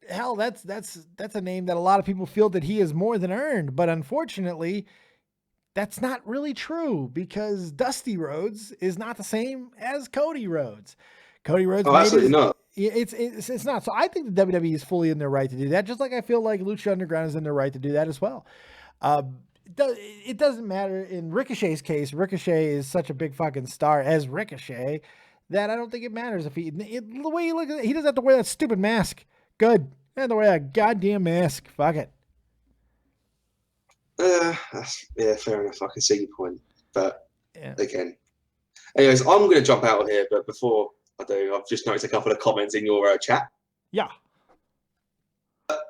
Hell, that's a name that a lot of people feel that he is more than earned, but unfortunately, that's not really true, because Dusty Rhodes is not the same as Cody Rhodes. Cody Rhodes. Oh, absolutely not. It's not. So I think the WWE is fully in their right to do that, just like I feel like Lucha Underground is in their right to do that as well. It doesn't matter in Ricochet's case. Ricochet is such a big fucking star as Ricochet that I don't think it matters if the way you look at it, he doesn't have to wear that stupid mask. Good. He doesn't have to wear that goddamn mask. Fuck it. Yeah, fair enough. I can see your point. But again. Anyways, I'm going to jump out of here. But before I do, I've just noticed a couple of comments in your chat. Yeah.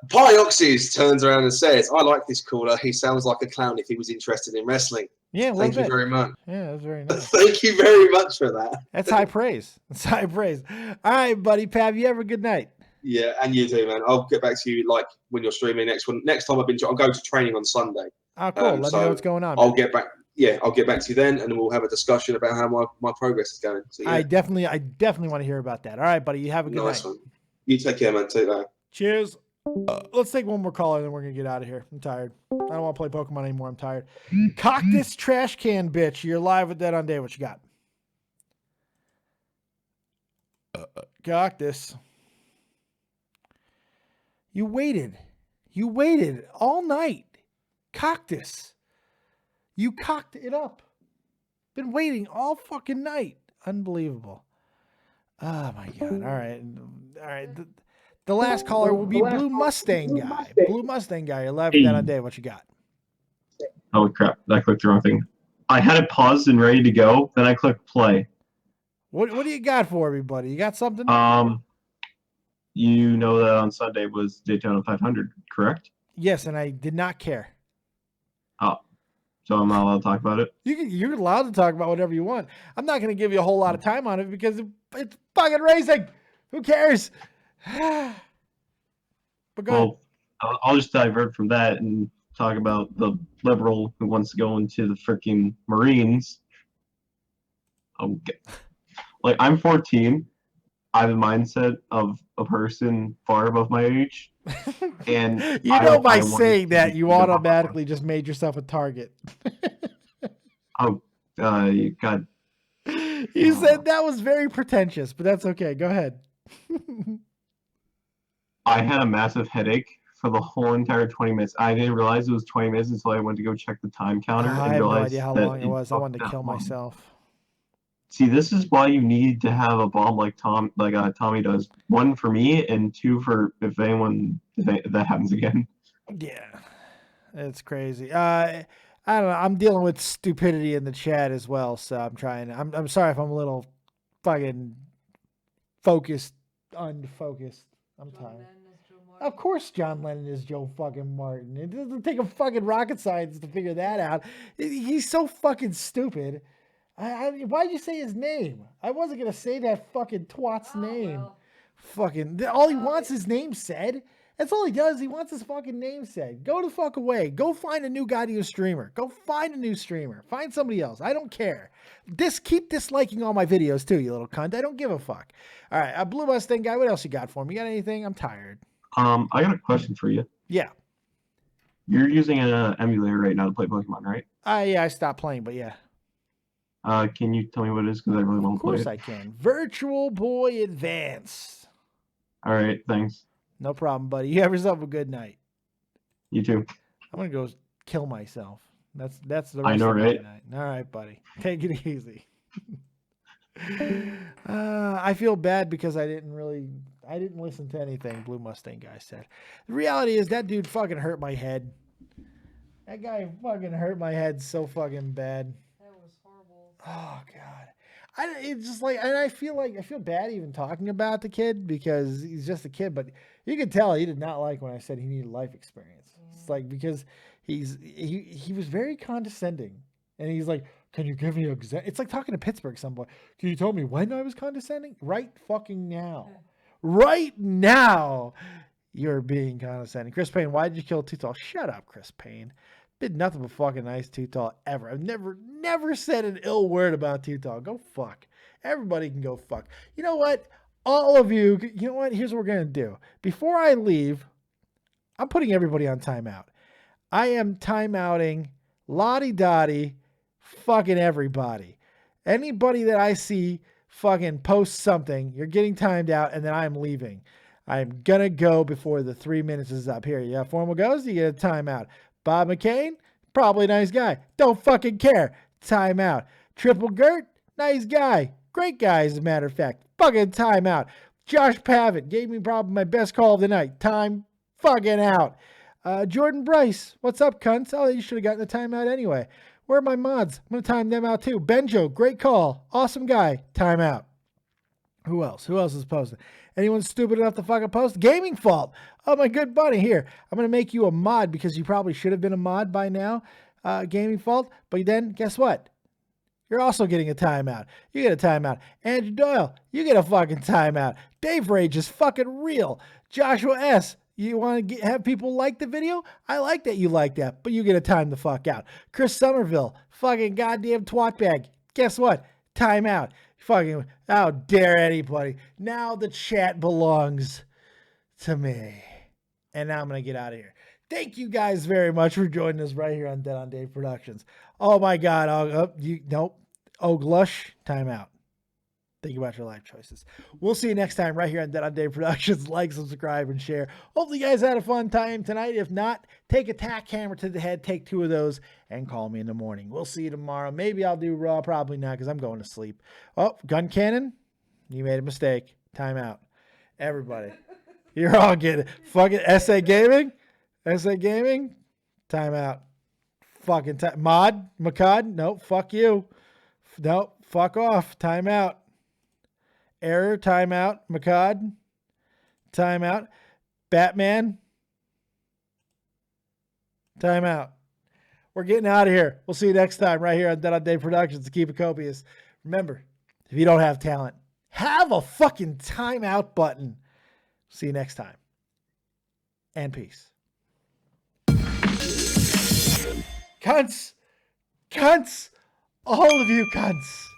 Pyoxys turns around and says, I like this caller. He sounds like a clown if he was interested in wrestling. Yeah, thank you very much. Yeah, that's very nice. Thank you very much for that. That's high praise. That's high praise. All right, buddy. Pav, you have a good night. Yeah, and you too, man. I'll get back to you like when you're streaming next one. Next time I'll go to training on Sunday. Oh, cool. Let me know what's going on. I'll get back. Yeah, I'll get back to you then, and we'll have a discussion about how my progress is going. So, yeah. I definitely want to hear about that. All right, buddy. You have a good night. One. You take care, man. Take that. Cheers. Let's take one more caller, and then we're going to get out of here. I'm tired. I don't want to play Pokemon anymore. I'm tired. Cock this trash can, bitch. You're live with Dead on Day. What you got? Cock this. You waited. You waited all night. Cactus. You cocked it up. Been waiting all fucking night. Unbelievable. Oh, my God. All right. All right. The last caller will be Blue Mustang Guy. Blue Mustang Guy, you're live with Dead on Day. What you got? Oh, crap. I clicked the wrong thing. I had it paused and ready to go. Then I clicked play. What do you got for everybody? You got something? You know that on Sunday was Daytona 500, correct? Yes, and I did not care. Oh, so I'm not allowed to talk about it? You're allowed to talk about whatever you want. I'm not going to give you a whole lot of time on it because it's fucking racing. Who cares? But go ahead. I'll just divert from that and talk about the liberal who wants to go into the freaking Marines. Okay. Like, I'm 14. I have a mindset of a person far above my age. And you know, by saying that, you automatically just made yourself a target. You got. You said that was very pretentious, but that's okay. Go ahead. I had a massive headache for the whole entire 20 minutes. I didn't realize it was 20 minutes until I went to go check the time counter. I have no idea how long it was. I wanted to kill myself. See, this is why you need to have a bomb like Tommy does. One for me, and two for if that happens again. Yeah, it's crazy. I don't know. I'm dealing with stupidity in the chat as well, so I'm trying. I'm sorry if I'm a little fucking unfocused. I'm tired. Of course John Lennon is Joe fucking Martin. It doesn't take a fucking rocket science to figure that out. He's so fucking stupid. Why'd you say his name? I wasn't going to say that fucking twat's name. Well. Fucking, all he wants his name said. That's all he does. He wants his fucking name said. Go the fuck away. Go find a new goddamn streamer. Go find a new streamer. Find somebody else. I don't care. Keep disliking all my videos too, you little cunt. I don't give a fuck. All right, Blue Mustang Guy, what else you got for me? You got anything? I'm tired. I got a question for you. Yeah. You're using an emulator right now to play Pokemon, right? Yeah, I stopped playing, but yeah. Can you tell me what it is? Because I really want to play it. Of course I can. Virtual Boy Advance. All right, thanks. No problem, buddy. You have yourself a good night. You too. I'm going to go kill myself. That's the rest I know, of right? Night. All right, buddy. Take it easy. I feel bad because I didn't listen to anything Blue Mustang Guy said. The reality is that dude fucking hurt my head. That guy fucking hurt my head so fucking bad. That was horrible. Oh God. It's just like, and I feel bad even talking about the kid because he's just a kid, but you could tell he did not like when I said he needed life experience. It's like, because he was very condescending, and he's like, can you give me an example? It's like talking to Pittsburgh somebody. Can you tell me when I was condescending? Right fucking now. Right now, you're being condescending. Chris Payne, why did you kill Too Tall? Shut up, Chris Payne. Been nothing but fucking nice Too Tall ever. I've never said an ill word about Too Tall. Go fuck. Everybody can go fuck. You know what? All of you, you know what? Here's what we're going to do. Before I leave, I'm putting everybody on timeout. I am timeouting Lottie Dottie fucking everybody. Anybody that I see fucking post something. You're getting timed out, and then I'm leaving. I'm gonna go before the 3 minutes is up. Here, you have formal goes, you get a timeout. Bob McCain, probably a nice guy. Don't fucking care. Timeout. Triple Gert, nice guy. Great guy, as a matter of fact. Fucking timeout. Josh Pavitt gave me probably my best call of the night. Time fucking out. Jordan Bryce, what's up, cunts? Oh, you should have gotten the timeout anyway. Where are my mods? I'm going to time them out too. Benjo, great call. Awesome guy. Timeout. Who else? Who else is posting? Anyone stupid enough to fucking post? Gaming Fault. Oh, my good buddy. Here, I'm going to make you a mod because you probably should have been a mod by now, Gaming Fault. But then, guess what? You're also getting a timeout. You get a timeout. Andrew Doyle, you get a fucking timeout. Dave Rage is fucking real. Joshua S., you want to have people like the video? I like that you like that, but you get a time the fuck out. Chris Somerville, fucking goddamn twat bag. Guess what? Timeout. Fucking, how dare anybody. Now the chat belongs to me. And now I'm going to get out of here. Thank you guys very much for joining us right here on Dead on Dave Productions. Oh my God. Nope. Glush, timeout. Think about your life choices. We'll see you next time right here on Dead on Dave Productions. Like, subscribe, and share. Hopefully you guys had a fun time tonight. If not, take a tack hammer to the head, take 2 of those, and call me in the morning. We'll see you tomorrow. Maybe I'll do Raw. Probably not because I'm going to sleep. Oh, Guncannon, you made a mistake. Timeout. Everybody. You're all getting fucking SA Gaming. SA Gaming. Timeout. Fucking Mod. Makad. Nope. Fuck you. Nope. Fuck off. Timeout. Error, timeout. Makad, timeout. Batman, timeout. We're getting out of here. We'll see you next time right here on Dead on Dave Productions to keep it copious. Remember, if you don't have talent, have a fucking timeout button. See you next time. And peace. Cunts. Cunts. All of you cunts.